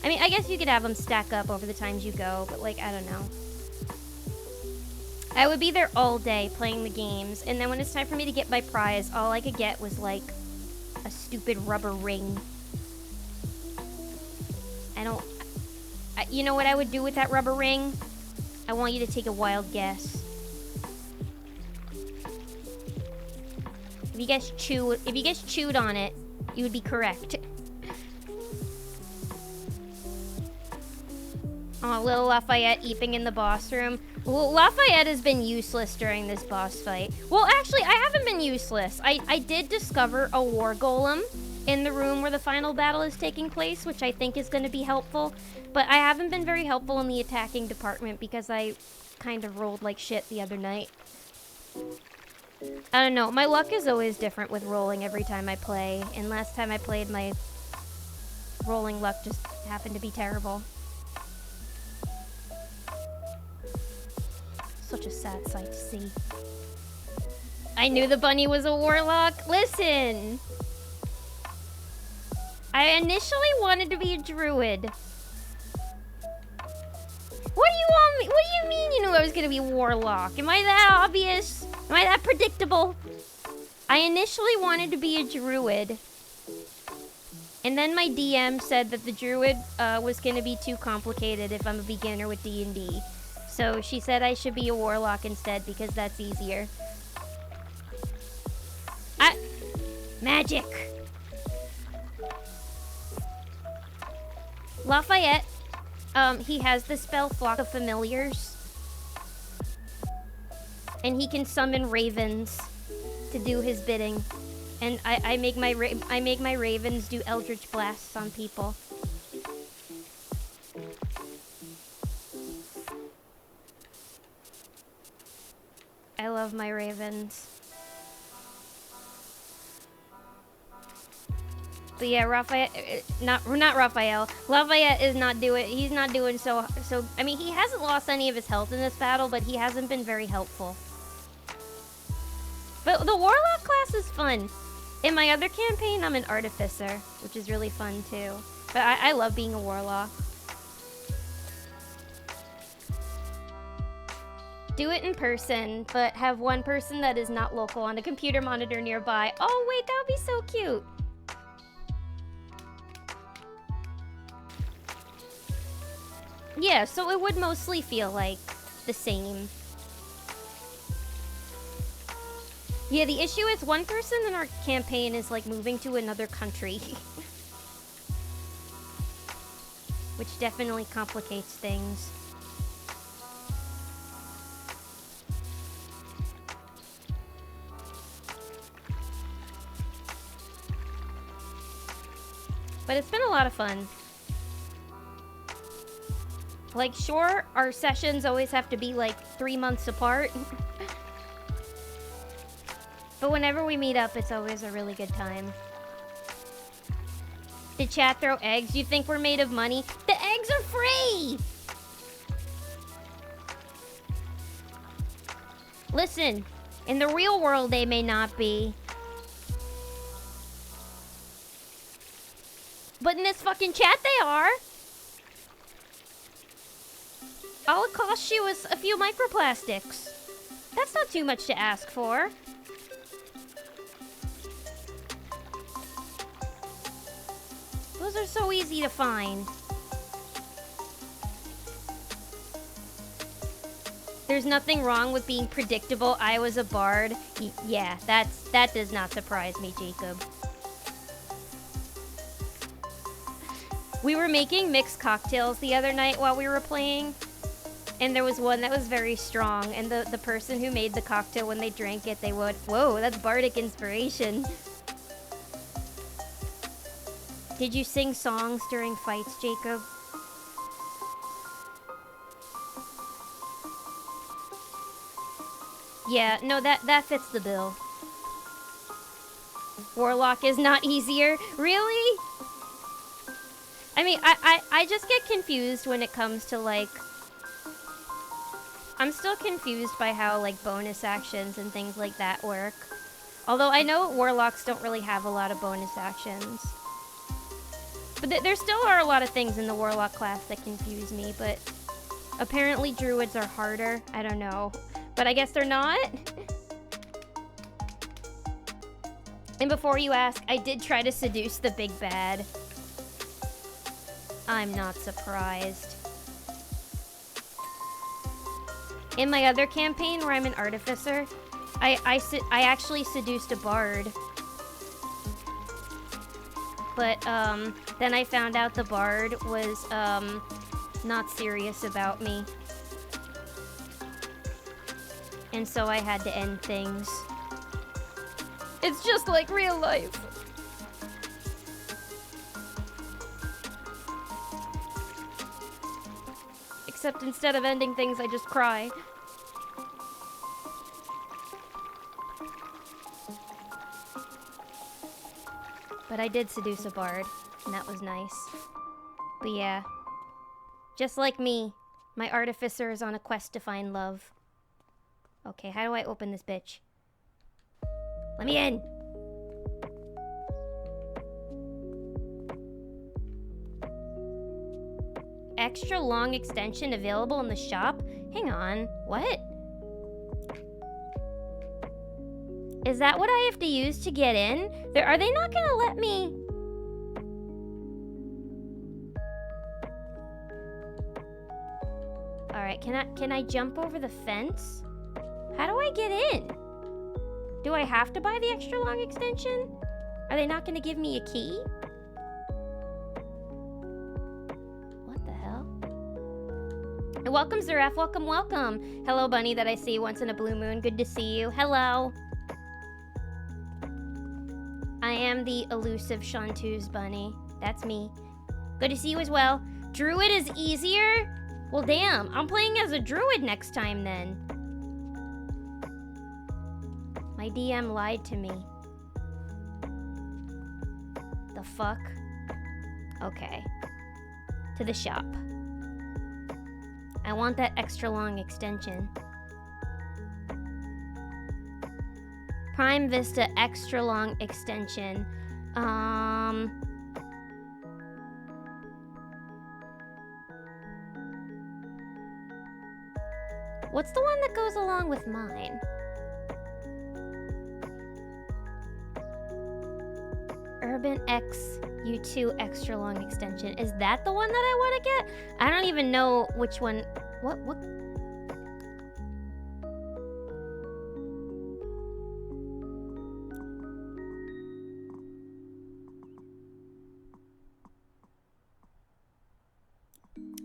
I mean, I guess you could have them stack up over the times you go, but, like, I don't know. I would be there all day playing the games, and then when it's time for me to get my prize, all I could get was, like, a stupid rubber ring. You know what I would do with that rubber ring? I want you to take a wild guess. If you guys chewed on it, you would be correct. Oh, little Lafayette eeping in the boss room. Well, Lafayette has been useless during this boss fight. Well, actually, I haven't been useless. I did discover a war golem in the room where the final battle is taking place, which I think is going to be helpful. But I haven't been very helpful in the attacking department because I kind of rolled like shit the other night. I don't know. My luck is always different with rolling every time I play. And last time I played, my rolling luck just happened to be terrible. Such a sad sight to see. I knew the bunny was a warlock. Listen! I initially wanted to be a druid. What do you mean you knew I was gonna be a warlock? Am I that obvious? Am I that predictable? I initially wanted to be a druid. And then my DM said that the druid was gonna be too complicated if I'm a beginner with D&D. So she said I should be a warlock instead because that's easier. Magic! Lafayette, he has the spell Flock of Familiars. And he can summon ravens to do his bidding. And I make my ravens do eldritch blasts on people. I love my ravens. But yeah, not Raphael. Lafayette is not doing. He's not doing so. I mean, he hasn't lost any of his health in this battle, but he hasn't been very helpful. But the warlock class is fun. In my other campaign, I'm an artificer, which is really fun too. But I love being a warlock. Do it in person, but have one person that is not local on a computer monitor nearby. Oh wait, that would be so cute. Yeah, so it would mostly feel like the same. Yeah, the issue is one person in our campaign is like moving to another country. Which definitely complicates things. But it's been a lot of fun. Like, sure, our sessions always have to be like 3 months apart. But whenever we meet up, it's always a really good time. Did chat throw eggs? You think we're made of money? The eggs are free! Listen, in the real world, they may not be. But in this fucking chat, they are. All it costs you is a few microplastics. That's not too much to ask for. Those are so easy to find. There's nothing wrong with being predictable. I was a bard. Yeah, that does not surprise me, Jacob. We were making mixed cocktails the other night while we were playing. And there was one that was very strong. And the person who made the cocktail, when they drank it, they would... Whoa, that's bardic inspiration. Did you sing songs during fights, Jacob? Yeah, no, that fits the bill. Warlock is not easier. Really? I mean, I just get confused when it comes to, like... I'm still confused by how, like, bonus actions and things like that work. Although I know warlocks don't really have a lot of bonus actions. But there still are a lot of things in the warlock class that confuse me, but... Apparently druids are harder. I don't know. But I guess they're not? And before you ask, I did try to seduce the big bad. I'm not surprised. In my other campaign, where I'm an artificer, I actually seduced a bard. But, then I found out the bard was, not serious about me. And so I had to end things. It's just like real life. Except instead of ending things, I just cry. But I did seduce a bard, and that was nice. But yeah. Just like me, my artificer is on a quest to find love. Okay, how do I open this bitch? Let me in! Extra long extension available in the shop? Hang on, what? Is that what I have to use to get in? Are they not gonna let me? Alright, can I jump over the fence? How do I get in? Do I have to buy the extra long extension? Are they not gonna give me a key? What the hell? And welcome, Zaref. Welcome, welcome. Hello, bunny that I see once in a blue moon. Good to see you. Hello. I am the elusive Chanteuse bunny. That's me. Good to see you as well. Druid is easier? Well, damn. I'm playing as a druid next time, then. My DM lied to me. The fuck? Okay. To the shop. I want that extra long extension. Prime Vista extra long extension. What's the one that goes along with mine? Urban X U2 extra long extension. Is that the one that I want to get? I don't even know which one. What?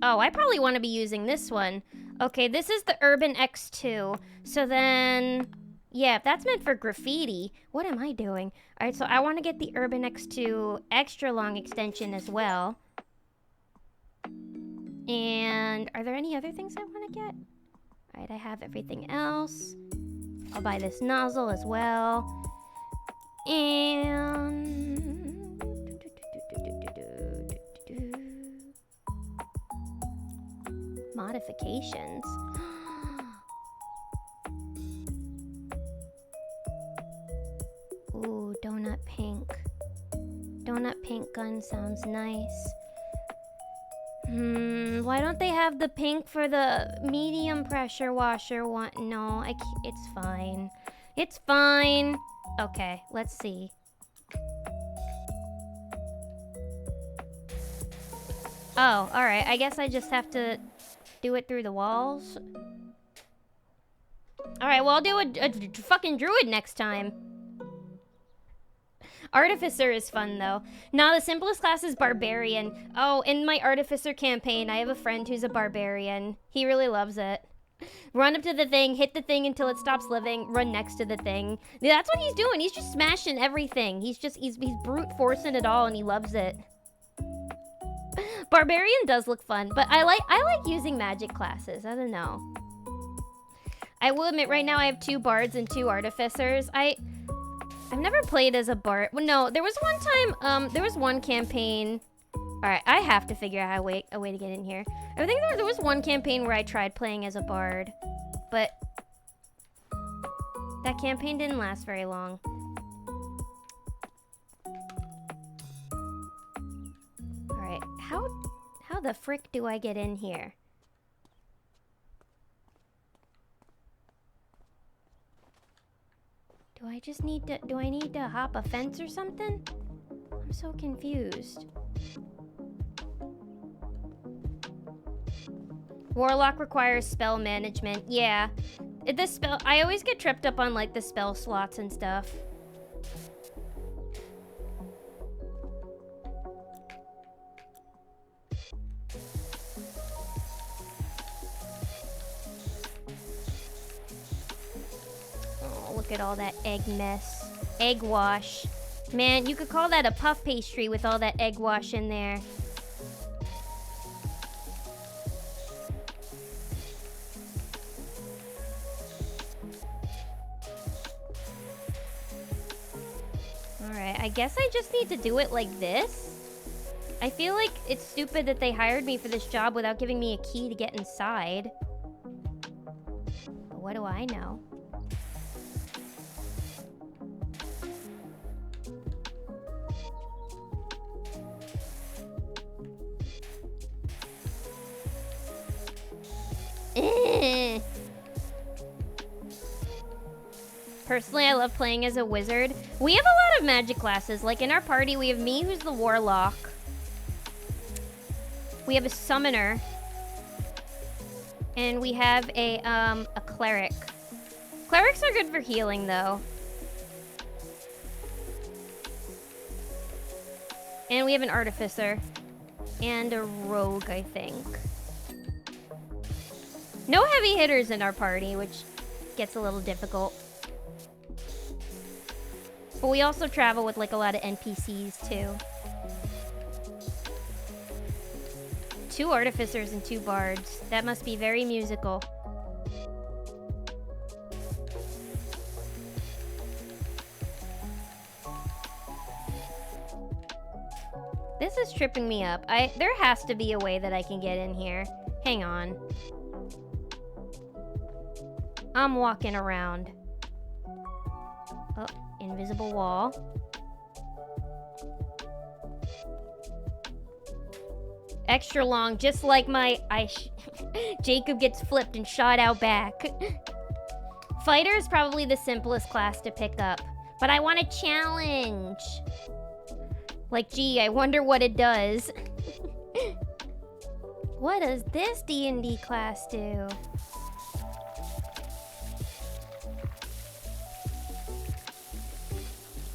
Oh, I probably want to be using this one. Okay, this is the Urban X2. So then, yeah, if that's meant for graffiti, what am I doing? All right, so I want to get the Urban X2 extra long extension as well. And are there any other things I want to get? All right, I have everything else. I'll buy this nozzle as well. And modifications. Ooh, donut pink. Donut pink gun sounds nice. Why don't they have the pink for the medium pressure washer one? No, it's fine. It's fine. Okay, let's see. Oh, alright. I guess I just have to do it through the walls. Alright, well, I'll do a fucking druid next time. Artificer is fun, though. No, the simplest class is Barbarian. Oh, in my Artificer campaign, I have a friend who's a Barbarian. He really loves it. Run up to the thing, hit the thing until it stops living, run next to the thing. That's what he's doing. He's just smashing everything. He's brute forcing it all, and he loves it. Barbarian does look fun, but I like using magic classes. I don't know. I will admit, right now I have 2 bards and 2 artificers. I've never played as a bard. Well, no, there was one time, there was one campaign. Alright, I have to figure out a way to get in here. I think there was one campaign where I tried playing as a bard, but that campaign didn't last very long. Alright, how the frick do I get in here? Do I need to hop a fence or something? I'm so confused. Warlock requires spell management. Yeah. I always get tripped up on like the spell slots and stuff. Look at all that egg mess. Egg wash. Man, you could call that a puff pastry with all that egg wash in there. Alright, I guess I just need to do it like this. I feel like it's stupid that they hired me for this job without giving me a key to get inside. But what do I know? Personally, I love playing as a wizard. We have a lot of magic classes. Like in our party, we have me, who's the warlock. We have a summoner. And we have a cleric. Clerics are good for healing, though. And we have an artificer. And a rogue, I think. No heavy hitters in our party, which gets a little difficult. But we also travel with, like, a lot of NPCs, too. 2 artificers and 2 bards. That must be very musical. This is tripping me up. There has to be a way that I can get in here. Hang on. I'm walking around. Oh, invisible wall. Extra long, just like my... Jacob gets flipped and shot out back. Fighter is probably the simplest class to pick up. But I want a challenge. Like, gee, I wonder what it does. What does this D&D class do?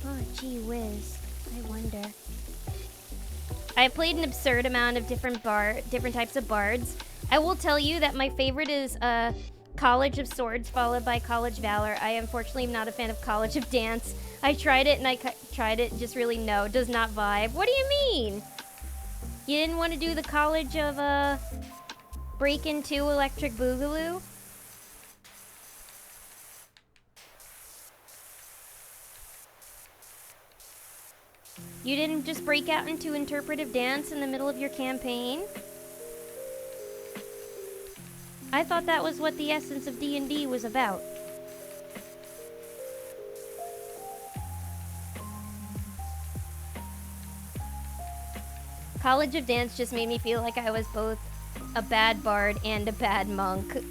Oh, gee whiz. I wonder. I've played an absurd amount of different types of bards. I will tell you that my favorite is College of Swords, followed by College Valor. I unfortunately am not a fan of College of Dance. I tried it and I tried it, just really no, does not vibe. What do you mean? You didn't want to do the College of Breakin' 2 Electric Boogaloo? You didn't just break out into interpretive dance in the middle of your campaign? I thought that was what the essence of D&D was about. College of Dance just made me feel like I was both a bad bard and a bad monk.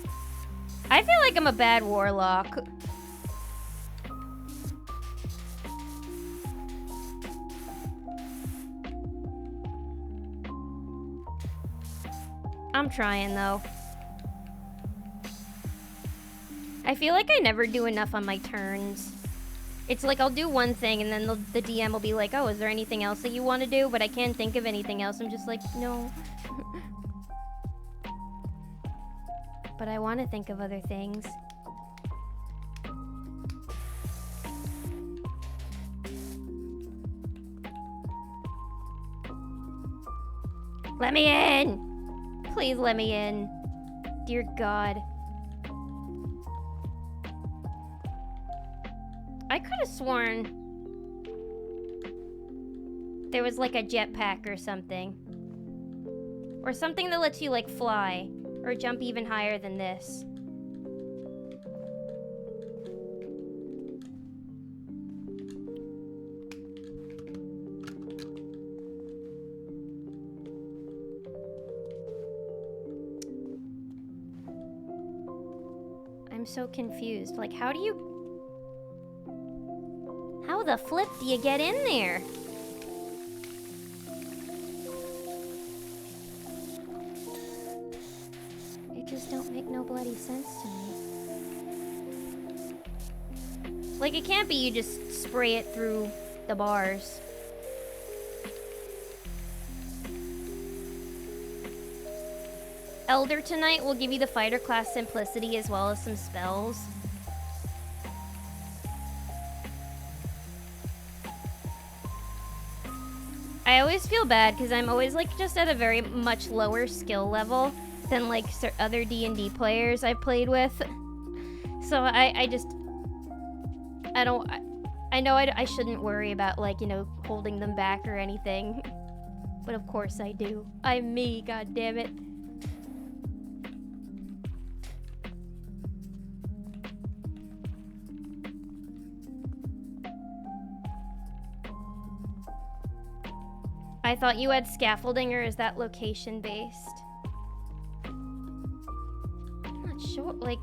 I feel like I'm a bad warlock. I'm trying, though. I feel like I never do enough on my turns. It's like I'll do one thing and then the DM will be like, oh, is there anything else that you want to do? But I can't think of anything else. I'm just like, no. But I want to think of other things. Let me in! Please let me in. Dear God. I could have sworn there was like a jetpack or something. Or something that lets you like fly. Or jump even higher than this. I'm so confused. Like, how do you... How the flip do you get in there? It just don't make no bloody sense to me. Like, it can't be you just spray it through the bars. Elder tonight will give you the fighter class simplicity as well as some spells. I always feel bad because I'm always like just at a very much lower skill level than like other D&D players I've played with. So I know I shouldn't worry about like, you know, holding them back or anything. But of course I do. I'm me, god damn it. I thought you had scaffolding, or is that location based? I'm not sure, like...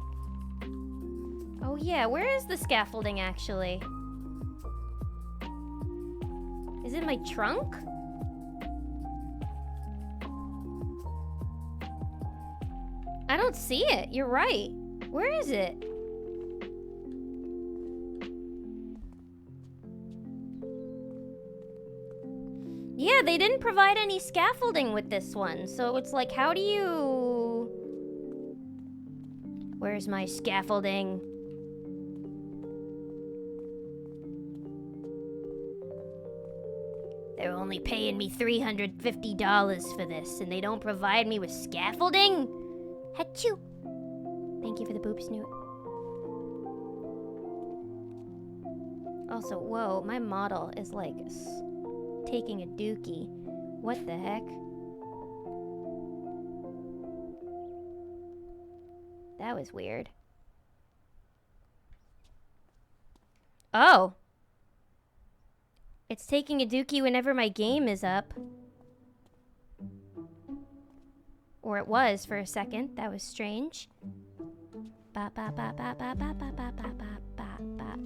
Oh yeah, where is the scaffolding actually? Is it my trunk? I don't see it. You're right. Where is it? Yeah, they didn't provide any scaffolding with this one. So it's like, how do you... Where's my scaffolding? They're only paying me $350 for this, and they don't provide me with scaffolding? Achoo! Thank you for the boob snoot. Also, whoa, my model is like taking a dookie. What the heck? That was weird. Oh! It's taking a dookie whenever my game is up. Or it was for a second. That was strange. Ba ba ba ba ba ba ba ba ba ba ba.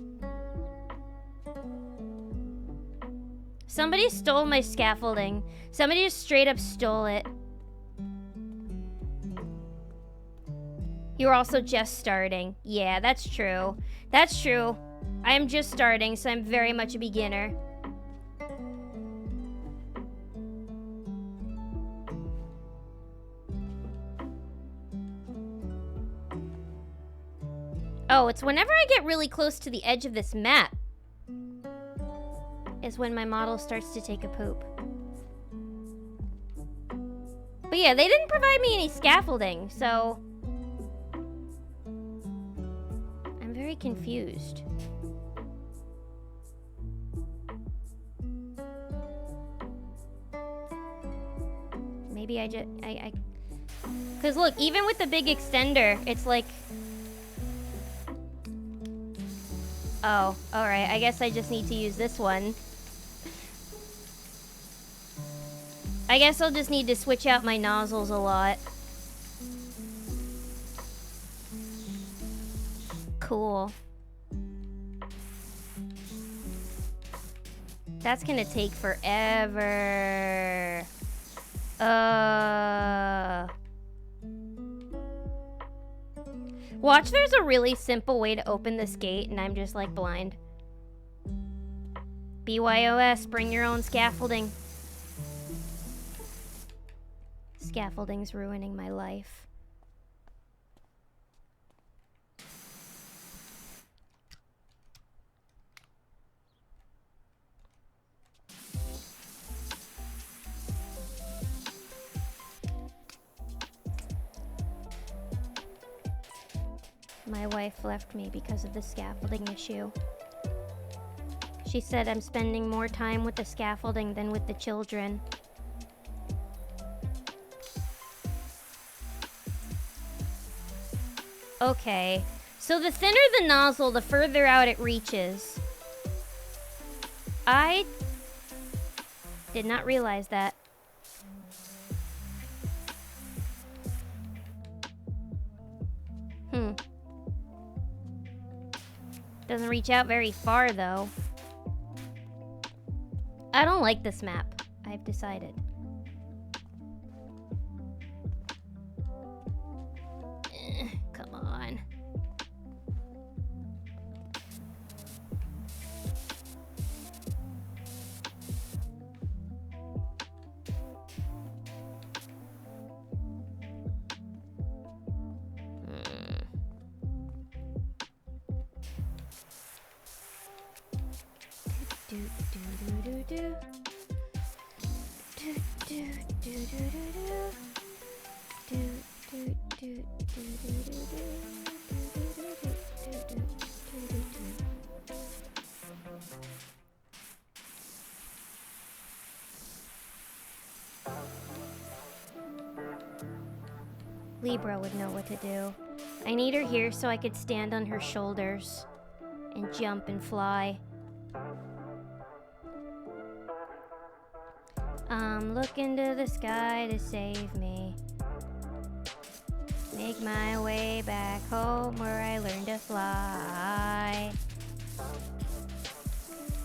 Somebody stole my scaffolding. Somebody just straight up stole it. You're also just starting. Yeah, that's true. That's true. I am just starting, so I'm very much a beginner. Oh, it's whenever I get really close to the edge of this map is when my model starts to take a poop. But yeah, they didn't provide me any scaffolding, so I'm very confused. Maybe I because look, even with the big extender, it's like, oh, alright, I guess I just need to use this one. I guess I'll just need to switch out my nozzles a lot. Cool. That's gonna take forever. Watch, there's a really simple way to open this gate, and I'm just like blind. BYOS, bring your own scaffolding. Scaffolding's ruining my life. My wife left me because of the scaffolding issue. She said I'm spending more time with the scaffolding than with the children. Okay, so the thinner the nozzle, the further out it reaches. I did not realize that. Doesn't reach out very far, though. I don't like this map, I've decided. Come on. Libra would know what to do. I need her here so I could stand on her shoulders and jump and fly. Look into the sky to save me. Make my way back home where I learned to fly.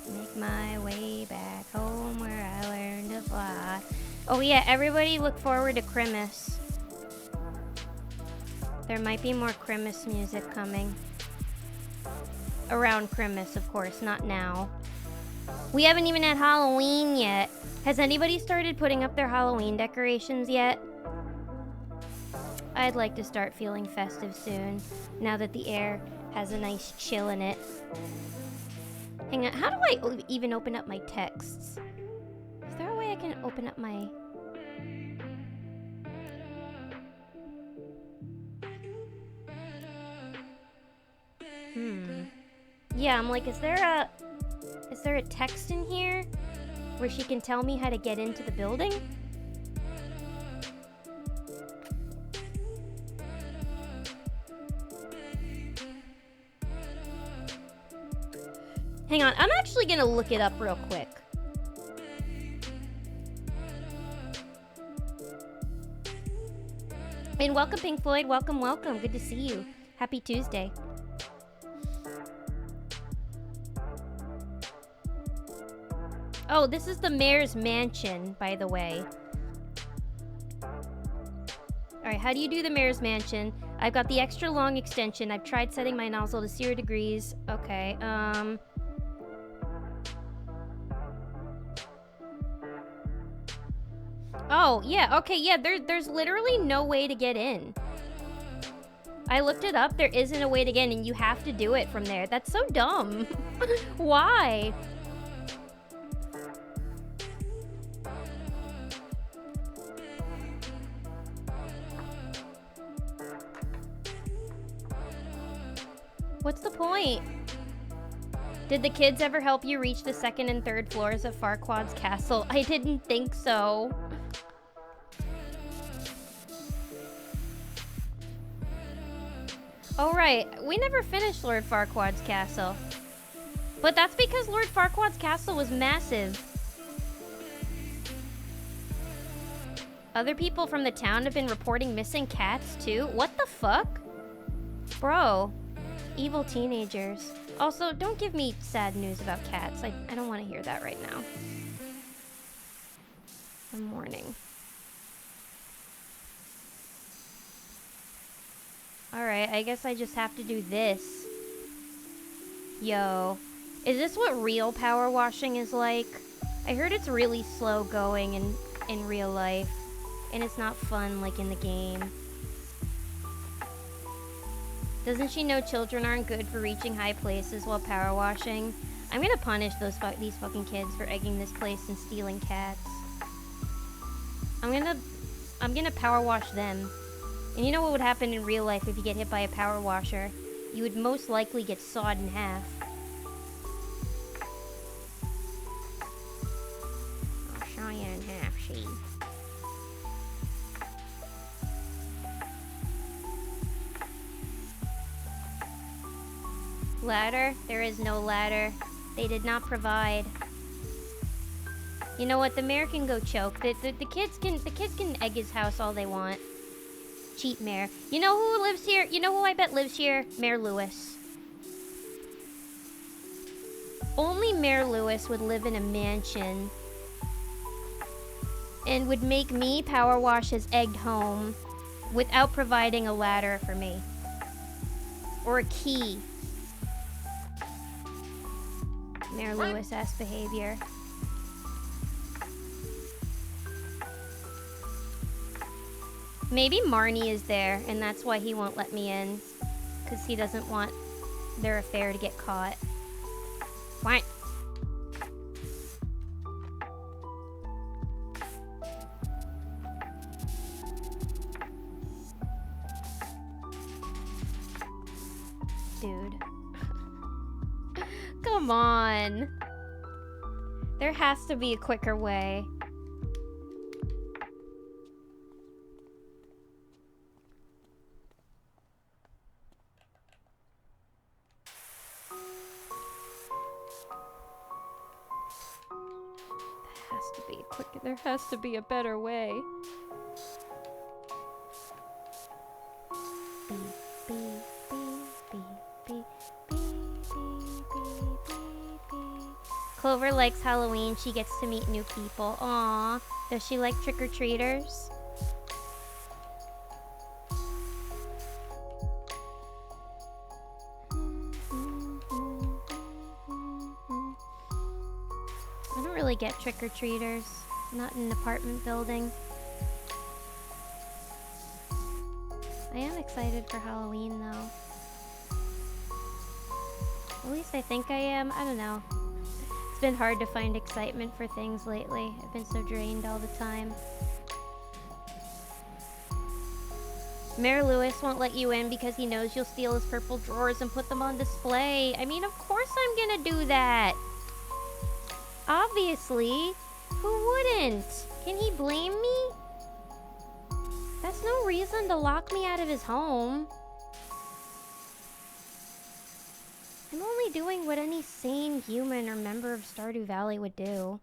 Make my way back home where I learned to fly. Oh yeah, everybody look forward to Christmas. There might be more Christmas music coming. Around Christmas, of course, not now. We haven't even had Halloween yet. Has anybody started putting up their Halloween decorations yet? I'd like to start feeling festive soon, now that the air has a nice chill in it. Hang on, how do I even open up my texts? Is there a way I can open up my... Yeah, I'm like, is there a text in here where she can tell me how to get into the building? Hang on, I'm actually gonna look it up real quick. And welcome, Pink Floyd. Welcome, welcome. Good to see you. Happy Tuesday. Oh, this is the mayor's mansion, by the way. Alright, how do you do the mayor's mansion? I've got the extra long extension. I've tried setting my nozzle to 0 degrees. Okay, Oh, yeah, okay, yeah, there's literally no way to get in. I looked it up, there isn't a way to get in, and you have to do it from there. That's so dumb. Why? What's the point? Did the kids ever help you reach the 2nd and 3rd floors of Farquaad's castle? I didn't think so. Oh right, we never finished Lord Farquaad's castle. But that's because Lord Farquaad's castle was massive. Other people from the town have been reporting missing cats too? What the fuck? Bro, evil teenagers. Also, don't give me sad news about cats. I don't want to hear that right now. I'm mourning. Alright, I guess I just have to do this. Yo. Is this what real power washing is like? I heard it's really slow going in real life. And it's not fun like in the game. Doesn't she know children aren't good for reaching high places while power washing? I'm gonna punish these fucking kids for egging this place and stealing cats. I'm gonna power wash them. And you know what would happen in real life if you get hit by a power washer? You would most likely get sawed in half. I'll saw you in half, see? Ladder? There is no ladder. They did not provide. You know what? The mayor can go choke. The kids can egg his house all they want. Cheap mayor. You know who lives here? You know who I bet lives here? Mayor Lewis. Only Mayor Lewis would live in a mansion and would make me power wash his egged home without providing a ladder for me. Or a key. Mayor Lewis-ass behavior. Maybe Marnie is there, and that's why he won't let me in. Because he doesn't want their affair to get caught. What? Dude. Come on. There has to be a quicker way. There has to be a better way. Clover likes Halloween. She gets to meet new people. Aww. Does she like trick-or-treaters? really get trick-or-treaters. Not in an apartment building. I am excited for Halloween, though. At least I think I am. I don't know. It's been hard to find excitement for things lately. I've been so drained all the time. Mayor Lewis won't let you in because he knows you'll steal his purple drawers and put them on display. I mean, of course I'm gonna do that. Obviously. Who wouldn't? Can he blame me? That's no reason to lock me out of his home. I'm only doing what any sane human or member of Stardew Valley would do.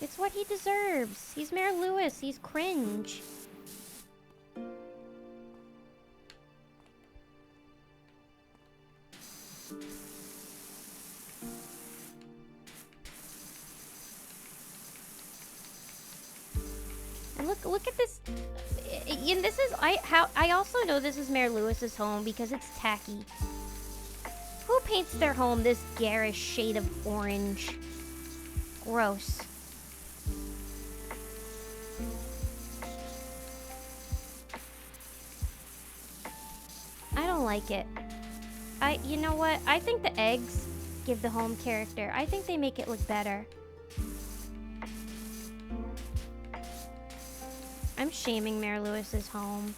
It's what he deserves. He's Mayor Lewis. He's cringe. And look at this. And this is I also know this is Mayor Lewis's home because it's tacky. Who paints their home this garish shade of orange? Gross. I don't like it. You know what? I think the eggs give the home character. I think they make it look better. I'm shaming Mayor Lewis's home.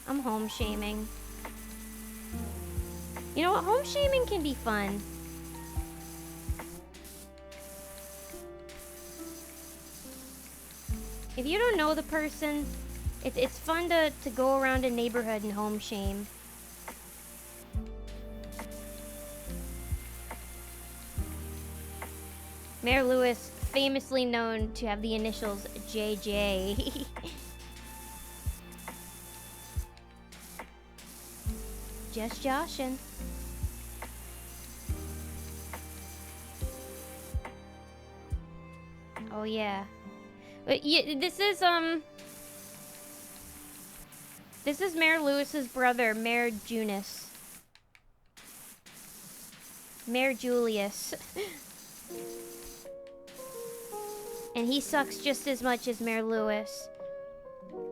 I'm home shaming. You know what? Home shaming can be fun. If you don't know the person, it's fun to go around a neighborhood and home shame. Mayor Lewis, famously known to have the initials JJ. Just joshin'. Oh yeah. But yeah, this is Mayor Lewis's brother, Mayor Junis. Mayor Julius. And he sucks just as much as Mayor Lewis.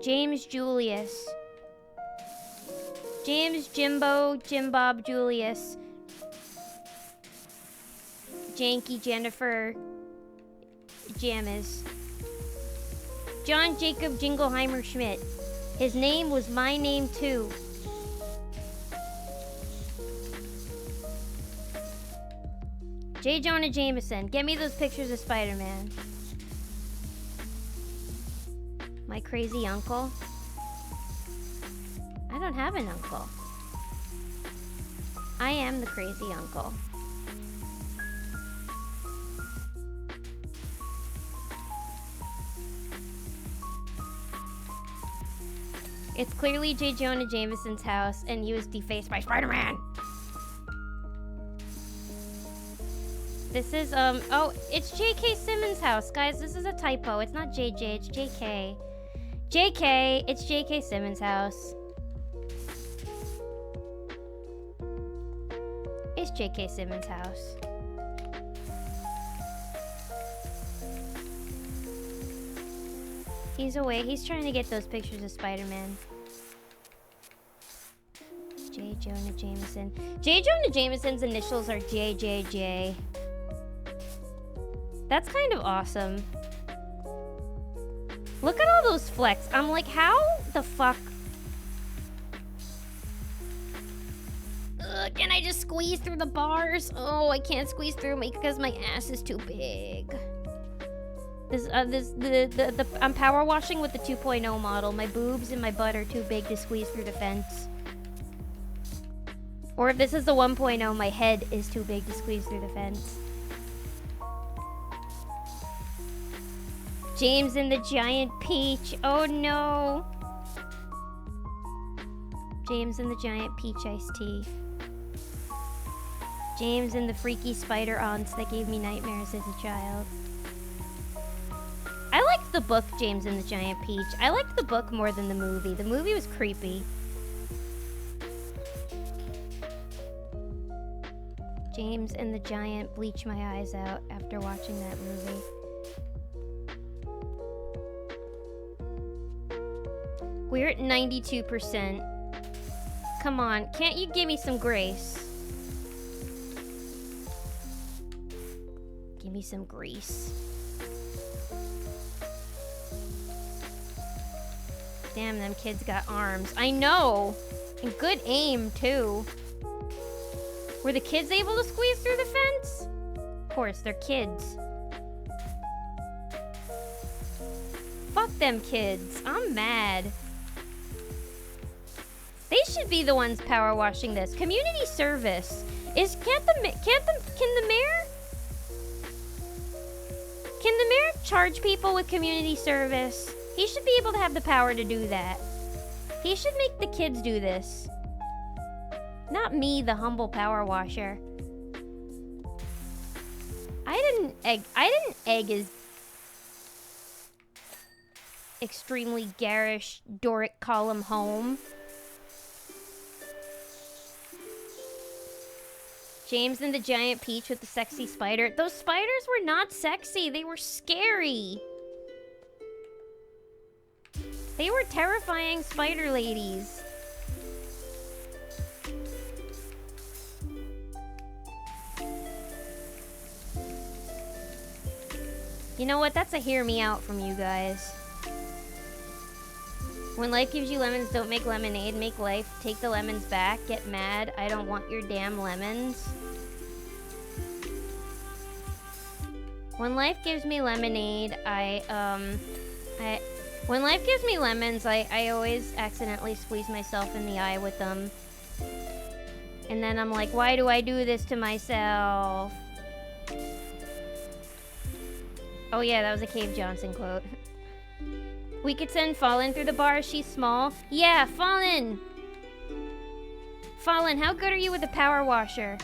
James Julius. James Jimbo Jimbob Julius. Janky Jennifer Jamis. John Jacob Jingleheimer Schmidt. His name was my name too. J. Jonah Jameson. Get me those pictures of Spider-Man. My crazy uncle. I don't have an uncle. I am the crazy uncle. It's clearly J. Jonah Jameson's house, and he was defaced by Spider-Man. This is, oh, it's J.K. Simmons' house, guys. This is a typo. It's not J.J., it's J.K. J.K., it's J.K. Simmons' house. It's J.K. Simmons' house. He's away. He's trying to get those pictures of Spider-Man. J. Jonah Jameson. J. Jonah Jameson's initials are JJJ. That's kind of awesome. Look at all those flecks. I'm like, how the fuck? Ugh, can I just squeeze through the bars? Oh, I can't squeeze through because my ass is too big. I'm power washing with the 2.0 model. My boobs and my butt are too big to squeeze through the fence. Or if this is the 1.0, my head is too big to squeeze through the fence. James and the Giant Peach. Oh no. James and the Giant Peach iced tea. James and the freaky spider aunts that gave me nightmares as a child. I liked the book, James and the Giant Peach. I liked the book more than the movie. The movie was creepy. James and the Giant bleach my eyes out after watching that movie. We're at 92%. Come on, can't you give me some grace? Give me some grease. Damn, them kids got arms. I know! And good aim, too. Were the kids able to squeeze through the fence? Of course, they're kids. Fuck them kids. I'm mad. They should be the ones power washing this. Community service. Can the mayor charge people with community service? He should be able to have the power to do that. He should make the kids do this. Not me, the humble power washer. I didn't egg his extremely garish Doric column home. James and the Giant Peach with the sexy spider. Those spiders were not sexy. They were scary. They were terrifying spider ladies. You know what? That's a hear me out from you guys. When life gives you lemons, don't make lemonade. Make life. Take the lemons back. Get mad. I don't want your damn lemons. When life gives me lemonade, when life gives me lemons, I always accidentally squeeze myself in the eye with them. And then I'm like, why do I do this to myself? Oh yeah, that was a Cave Johnson quote. We could send Fallen through the bars. She's small. Yeah, Fallen! Fallen, how good are you with the power washer?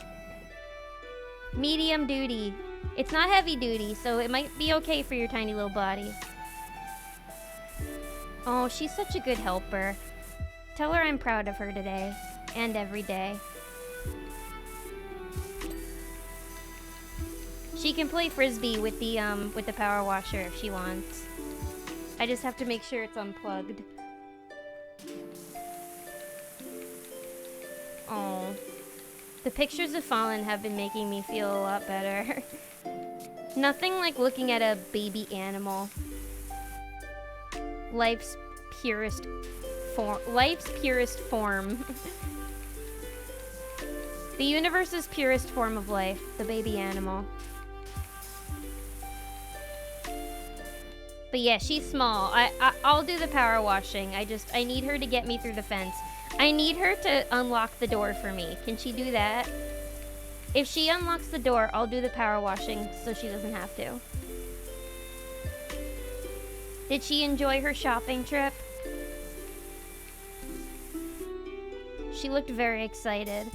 Medium duty. It's not heavy duty, so it might be okay for your tiny little body. Oh, she's such a good helper. Tell her I'm proud of her today. And every day. She can play frisbee with the power washer if she wants. I just have to make sure it's unplugged. Oh. The pictures of Fallen have been making me feel a lot better. Nothing like looking at a baby animal. Life's purest form. The universe's purest form of life, the baby animal. But yeah, she's small. I'll do the power washing. I need her to get me through the fence. I need her to unlock the door for me. Can she do that? If she unlocks the door, I'll do the power washing so she doesn't have to. Did she enjoy her shopping trip? She looked very excited.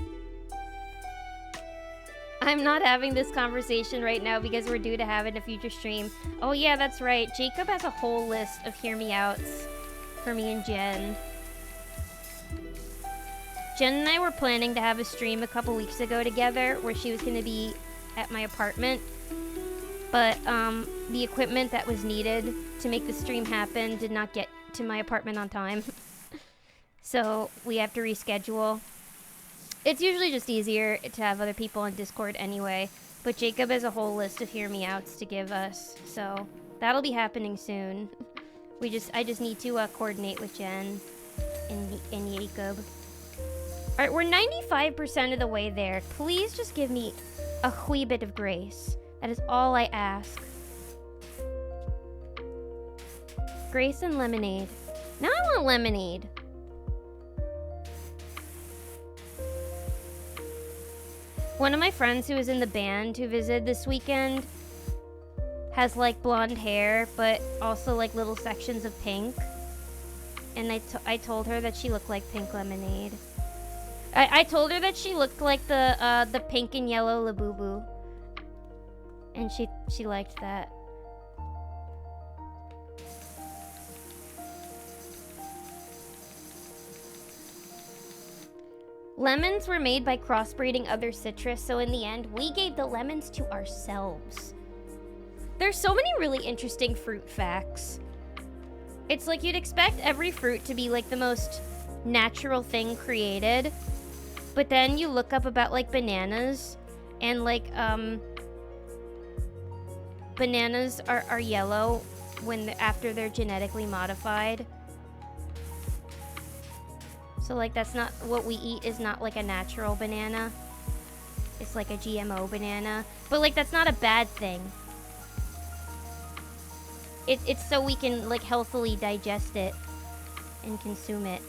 I'm not having this conversation right now because we're due to have it in a future stream. Oh yeah, that's right. Jacob has a whole list of hear me outs for me and Jen. Jen and I were planning to have a stream a couple weeks ago together where she was going to be at my apartment. But the equipment that was needed to make the stream happen did not get to my apartment on time. So we have to reschedule. It's usually just easier to have other people on Discord anyway. But Jacob has a whole list of hear me outs to give us. So that'll be happening soon. I just need to coordinate with Jen and Jacob. Alright, we're 95% of the way there. Please just give me a wee bit of grace. That is all I ask. Grace and lemonade. Now I want lemonade. One of my friends who was in the band who visited this weekend has like blonde hair, but also like little sections of pink. And I told her that she looked like pink lemonade. I told her that she looked like the pink and yellow Labubu. And she liked that. Lemons were made by crossbreeding other citrus, so in the end, we gave the lemons to ourselves. There's so many really interesting fruit facts. It's like you'd expect every fruit to be like the most natural thing created, but then you look up about like bananas, and like bananas are yellow after they're genetically modified. So like that's not what we eat, is not like a natural banana. It's like a GMO banana. But like that's not a bad thing. It's so we can like healthily digest it and consume it.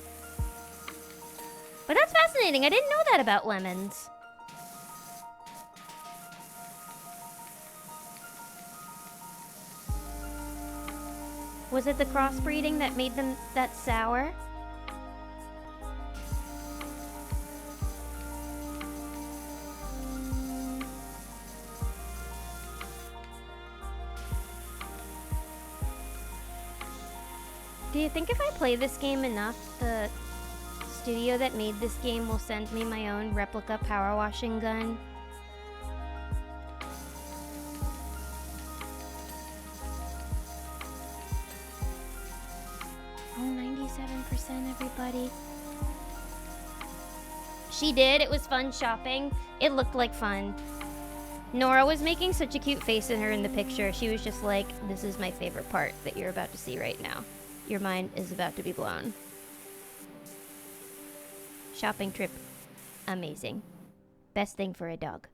But that's fascinating. I didn't know that about lemons. Was it the crossbreeding that made them that sour? Do you think if I play this game enough, the studio that made this game will send me my own replica power washing gun? Oh, 97% everybody. She did. It was fun shopping. It looked like fun. Nora was making such a cute face in her in the picture. She was just like, this is my favorite part that you're about to see right now. Your mind is about to be blown. Shopping trip. Amazing. Best thing for a dog.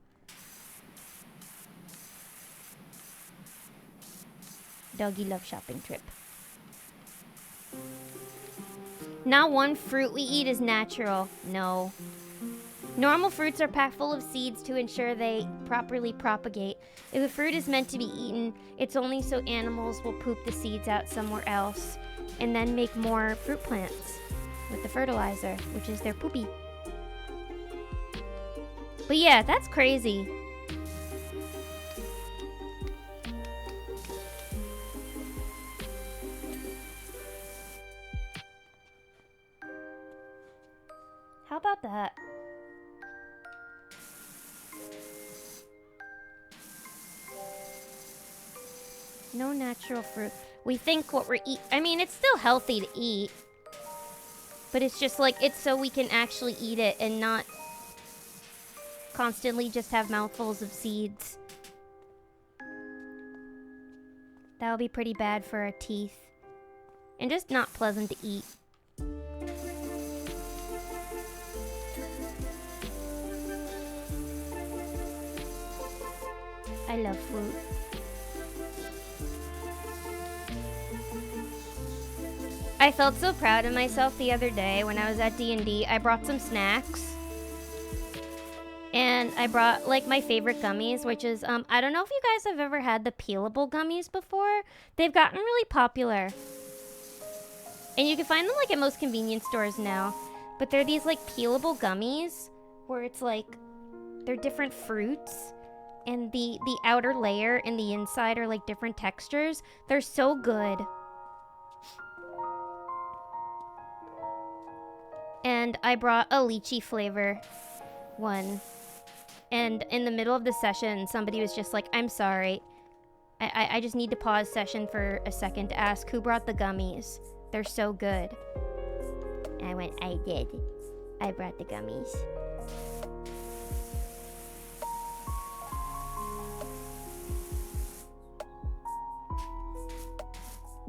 Doggy love shopping trip. Not one fruit we eat is natural. No. Normal fruits are packed full of seeds to ensure they properly propagate. If a fruit is meant to be eaten, it's only so animals will poop the seeds out somewhere else and then make more fruit plants with the fertilizer, which is their poopy. But yeah, that's crazy. How about that? No natural fruit. We think what we're eating. I mean, it's still healthy to eat. But it's just like, it's so we can actually eat it and not constantly just have mouthfuls of seeds. That would be pretty bad for our teeth. And just not pleasant to eat. I love fruit. I felt so proud of myself the other day when I was at D&D. I brought some snacks. And I brought like my favorite gummies, which is, I don't know if you guys have ever had the peelable gummies before. They've gotten really popular. And you can find them like at most convenience stores now. But they're these like peelable gummies where it's like, they're different fruits. And the outer layer and the inside are like different textures. They're so good. And I brought a lychee flavor one. And in the middle of the session, somebody was just like, I'm sorry. I just need to pause session for a second to ask who brought the gummies. They're so good. And I went, I did. I brought the gummies.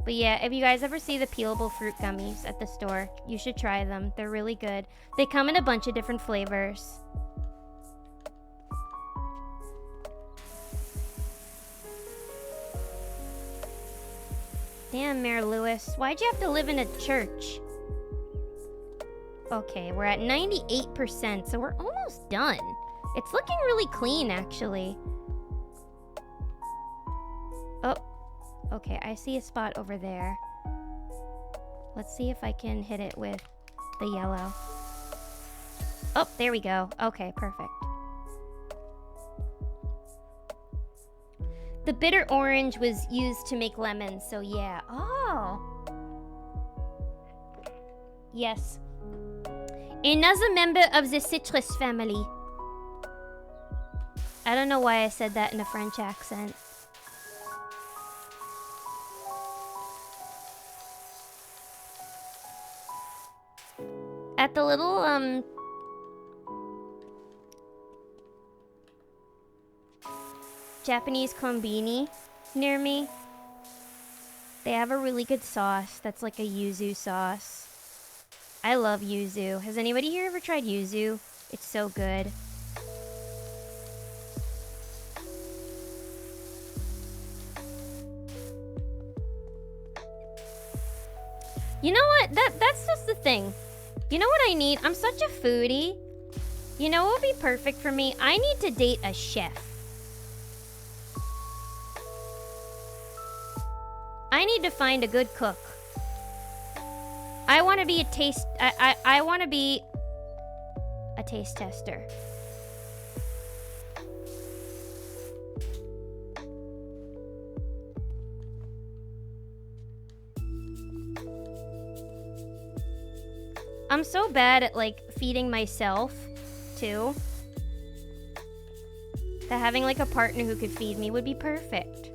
But yeah, if you guys ever see the peelable fruit gummies at the store, you should try them. They're really good. They come in a bunch of different flavors. Damn, Mayor Lewis. Why'd you have to live in a church? Okay, we're at 98%, so we're almost done. It's looking really clean, actually. Oh. Okay, I see a spot over there. Let's see if I can hit it with the yellow. Oh, there we go. Okay, perfect. The bitter orange was used to make lemons, so yeah. Oh. Yes. Another member of the citrus family. I don't know why I said that in a French accent. At the little, Japanese konbini near me, they have a really good sauce that's like a yuzu sauce. I love yuzu. Has anybody here ever tried yuzu? It's so good. You know what? That's just the thing. You know what I need? I'm such a foodie. You know what would be perfect for me? I need to date a chef. I need to find a good cook. I want to be a taste... I want to be a taste tester. I'm so bad at, like, feeding myself, too. That having, like, a partner who could feed me would be perfect.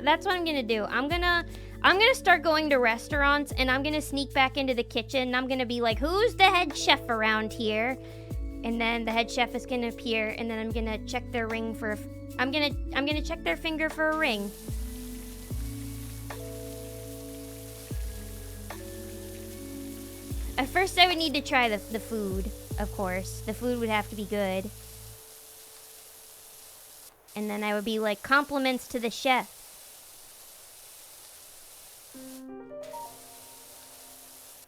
That's what I'm gonna do. I'm gonna start going to restaurants, and I'm gonna sneak back into the kitchen, and I'm gonna be like, who's the head chef around here? And then the head chef is gonna appear, and then I'm gonna check their ring for... I'm gonna check their finger for a ring. At first, I would need to try the food, of course. The food would have to be good. And then I would be like, compliments to the chef.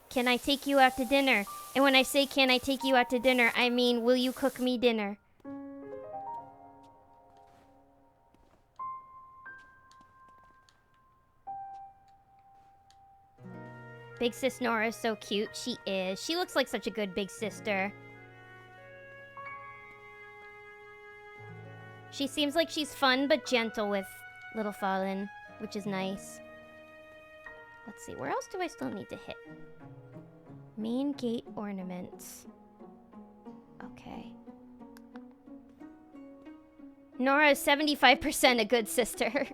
Can I take you out to dinner? And when I say, can I take you out to dinner, I mean, will you cook me dinner? Big sis Nora is so cute. She is. She looks like such a good big sister. She seems like she's fun but gentle with little Fallen, which is nice. Let's see, where else do I still need to hit? Main gate ornaments. Okay. Nora is 75% a good sister.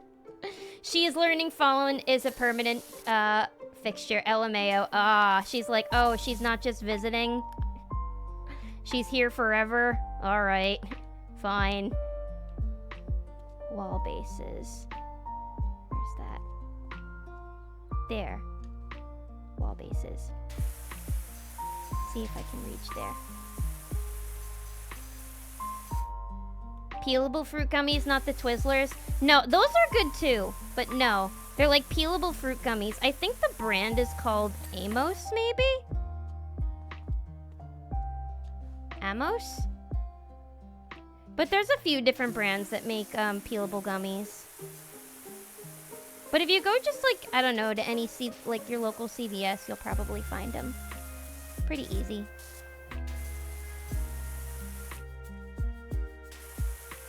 She is learning Fallen is a permanent fixture. LMAO. Ah, she's like, oh, she's not just visiting. She's here forever. All right, fine. Wall bases. Where's that? There. Wall bases. See if I can reach there. Peelable fruit gummies, not the Twizzlers. No, those are good too. But no, they're like peelable fruit gummies. I think the brand is called Amos, maybe? Amos? But there's a few different brands that make peelable gummies. But if you go just like, I don't know, to any, like your local CVS, you'll probably find them. Pretty easy.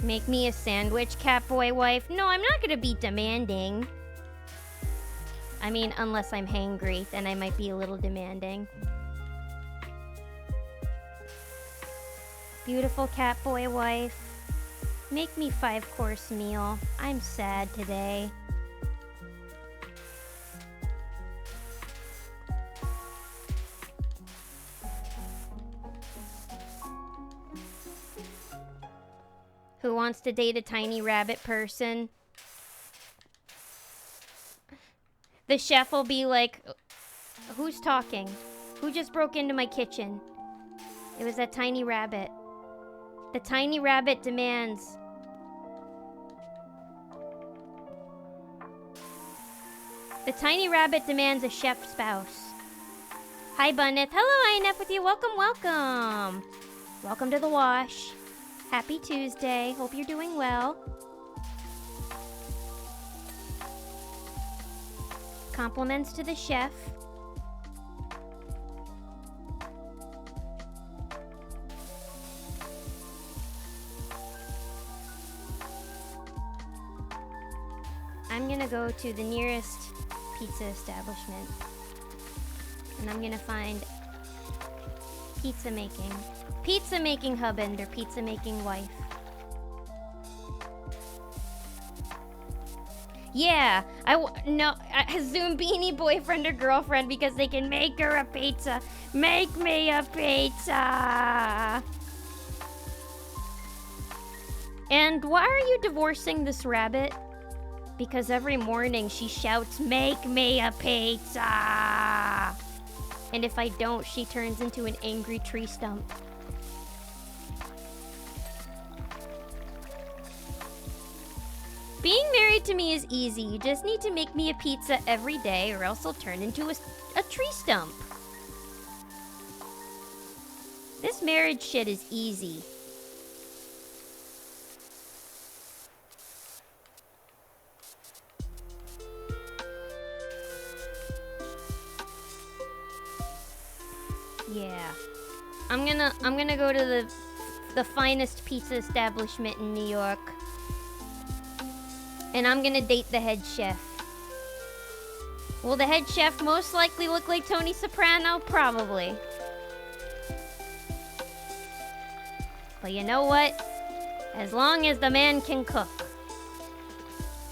Make me a sandwich, Catboy wife. No, I'm not gonna be demanding. I mean, unless I'm hangry, then I might be a little demanding. Beautiful Catboy wife. Make me 5-course meal. I'm sad today. Who wants to date a tiny rabbit person? The chef will be like, who's talking? Who just broke into my kitchen? It was that tiny rabbit. The tiny rabbit demands. The tiny rabbit demands a chef spouse. Hi, Bunneth. Hello, INF with you. Welcome, welcome. Welcome to the wash. Happy Tuesday. Hope you're doing well. Compliments to the chef. I'm gonna go to the nearest pizza establishment. And I'm gonna find Pizza making. Pizza making husband or pizza making wife. Yeah, no, a Zoombini boyfriend or girlfriend because they can make her a pizza. Make me a pizza. And why are you divorcing this rabbit? Because every morning she shouts, "Make me a pizza!" And if I don't, she turns into an angry tree stump. Being married to me is easy. You just need to make me a pizza every day or else I'll turn into a tree stump. This marriage shit is easy. Yeah. I'm gonna go to the finest pizza establishment in New York. And I'm gonna date the head chef. Will the head chef most likely look like Tony Soprano? Probably. But you know what? As long as the man can cook,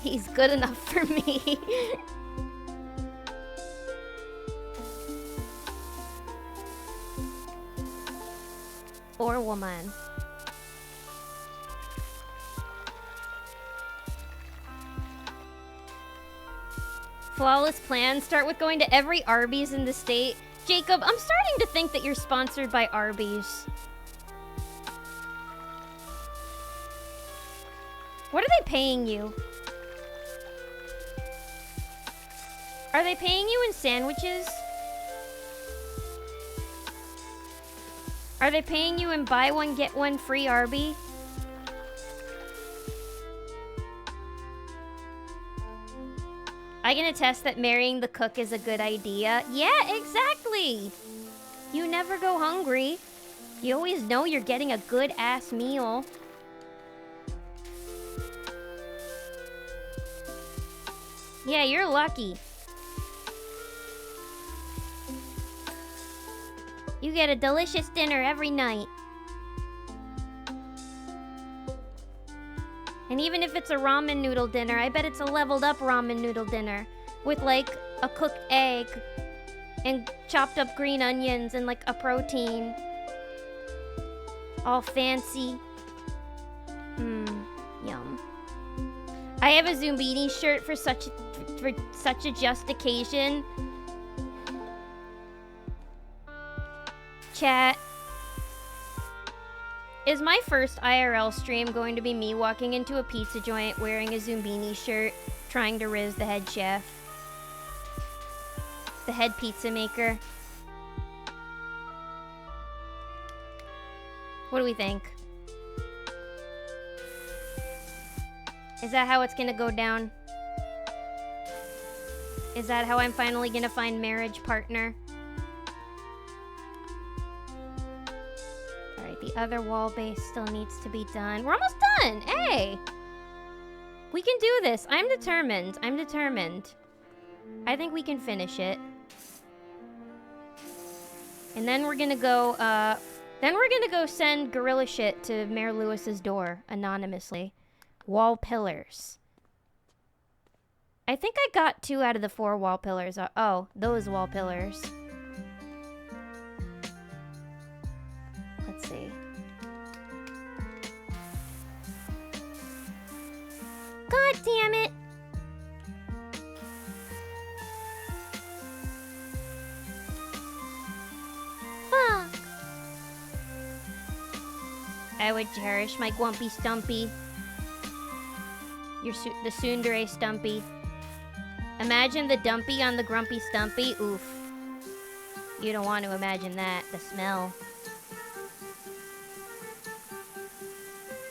he's good enough for me. Or woman. Flawless plan. Start with going to every Arby's in the state. Jacob, I'm starting to think that you're sponsored by Arby's. What are they paying you? Are they paying you in sandwiches? Are they paying you in buy one, get one free Arby? I can attest that marrying the cook is a good idea. Yeah, exactly. You never go hungry. You always know you're getting a good-ass meal. Yeah, you're lucky. You get a delicious dinner every night. And even if it's a ramen noodle dinner, I bet it's a leveled up ramen noodle dinner with like a cooked egg and chopped up green onions and like a protein. All fancy. Yum. I have a Zoombini shirt for such a just occasion. Chat. Is my first IRL stream going to be me walking into a pizza joint wearing a Zoombini shirt, trying to riz the head chef? The head pizza maker? What do we think? Is that how it's gonna go down? Is that how I'm finally gonna find marriage partner? The other wall base still needs to be done. We're almost done! Hey! We can do this. I'm determined. I'm determined. I think we can finish it. And then we're gonna go, send gorilla shit to Mayor Lewis's door, anonymously. Wall pillars. I think I got 2 out of the 4 wall pillars. Oh, those wall pillars. Let's see. God damn it! Fuck! I would cherish my Gwumpy Stumpy. The Tsundere Stumpy. Imagine the Dumpy on the Grumpy Stumpy. Oof. You don't want to imagine that. The smell.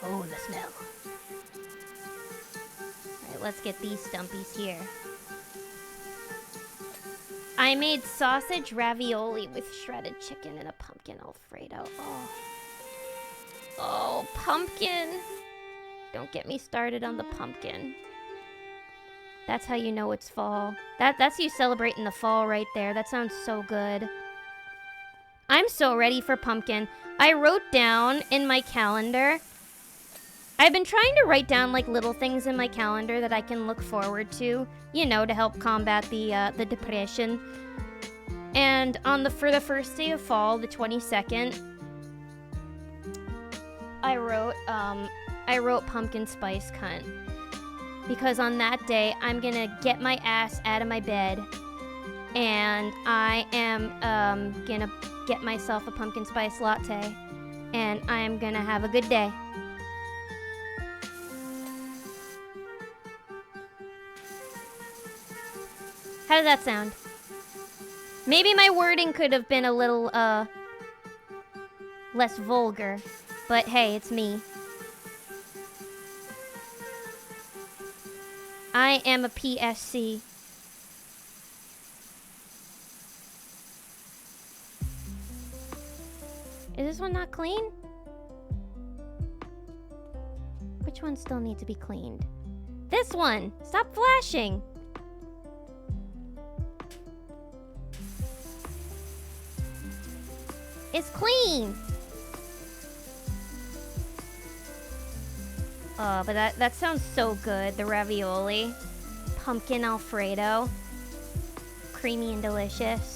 Oh, the smell. Alright, let's get these Stumpies here. I made sausage ravioli with shredded chicken and a pumpkin Alfredo. Oh. Oh, pumpkin. Don't get me started on the pumpkin. That's how you know it's fall. That's you celebrating the fall right there. That sounds so good. I'm so ready for pumpkin. I wrote down in my calendar. I've been trying to write down like little things in my calendar that I can look forward to, you know, to help combat the depression. And for the first day of fall, the 22nd, I wrote pumpkin spice cunt. Because on that day, I'm gonna get my ass out of my bed and I am gonna get myself a pumpkin spice latte and I am gonna have a good day. How did that sound? Maybe my wording could have been a little less vulgar, but hey, it's me. I am a PSC. Is this one not clean? Which one still needs to be cleaned? This one! Stop flashing! It's clean! Oh, but that sounds so good, the ravioli. Pumpkin Alfredo. Creamy and delicious.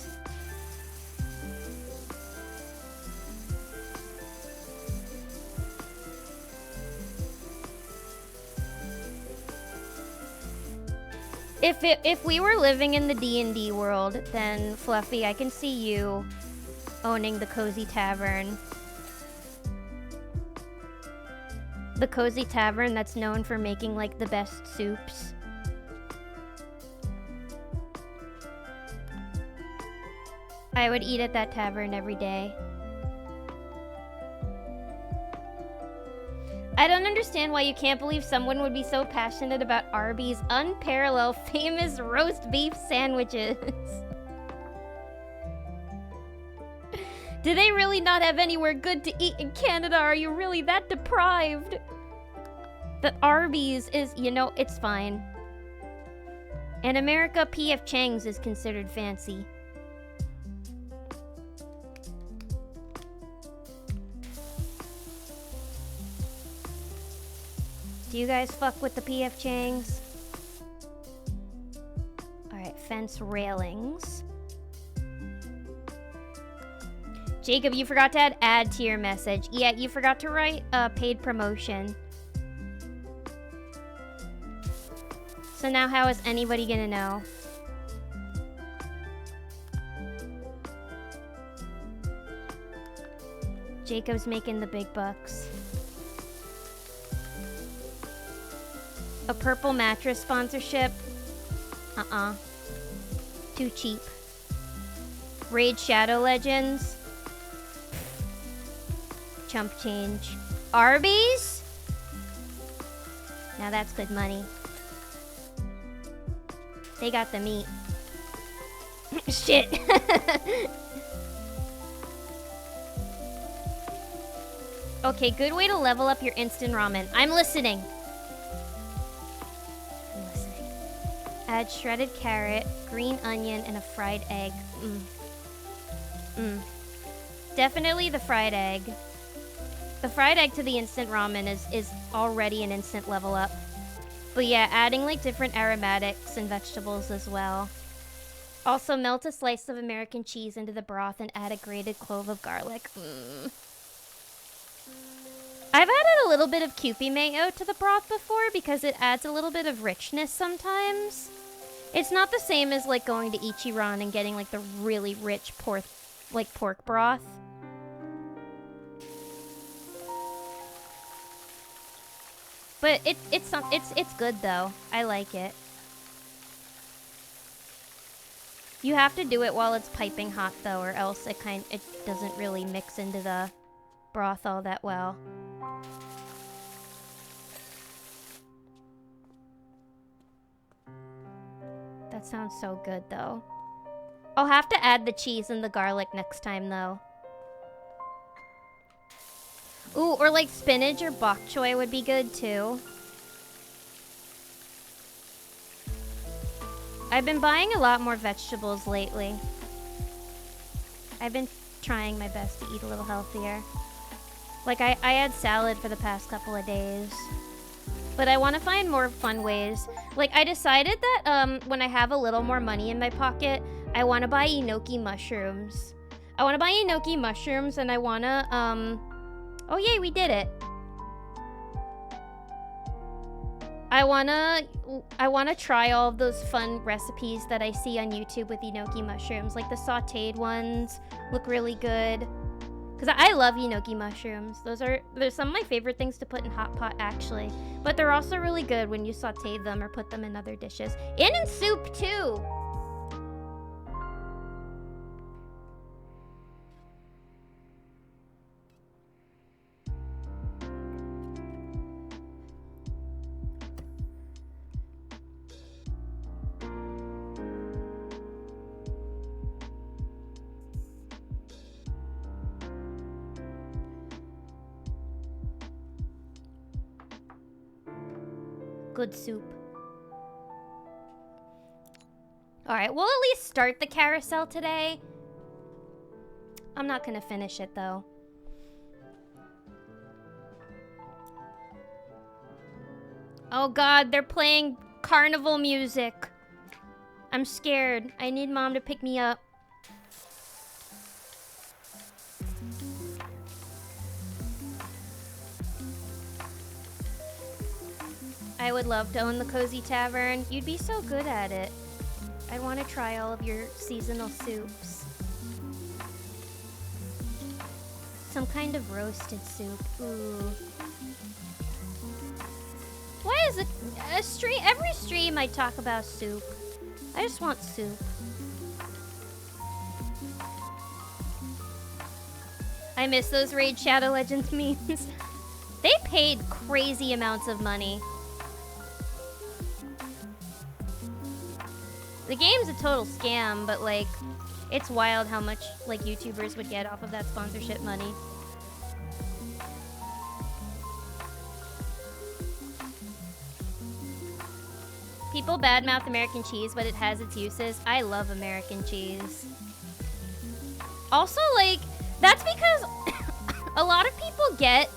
If we were living in the D&D world, then Fluffy, I can see you owning the Cozy Tavern. The Cozy Tavern that's known for making like the best soups. I would eat at that tavern every day. I don't understand why you can't believe someone would be so passionate about Arby's unparalleled famous roast beef sandwiches. Do they really not have anywhere good to eat in Canada? Are you really that deprived? But Arby's is, you know, it's fine. In America, P.F. Chang's is considered fancy. Do you guys fuck with the P.F. Chang's? Alright, fence railings. Jacob, you forgot to add to your message. Yeah, you forgot to write a paid promotion. So now how is anybody gonna know? Jacob's making the big bucks. A purple mattress sponsorship? Too cheap. Raid Shadow Legends? Chump change. Arby's? Now that's good money. They got the meat. Shit. Okay, good way to level up your instant ramen. I'm listening. Add shredded carrot, green onion, and a fried egg. Definitely the fried egg. The fried egg to the instant ramen is already an instant level up. But yeah, adding like different aromatics and vegetables as well. Also, melt a slice of American cheese into the broth and add a grated clove of garlic. I've added a little bit of Kewpie mayo to the broth before because it adds a little bit of richness sometimes. It's not the same as like going to Ichiran and getting like the really rich pork broth. But it's good though. I like it. You have to do it while it's piping hot though, or else it doesn't really mix into the broth all that well. That sounds so good though. I'll have to add the cheese and the garlic next time though. Ooh, or like spinach or bok choy would be good too. I've been buying a lot more vegetables lately. I've been trying my best to eat a little healthier. Like, I had salad for the past couple of days. But I want to find more fun ways. Like, I decided that when I have a little more money in my pocket, I want to buy enoki mushrooms. I want to buy enoki mushrooms, and I want to, oh yay, we did it. I wanna try all of those fun recipes that I see on YouTube with enoki mushrooms. Like the sauteed ones look really good. Cause I love enoki mushrooms. They're some of my favorite things to put in hot pot actually. But they're also really good when you saute them or put them in other dishes. And in soup too. Good soup. Alright, we'll at least start the carousel today. I'm not gonna finish it though. Oh god, they're playing carnival music. I'm scared. I need mom to pick me up. I would love to own the Cozy Tavern. You'd be so good at it. I want to try all of your seasonal soups. Some kind of roasted soup. Ooh. Why is it a stream? Every stream I talk about soup. I just want soup. I miss those Raid Shadow Legends memes. They paid crazy amounts of money. The game's a total scam, but like, it's wild how much like YouTubers would get off of that sponsorship money. People badmouth American cheese, but it has its uses. I love American cheese. Also, like, that's because a lot of people get,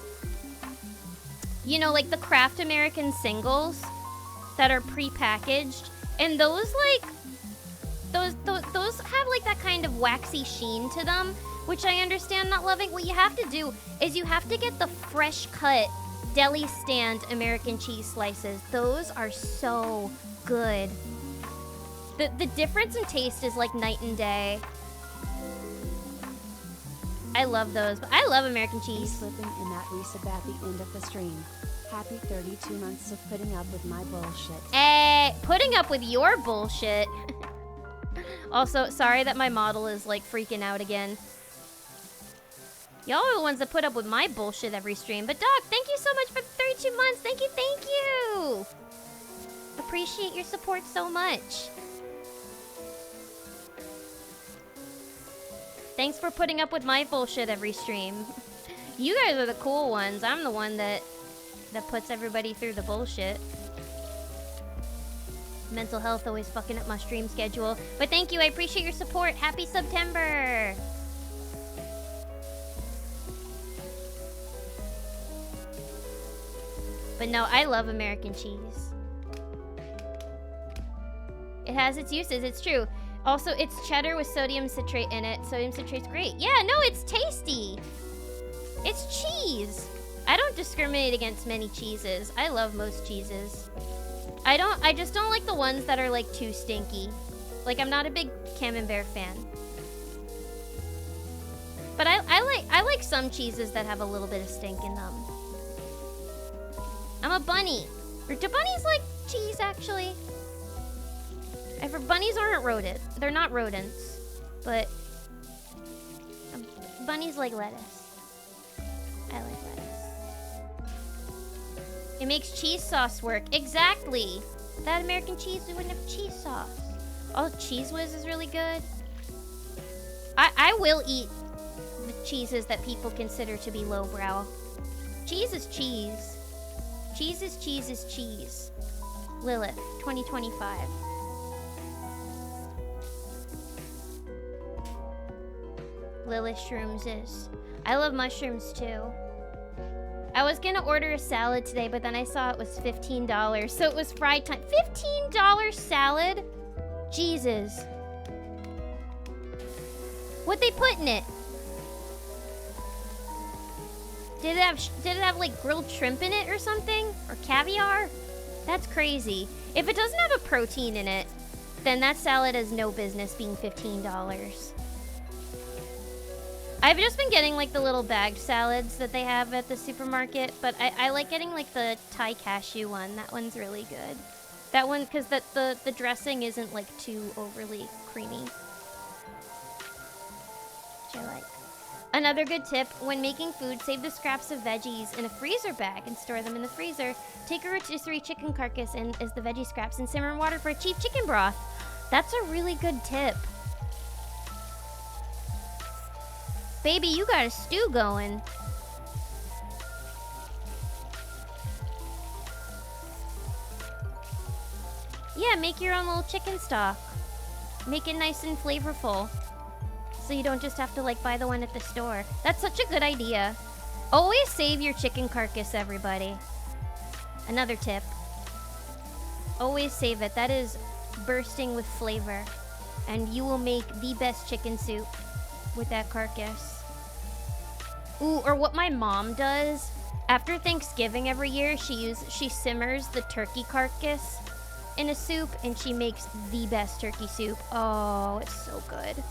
you know, like the Kraft American singles that are pre-packaged, and those like, those have like that kind of waxy sheen to them, which I understand not loving. What you have to do is you have to get the fresh cut deli stand American cheese slices. Those are so good. The difference in taste is like night and day. I love those, but I love American cheese. Slipping in that resub at the end of the stream. Happy 32 months of putting up with my bullshit. Hey, putting up with your bullshit. Also, sorry that my model is like freaking out again. Y'all are the ones that put up with my bullshit every stream. But Doc, thank you so much for 32 months. Thank you, thank you. Appreciate your support so much. Thanks for putting up with my bullshit every stream. You guys are the cool ones. I'm the one that puts everybody through the bullshit. Mental health always fucking up my stream schedule. But thank you, I appreciate your support. Happy September! But no, I love American cheese. It has its uses, it's true. Also, it's cheddar with sodium citrate in it. Sodium citrate's great. Yeah, no, it's tasty. It's cheese. I don't discriminate against many cheeses. I love most cheeses. I just don't like the ones that are like too stinky. Like, I'm not a big Camembert fan. But I like some cheeses that have a little bit of stink in them. I'm a bunny. Or do bunnies like cheese, actually? Bunnies aren't rodent. They're not rodents. But bunnies like lettuce. I like lettuce. It makes cheese sauce work. Exactly. That American cheese, we wouldn't have cheese sauce. Oh, Cheese Whiz is really good. I will eat the cheeses that people consider to be lowbrow. Cheese is cheese. Cheese is cheese is cheese. Lilith, 2025. Lilith Shrooms is. I love mushrooms too. I was gonna order a salad today, but then I saw it was $15, so it was fried time. $15 salad? Jesus. What'd they put in it? Did it have like grilled shrimp in it or something? Or caviar? That's crazy. If it doesn't have a protein in it, then that salad has no business being $15. I've just been getting like the little bagged salads that they have at the supermarket, but I like getting like the Thai cashew one. That one's really good. That one, because the dressing isn't like too overly creamy. Which I like. Another good tip, when making food, save the scraps of veggies in a freezer bag and store them in the freezer. Take a rotisserie chicken carcass in as the veggie scraps and simmer in water for a cheap chicken broth. That's a really good tip. Baby, you got a stew going. Yeah, make your own little chicken stock. Make it nice and flavorful. So you don't just have to like buy the one at the store. That's such a good idea. Always save your chicken carcass, everybody. Another tip. Always save it. That is bursting with flavor. And you will make the best chicken soup with that carcass. Ooh, or what my mom does. After Thanksgiving every year, she simmers the turkey carcass in a soup, and she makes the best turkey soup. Oh, it's so good.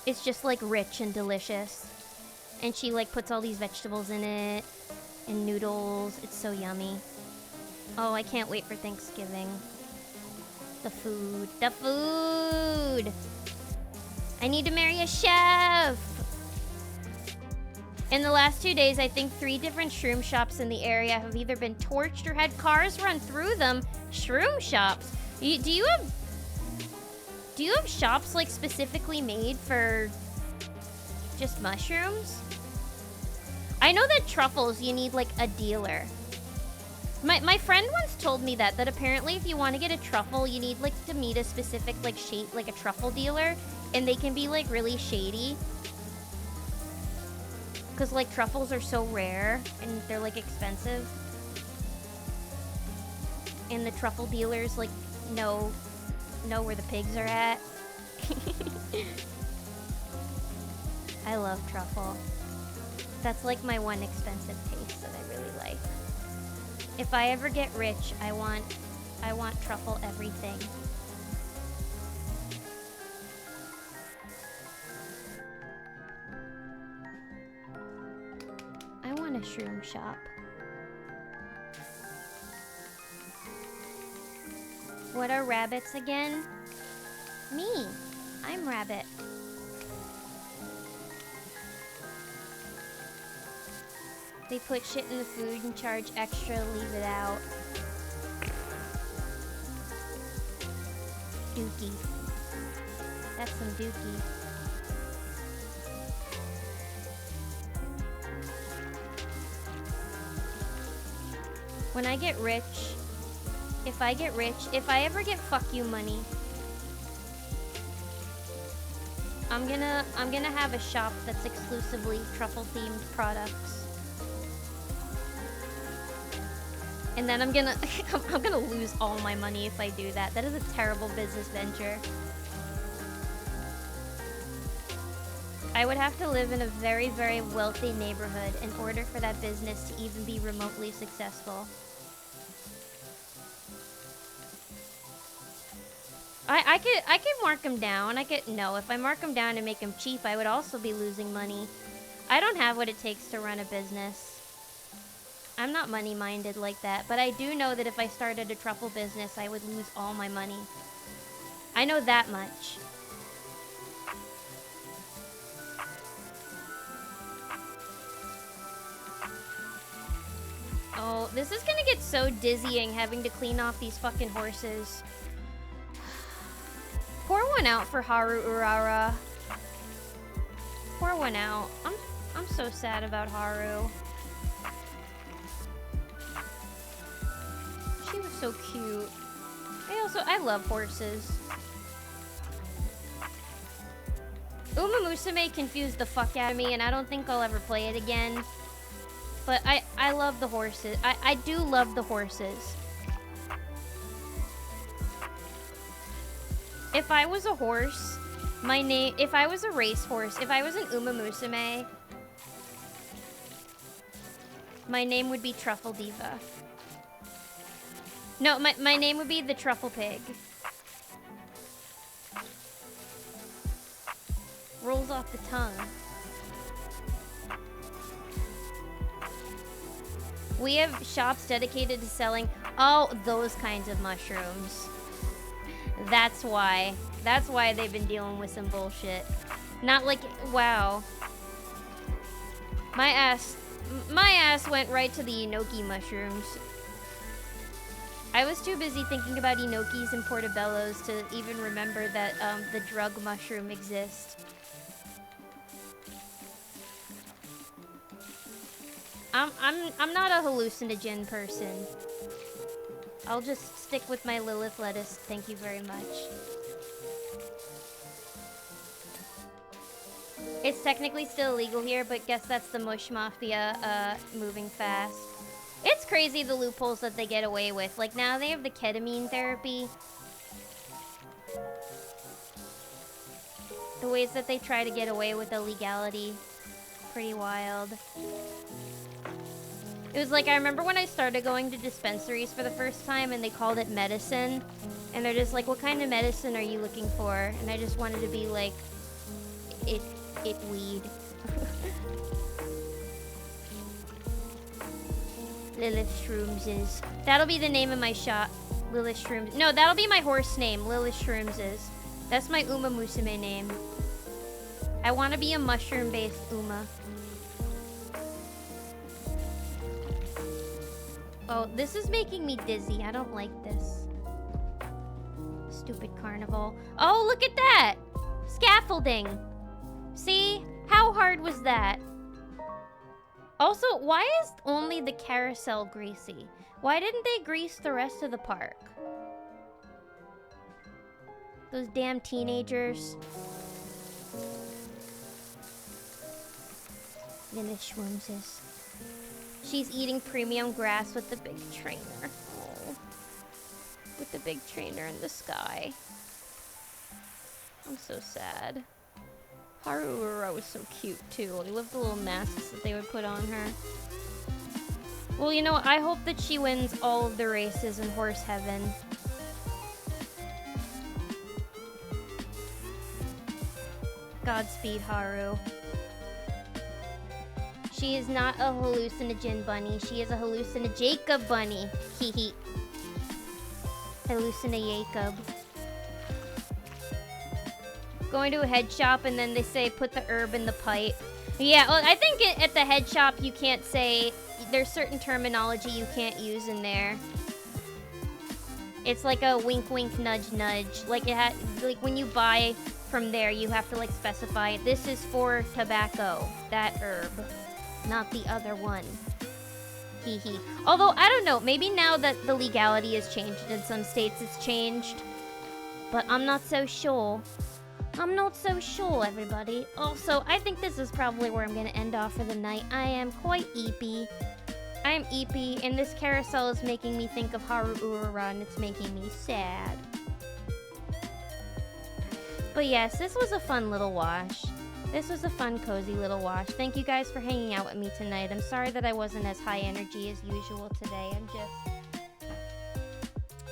It's just like rich and delicious. And she like puts all these vegetables in it and noodles. It's so yummy. Oh, I can't wait for Thanksgiving. The food. The food! I need to marry a chef! In the last 2 days, I think 3 different shroom shops in the area have either been torched or had cars run through them. Shroom shops? Do you have shops like specifically made for just mushrooms? I know that truffles, you need like a dealer. My friend once told me that apparently if you want to get a truffle, you need like to meet a specific like shade, like a truffle dealer, and they can be like really shady. Cause like truffles are so rare and they're like expensive. And the truffle dealers like know where the pigs are at. I love truffle. That's like my one expensive taste that I really like. If I ever get rich, I want truffle everything. I want a shroom shop. What are rabbits again? Me. I'm Rabbit. They put shit in the food and charge extra to leave it out. Dookie. That's some dookie. When I get rich, if I ever get fuck you money, I'm gonna have a shop that's exclusively truffle themed products. And then I'm gonna lose all my money if I do that. That is a terrible business venture. I would have to live in a very, very wealthy neighborhood in order for that business to even be remotely successful. I could mark them down. If I mark them down and make them cheap, I would also be losing money. I don't have what it takes to run a business. I'm not money-minded like that, but I do know that if I started a truffle business, I would lose all my money. I know that much. Oh, this is gonna get so dizzying having to clean off these fucking horses. Pour one out for Haru Urara. Pour one out. I'm so sad about Haru. She was so cute. I love horses. Uma Musume confused the fuck out of me, and I don't think I'll ever play it again. But I love the horses. I do love the horses. If I was a horse, if I was a racehorse, if I was an Uma Musume, my name would be Truffle Diva. No, my name would be the Truffle Pig. Rolls off the tongue. We have shops dedicated to selling, oh, those kinds of mushrooms. That's why. That's why they've been dealing with some bullshit. Not like, wow. My ass went right to the enoki mushrooms. I was too busy thinking about enokis and portobellos to even remember that the drug mushroom exists. I'm not a hallucinogen person. I'll just stick with my Lilith lettuce. Thank you very much. It's technically still illegal here, but guess that's the Mush Mafia moving fast. It's crazy the loopholes that they get away with. Like now they have the ketamine therapy. The ways that they try to get away with illegality. Pretty wild. It was like, I remember when I started going to dispensaries for the first time and they called it medicine. And they're just like, what kind of medicine are you looking for? And I just wanted to be like, it weed. Lilith Shroomses. That'll be the name of my shop. Lilith Shrooms. No, that'll be my horse name. Lilith Shroomses. That's my Uma Musume name. I want to be a mushroom-based Uma. Oh, this is making me dizzy. I don't like this. Stupid carnival. Oh, look at that! Scaffolding. See? How hard was that? Also, why is only the carousel greasy? Why didn't they grease the rest of the park? Those damn teenagers. Lilith Schwoomses. She's eating premium grass with the big trainer. Oh. With the big trainer in the sky. I'm so sad. Haruura was so cute too. I love the little masks that they would put on her. Well, you know, I hope that she wins all of the races in Horse Heaven. Godspeed, Haru. She is not a hallucinogen bunny. She is a hallucinojacob bunny. Hee hee. Hallucinojacob. Going to a head shop and then they say put the herb in the pipe. Yeah, well, I think at the head shop you can't say... There's certain terminology you can't use in there. It's like a wink wink nudge nudge. Like like when you buy from there you have to like specify this is for tobacco, that herb, not the other one. Hee hee. Although I don't know, maybe now that the legality has changed in some states it's changed. But I'm not so sure. I'm not so sure, everybody. Also, I think this is probably where I'm gonna end off for the night. I am quite eepy. I am eepy, and this carousel is making me think of Haruura, and it's making me sad. But yes, this was a fun little wash. This was a fun, cozy little wash. Thank you guys for hanging out with me tonight. I'm sorry that I wasn't as high energy as usual today.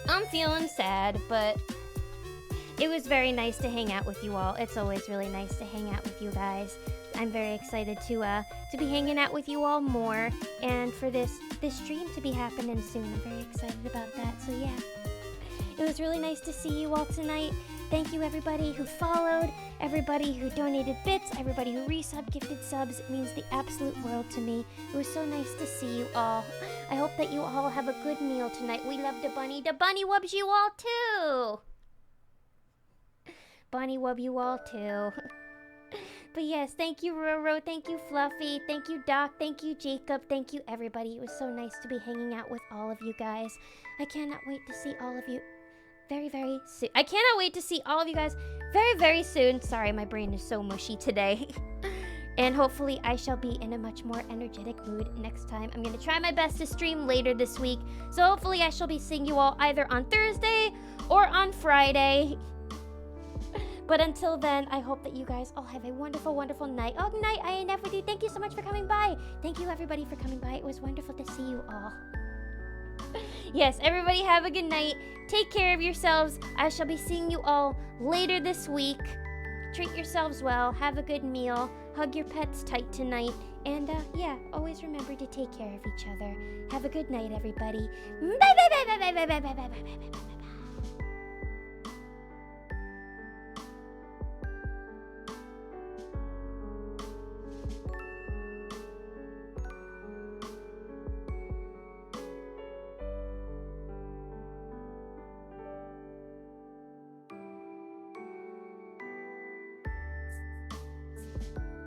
I'm feeling sad, but it was very nice to hang out with you all. It's always really nice to hang out with you guys. I'm very excited to be hanging out with you all more, and for this stream to be happening soon. I'm very excited about that. So yeah, it was really nice to see you all tonight. Thank you everybody who followed, everybody who donated bits, everybody who resub, gifted subs. It means the absolute world to me. It was so nice to see you all. I hope that you all have a good meal tonight. We love the bunny. The bunny wubs you all too. Bunny wub you all too. But yes, thank you Roro, thank you Fluffy, thank you Doc, thank you Jacob, thank you everybody. It was so nice to be hanging out with all of you guys. I cannot wait to see all of you very, very soon. I cannot wait to see all of you guys very, very soon. Sorry, my brain is so mushy today. And hopefully I shall be in a much more energetic mood next time. I'm going to try my best to stream later this week. So hopefully I shall be seeing you all either on Thursday or on Friday. But until then, I hope that you guys all have a wonderful, wonderful night. Oh, night, INF with you. Thank you so much for coming by. Thank you, everybody, for coming by. It was wonderful to see you all. Yes, everybody have a good night. Take care of yourselves. I shall be seeing you all later this week. Treat yourselves well. Have a good meal. Hug your pets tight tonight. And, yeah, always remember to take care of each other. Have a good night, everybody. Bye, bye, bye, bye, bye, bye, bye, bye, bye, bye, bye, bye, bye.